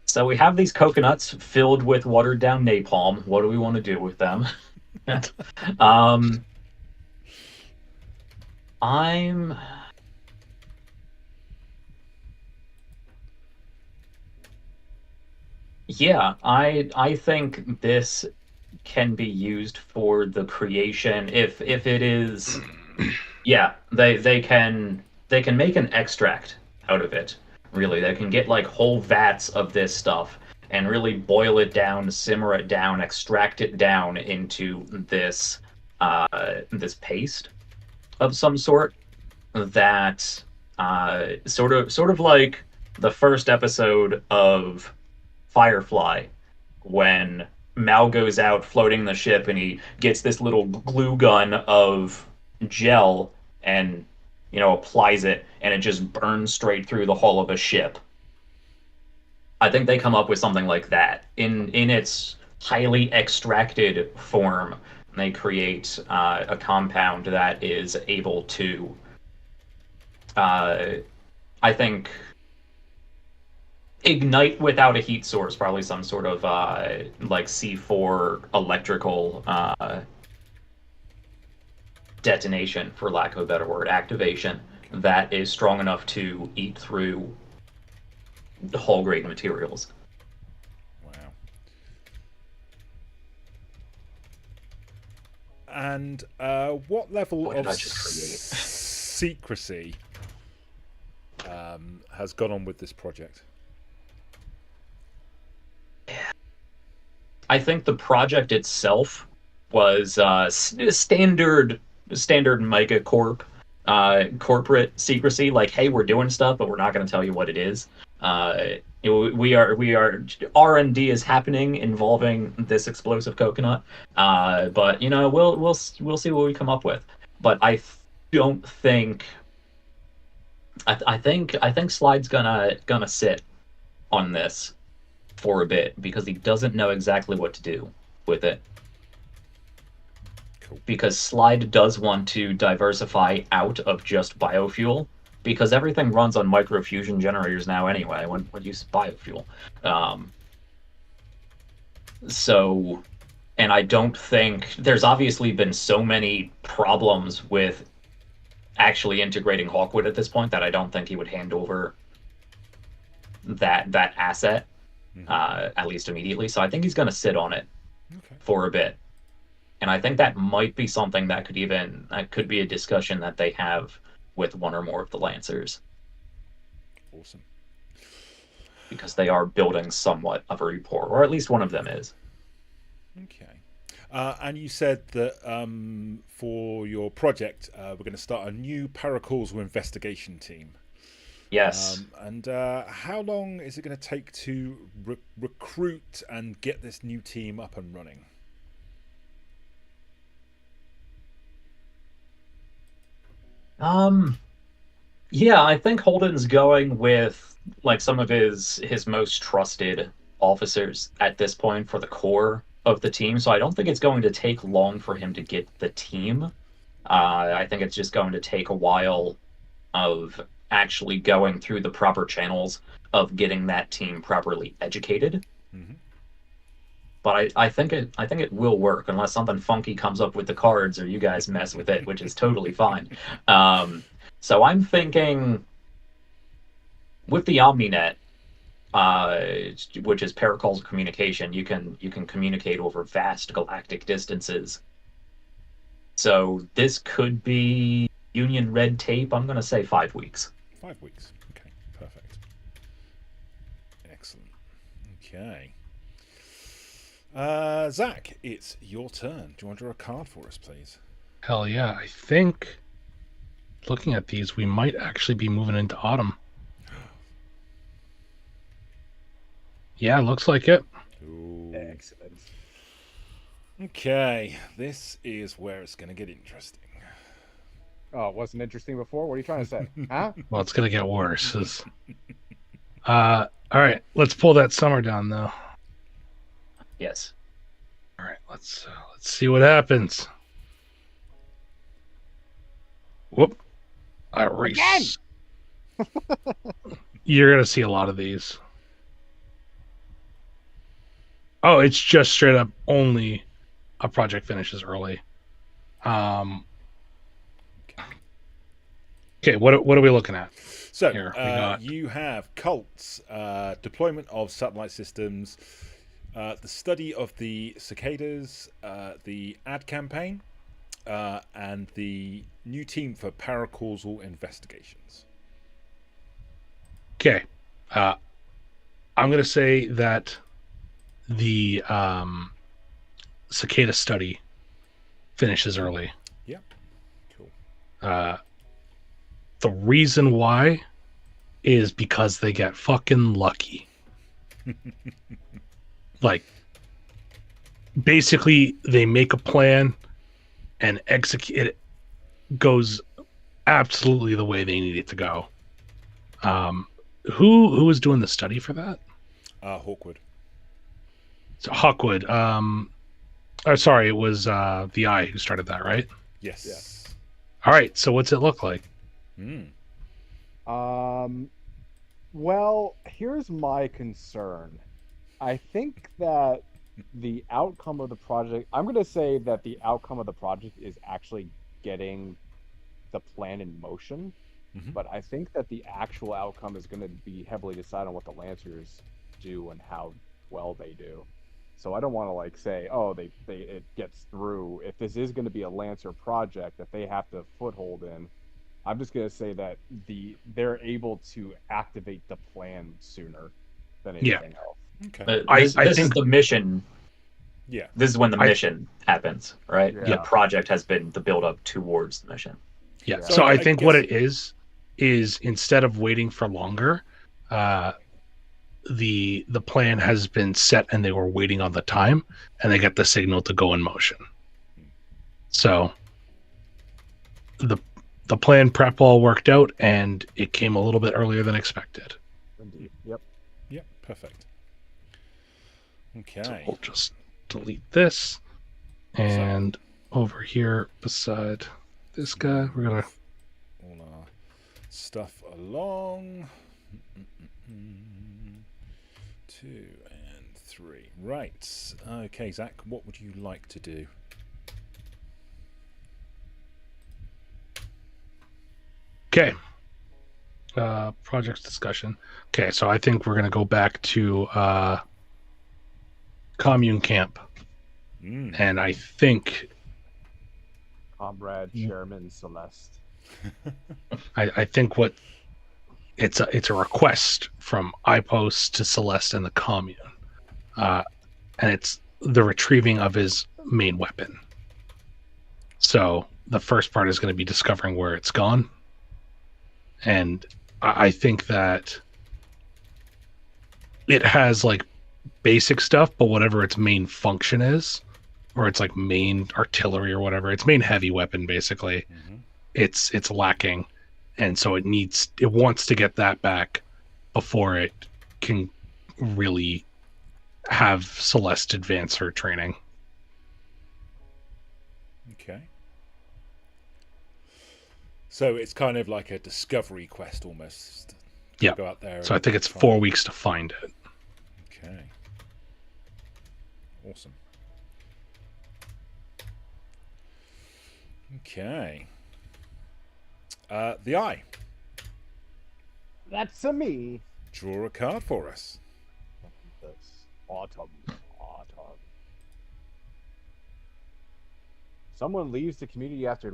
So we have these coconuts filled with watered down napalm. What do we want to do with them? I think this can be used for the creation if it is. Yeah, they can make an extract out of it. Really, they can get like whole vats of this stuff and really boil it down, simmer it down, extract it down into this this paste of some sort that sort of like the first episode of Firefly, when Mal goes out floating the ship and he gets this little glue gun of gel and applies it, and it just burns straight through the hull of a ship. I think they come up with something like that in its highly extracted form. They create a compound that is able to, I think, ignite without a heat source, probably some sort of like C4 electrical detonation, for lack of a better word, activation, that is strong enough to eat through the hull grade materials. Wow. And what level of secrecy has gone on with this project? I think the project itself was standard megacorp corporate secrecy. Like, hey, we're doing stuff, but we're not going to tell you what it is. We are R&D is happening involving this explosive coconut. But we'll see what we come up with. But I don't think. I think Slide's gonna sit on this for a bit because he doesn't know exactly what to do with it. Cool. Because Slide does want to diversify out of just biofuel, because everything runs on microfusion generators now anyway when you use biofuel. So, and I don't think there's obviously been so many problems with actually integrating Hawkwood at this point that I don't think he would hand over that asset at least immediately. So I think he's going to sit on it for a bit, and I think that might be something that could be a discussion that they have with one or more of the Lancers. Awesome, because they are building somewhat of a rapport, or at least one of them is. Okay. And you said that for your project, we're going to start a new paracausal investigation team. Yes. And how long is it going to take to recruit and get this new team up and running? Yeah, I think Holden's going with like some of his most trusted officers at this point for the core of the team, so I don't think it's going to take long for him to get the team. I think it's just going to take a while of actually going through the proper channels of getting that team properly educated. Mm-hmm. But I think it will work unless something funky comes up with the cards or you guys mess with it, which is totally fine. So I'm thinking with the OmniNet, which is paracausal communication, you can communicate over vast galactic distances. So this could be Union red tape. I'm going to say 5 weeks. 5 weeks. Okay, perfect. Excellent. Okay. Zach, it's your turn. Do you want to draw a card for us, please? Hell yeah. I think, looking at these, we might actually be moving into autumn. Yeah, looks like it. Ooh. Excellent. Okay, this is where it's going to get interesting. Oh, it wasn't interesting before? What are you trying to say? Huh? Well, it's going to get worse. All right, let's pull that summer down, though. Yes. All right, let's see what happens. Whoop. Erase. You're going to see a lot of these. Oh, it's just straight up only a project finishes early. Okay, what are we looking at? So Here, you have cults, deployment of satellite systems, the study of the cicadas, the ad campaign, and the new team for paracausal investigations. Okay, I'm going to say that the cicada study finishes early. Yeah, cool. The reason why is because they get fucking lucky. Like, basically, they make a plan and execute it. Goes absolutely the way they need it to go. Who was doing the study for that? Hawkwood. So Hawkwood. Sorry, it was the Eye who started that, right? Yes. Yes. All right. So what's it look like? Well, here's my concern. I think that the outcome of the project, I'm going to say that the outcome of the project is actually getting the plan in motion, but I think that the actual outcome is going to be heavily decided on what the Lancers do and how well they do. So I don't want to like say, oh, it gets through. If this is going to be a Lancer project that they have to foothold in, I'm just going to say that they're able to activate the plan sooner than anything else. Okay. This is the mission Yeah. This is when the mission happens, right? Yeah. The project has been the build up towards the mission. Yeah. So I think what it is instead of waiting for longer, the plan has been set and they were waiting on the time and they got the signal to go in motion. So the plan prep all worked out and it came a little bit earlier than expected. Indeed. Yep. Yep. Perfect. Okay. So we'll just delete this, and over here beside this guy, we're gonna all our stuff along. 2 and 3. Right. Okay, Zach, what would you like to do? Okay. Projects discussion. Okay, so I think we're gonna go back to commune camp, and I think Comrade Chairman Celeste. I think what it's a request from iPost to Celeste and the commune, and it's the retrieving of his main weapon. So the first part is going to be discovering where it's gone, and I think that it has like basic stuff, but whatever its main function is, or its like main artillery or whatever, its main heavy weapon basically, it's lacking, and so it wants to get that back before it can really have Celeste advance her training. Okay. So it's kind of like a discovery quest almost. Yeah. Go out there. So I think it's 4 weeks to find it. Okay. Awesome. Okay. The eye. That's a me. Draw a card for us. This autumn. Someone leaves the community after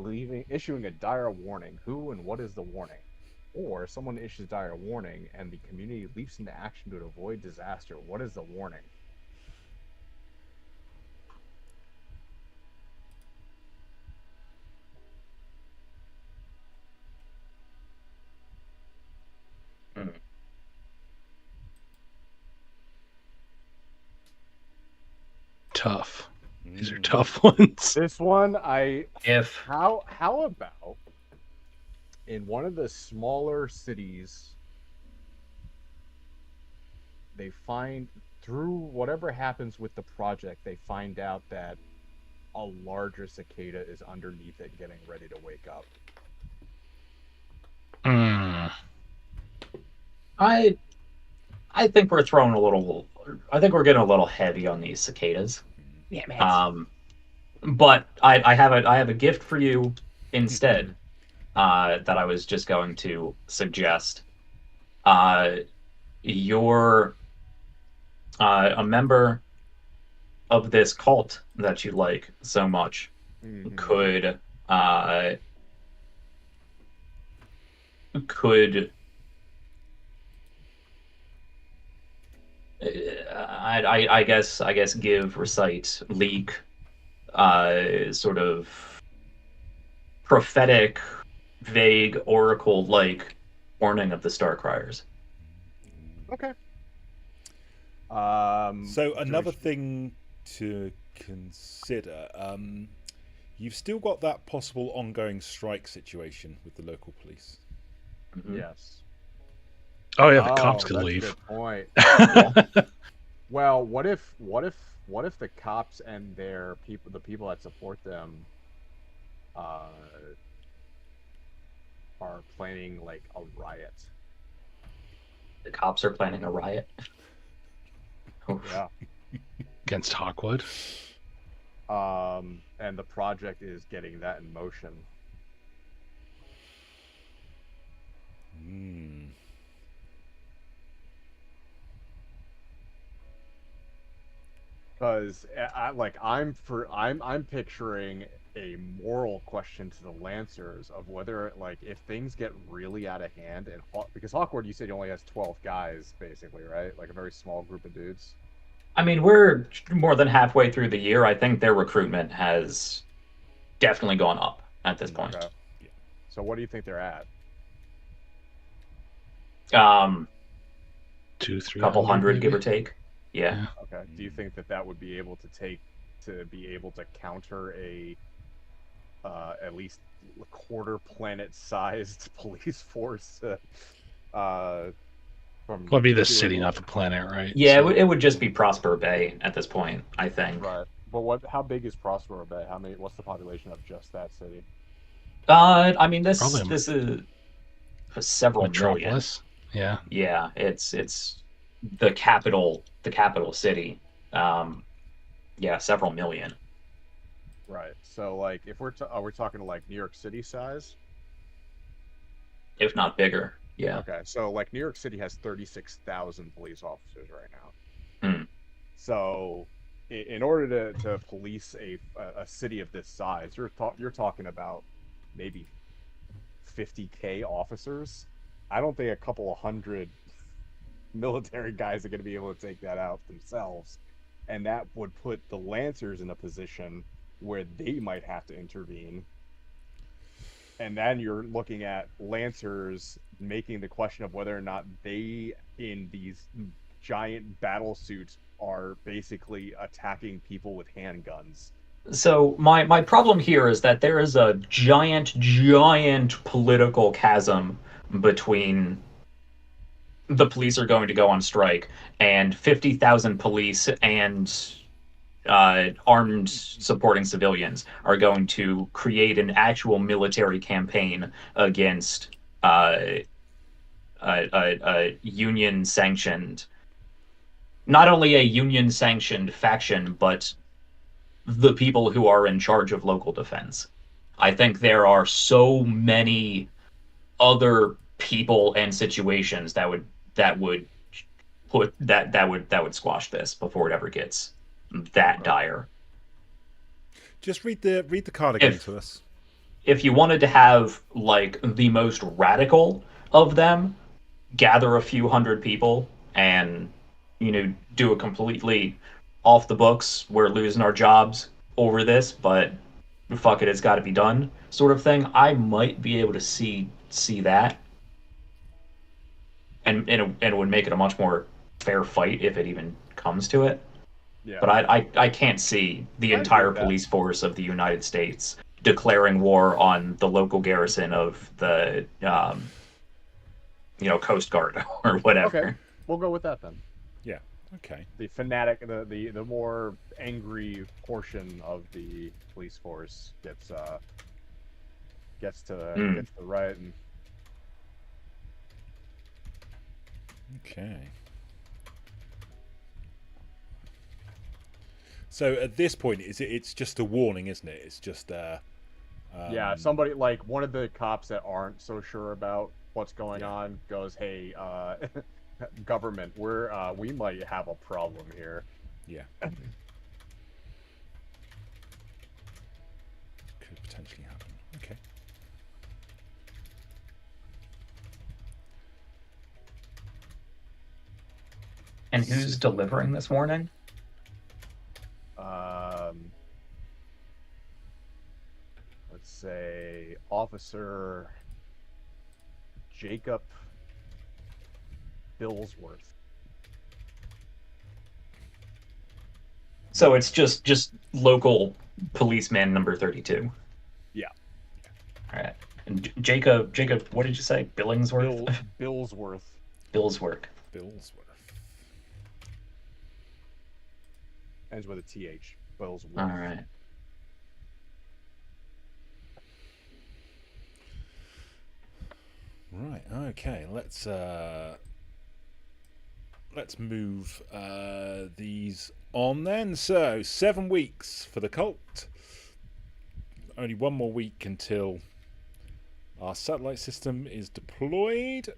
issuing a dire warning. Who and what is the warning? Or someone issues dire warning and the community leaps into action to avoid disaster. What is the warning? Tough. These are tough ones. This one, how about in one of the smaller cities, they find, through whatever happens with the project, they find out that a larger cicada is underneath it getting ready to wake up. I think we're throwing a little. I think we're getting a little heavy on these cicadas. Yeah, man. But I have a gift for you instead. That I was just going to suggest. You're a member of this cult that you like so much. Could I guess recite, leak, sort of prophetic, vague, oracle-like warning of the Starcriers. Okay. So another thing to consider, you've still got that possible ongoing strike situation with the local police. Yes. Oh yeah, the cops could leave. That's a good point. Well, what if the cops and the people that support them, are planning like a riot? The cops are planning a riot. Yeah. Against Hawkwood. And the project is getting that in motion. Because I'm picturing a moral question to the Lancers of whether, like, if things get really out of hand, and because Hawkwood, you said he only has 12 guys basically, right? Like a very small group of dudes. I mean, we're more than halfway through the year. I think their recruitment has definitely gone up at this point. Okay. So what do you think they're at? 200-300, couple hundred, maybe? give or take. Yeah. Okay. Do you think that would be able to be able to counter a at least quarter planet-sized police force? Well, it'd be the city, not the planet, right? Yeah, so it would just be Prosper Bay at this point, I think. Right. But how big is Prospero Bay? What's the population of just that city? I mean, this is several Metropolis. million. Yeah, it's the capital city. Yeah, several million. Right. So, like, if we're talking like New York City size, if not bigger. Yeah. Okay. So, like, New York City has 36,000 police officers right now. Hmm. So, in order to police a city of this size, you're talking about maybe 50K officers. I don't think a couple of hundred military guys are going to be able to take that out themselves, and that would put the Lancers in a position where they might have to intervene. And then you're looking at Lancers making the question of whether or not they, in these giant battle suits, are basically attacking people with handguns. So my problem here is that there is a giant political chasm between the police are going to go on strike and 50,000 police and armed supporting civilians are going to create an actual military campaign against a union-sanctioned, not only a union-sanctioned faction, but the people who are in charge of local defense. I think there are so many other people and situations that would squash this before it ever gets that dire. Just read the card again to us. If you wanted to have like the most radical of them, gather a few hundred people and do a completely off the books, we're losing our jobs over this, but fuck it, it's got to be done sort of thing, I might be able to see that, and it would make it a much more fair fight if it even comes to it. Yeah. But I can't see the entire police force of the United States declaring war on the local garrison of the Coast Guard or whatever. Okay, we'll go with that then. Yeah. Okay. The fanatic, the more angry portion of the police force gets to the right. And... Okay. So at this point, it's just a warning, isn't it? It's just yeah, somebody like one of the cops that aren't so sure about what's going on goes, "Hey, government, we might have a problem here." Yeah. Could potentially happen. Okay. And who's delivering this warning? Let's say Officer Jacob Billsworth. So it's just local policeman number 32. Yeah. All right. And Jacob, what did you say? Billingsworth? Billsworth. Billsworth. Ends with a TH. Billsworth. All right. Right. Okay. Let's move these on then. So 7 weeks for the cult. Only one more week until our satellite system is deployed.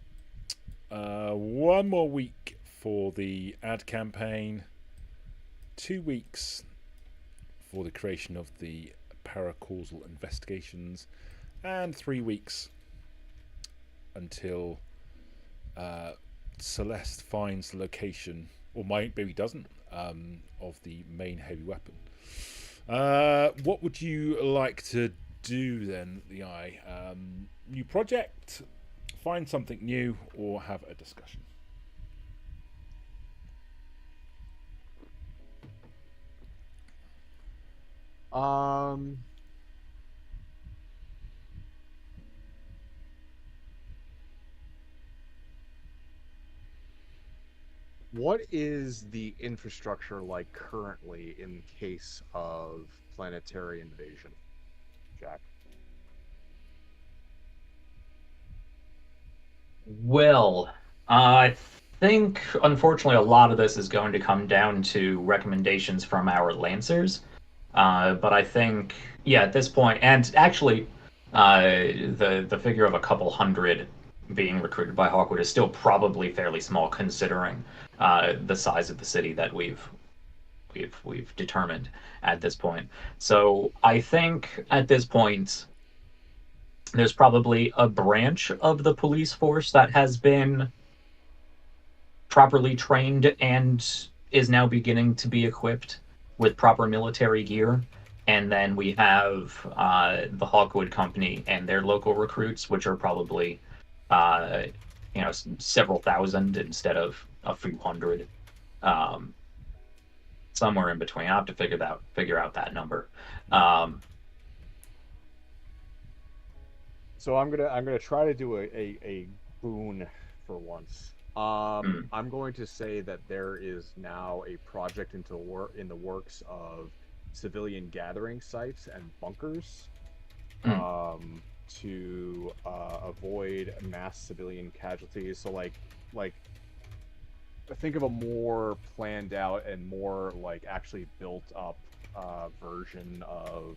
1 more week for the ad campaign. 2 weeks for the creation of the paracausal investigations, and 3 weeks until Celeste finds the location or maybe doesn't, of the main heavy weapon. What would you like to do then, the Eye? New project, find something new, or have a discussion? What is the infrastructure like currently in case of planetary invasion, Jack? Well, I think, unfortunately, a lot of this is going to come down to recommendations from our Lancers. But I think, yeah, at this point, and actually, the figure of a couple hundred being recruited by Hawkwood is still probably fairly small, considering the size of the city that we've determined at this point. So I think at this point, there's probably a branch of the police force that has been properly trained and is now beginning to be equipped with proper military gear. And then we have the Hawkwood Company and their local recruits, which are probably several thousand instead of a few hundred. Somewhere in between. I'll have to figure out that number. So I'm gonna try to do a boon for once. I'm going to say that there is now a project in the works of civilian gathering sites and bunkers to avoid mass civilian casualties. So like think of a more planned out and more like actually built up version of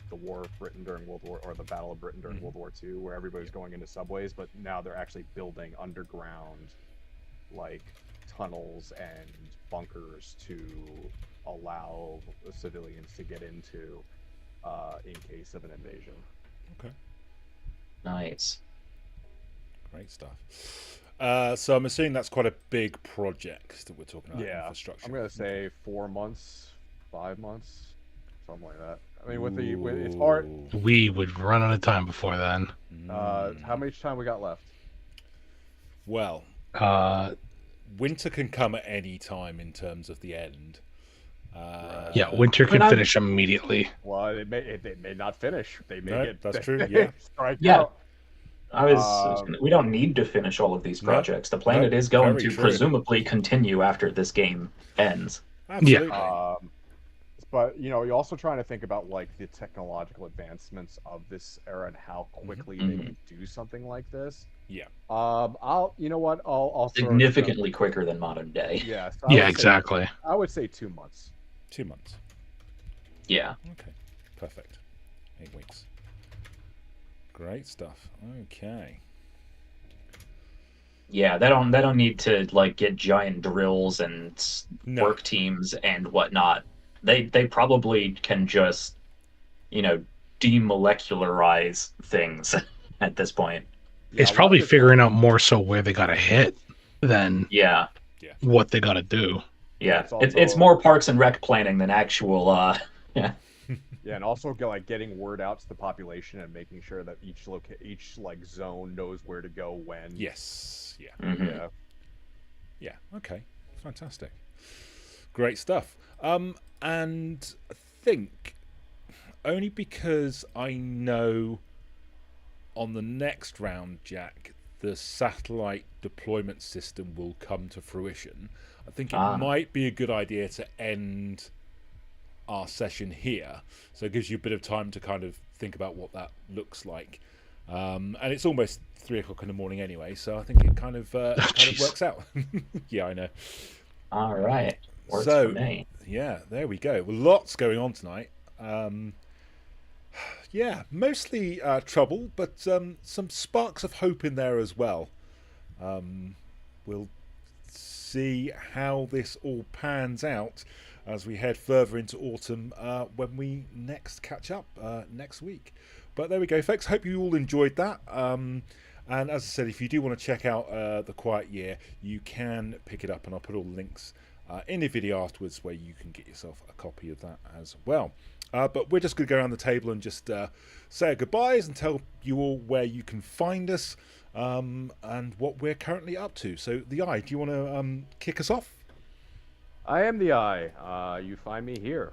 the War of Britain during World War, or the Battle of Britain during World War II, where everybody's going into subways, but now they're actually building underground like tunnels and bunkers to allow the civilians to get into in case of an invasion. Okay. Nice. Great stuff. So I'm assuming that's quite a big project that we're talking about. Yeah, infrastructure. I'm gonna say 4 months, 5 months, something like that. I mean, with it's hard. We would run out of time before then. How much time we got left? Well, winter can come at any time in terms of the end. Yeah, winter can finish immediately. Well, it may not finish. They may get. That's true. Yeah. Strike out. We don't need to finish all of these projects. The planet is going to presumably continue after this game ends. Absolutely. Yeah. But you're also trying to think about like the technological advancements of this era and how quickly they can do something like this. Yeah. I'll significantly quicker than modern day. Yeah. So exactly. I would say 2 months. 2 months. Yeah. Okay. Perfect. 8 weeks. Great stuff. Okay. Yeah, they don't need to like get giant drills and work teams and whatnot. They probably can just, demolecularize things at this point. It's probably figuring out more so where they gotta hit than what they gotta do. Yeah, it's more Parks and Rec planning than actual. Yeah, and also getting word out to the population and making sure that each zone knows where to go when. Yes. Yeah. Mm-hmm. Yeah. Yeah. Okay. Fantastic. Great stuff. And I think only because I know on the next round, Jack, the satellite deployment system will come to fruition. I think it might be a good idea to end our session here, so it gives you a bit of time to kind of think about what that looks like. And it's almost 3 o'clock in the morning anyway, so I think it kind of works out. Yeah, I know. All right. Works for me. Yeah, there we go. Well, lots going on tonight. Yeah, mostly trouble, but some sparks of hope in there as well. We'll see how this all pans out as we head further into autumn when we next catch up next week. But there we go, folks. Hope you all enjoyed that. And as I said, if you do want to check out The Quiet Year, you can pick it up, and I'll put all the links in the video afterwards where you can get yourself a copy of that as well. But we're just going to go around the table and just say our goodbyes and tell you all where you can find us and what we're currently up to. So, the Eye, do you want to kick us off? I am the Eye. You find me here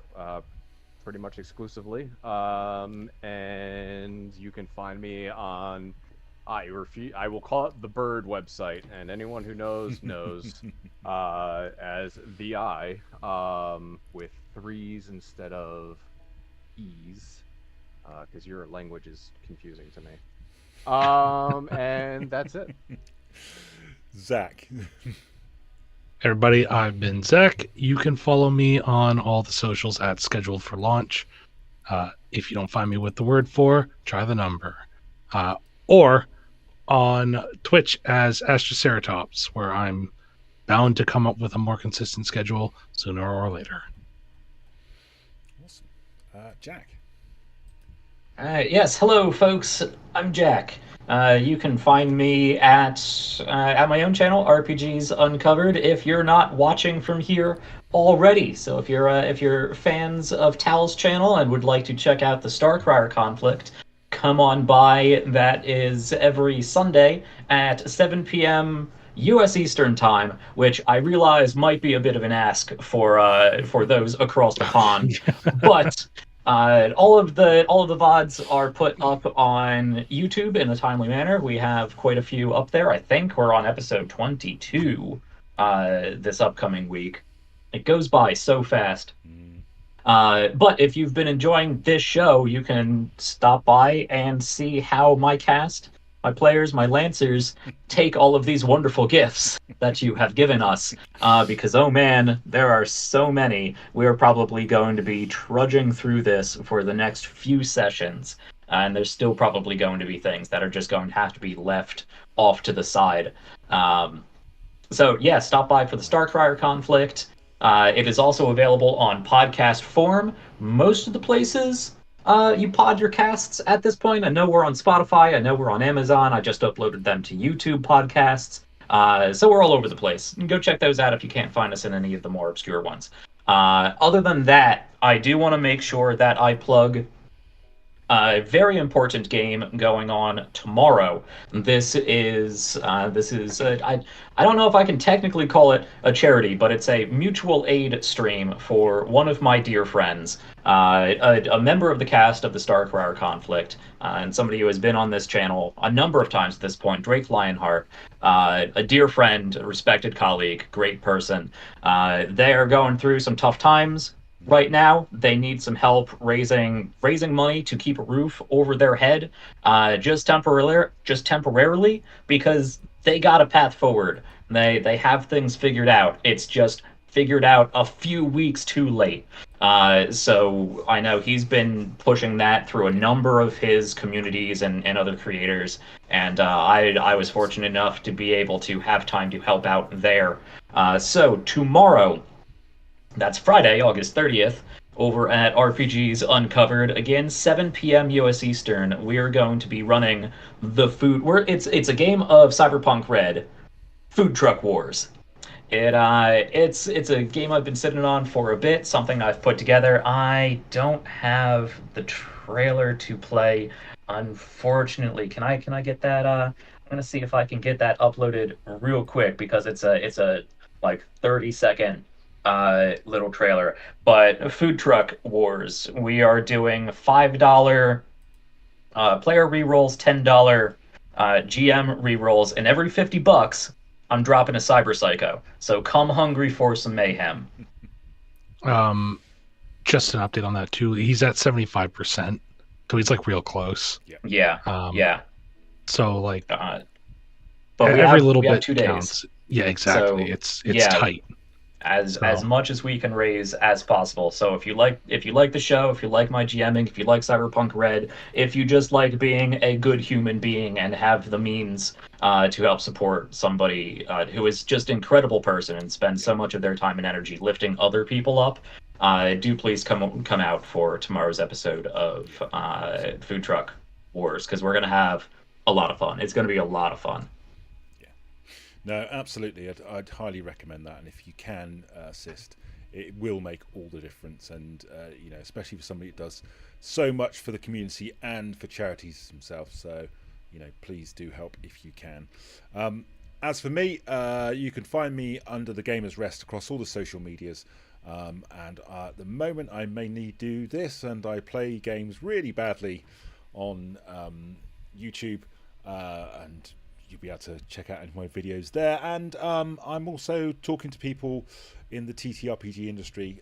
pretty much exclusively. And you can find me on... I will call it the Bird website, and anyone who knows as the Eye, with 3s instead of E's, because your language is confusing to me. And that's it. Zach. Everybody, I've been Zach. You can follow me on all the socials at Scheduled for Launch. If you don't find me with the word for, try the number. Or on Twitch as Astroceratops, where I'm bound to come up with a more consistent schedule sooner or later. Awesome. Jack. Yes, hello folks, I'm Jack. You can find me at my own channel, RPGs Uncovered, if you're not watching from here already. So if you're fans of Tal's channel and would like to check out the Starcrier conflict, come on by. That is every Sunday at 7 p.m. U.S. Eastern Time, which I realize might be a bit of an ask for those across the pond, but all of the VODs are put up on YouTube in a timely manner. We have quite a few up there. I think we're on episode 22 this upcoming week. It goes by so fast. But if you've been enjoying this show, you can stop by and see how my cast, my players, my Lancers take all of these wonderful gifts that you have given us. Because, oh man, there are so many. We're probably going to be trudging through this for the next few sessions. And there's still probably going to be things that are just going to have to be left off to the side. So, yeah, stop by for the Starcrier conflict. It is also available on podcast form. Most of the places you pod your casts at this point. I know we're on Spotify. I know we're on Amazon. I just uploaded them to YouTube podcasts. So we're all over the place. Go check those out if you can't find us in any of the more obscure ones. Other than that, I do want to make sure that I plug a very important game going on tomorrow. This is I don't know if I can technically call it a charity, but it's a mutual aid stream for one of my dear friends, a member of the cast of the Starcrier conflict, and somebody who has been on this channel a number of times at this point, Drake Lionheart, a dear friend, a respected colleague, great person. They are going through some tough times. Right now, they need some help raising money to keep a roof over their head, just temporarily, because they got a path forward. They have things figured out. It's just figured out a few weeks too late. So I know he's been pushing that through a number of his communities and other creators, and I was fortunate enough to be able to have time to help out there. So tomorrow, that's Friday, August 30th, over at RPGs Uncovered. Again, 7 p.m. U.S. Eastern, we're going to be running the food... It's a game of Cyberpunk Red, Food Truck Wars. It's a game I've been sitting on for a bit, something I've put together. I don't have the trailer to play, unfortunately. Can I get that? I'm going to see if I can get that uploaded real quick, because it's a like 30-second... little trailer. But Food Truck Wars, we are doing $5 player rerolls, $10 GM rerolls, and every $50 I'm dropping a Cyber Psycho. So come hungry for some mayhem. Just an update on that too. He's at 75%, so he's like real close. Yeah. So like, but every little bit 2 days. counts. Yeah, exactly. So, it's tight. As much as we can raise as possible. So if you like the show, if you like my GMing, if you like Cyberpunk Red, if you just like being a good human being and have the means to help support somebody who is just an incredible person and spends so much of their time and energy lifting other people up, do please come out for tomorrow's episode of Food Truck Wars, because we're gonna have a lot of fun. It's going to be a lot of fun. Yeah. No, absolutely. I'd highly recommend that. And if you can assist, it will make all the difference. And, you know, especially for somebody that does so much for the community and for charities themselves. So, you know, please do help if you can. As for me, you can find me under the Gamer's Rest across all the social medias. And at the moment, I mainly do this, and I play games really badly on YouTube, and you'll be able to check out any of my videos there. And I'm also talking to people in the TTRPG industry,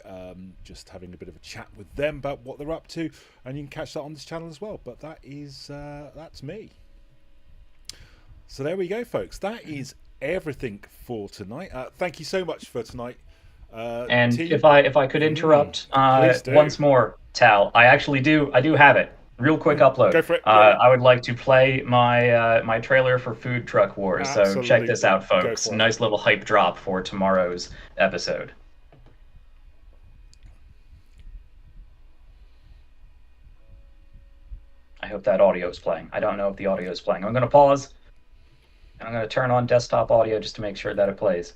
just having a bit of a chat with them about what they're up to, and you can catch that on this channel as well. But that is that's me. So there we go, folks. That is everything for tonight. Thank you so much for tonight. And team. if I could interrupt once more, Tal, I do have it. Real quick upload. Go for it. I would like to play my my trailer for Food Truck Wars. Absolutely. So check this out, folks. Nice little hype drop for tomorrow's episode. I hope that audio is playing. I don't know if the audio is playing. I'm going to pause, and I'm going to turn on desktop audio just to make sure that it plays.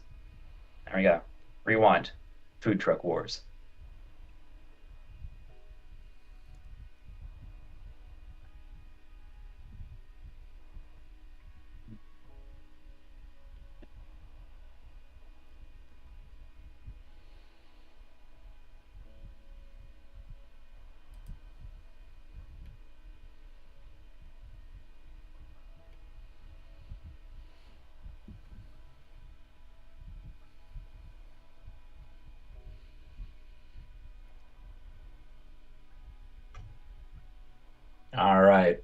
There we go. Rewind. Food Truck Wars. All right,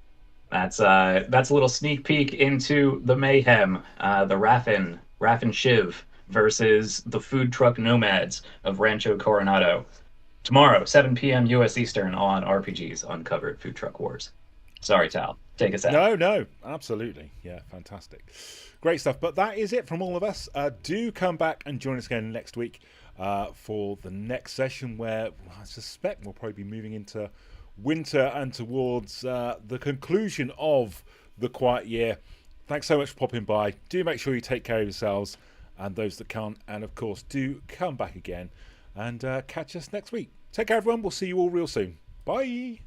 that's a little sneak peek into the mayhem, the Raffin Shiv versus the Food Truck Nomads of Rancho Coronado. Tomorrow, 7 p.m. U.S. Eastern on RPG's Uncovered Food Truck Wars. Sorry, Tal. Take us out. No, absolutely. Yeah, fantastic. Great stuff. But that is it from all of us. Do come back and join us again next week for the next session, where I suspect we'll probably be moving into winter and towards the conclusion of the quiet year. Thanks so much for popping by. Do make sure you take care of yourselves and those that can't. And, of course, do come back again and catch us next week. Take care, everyone. We'll see you all real soon. Bye.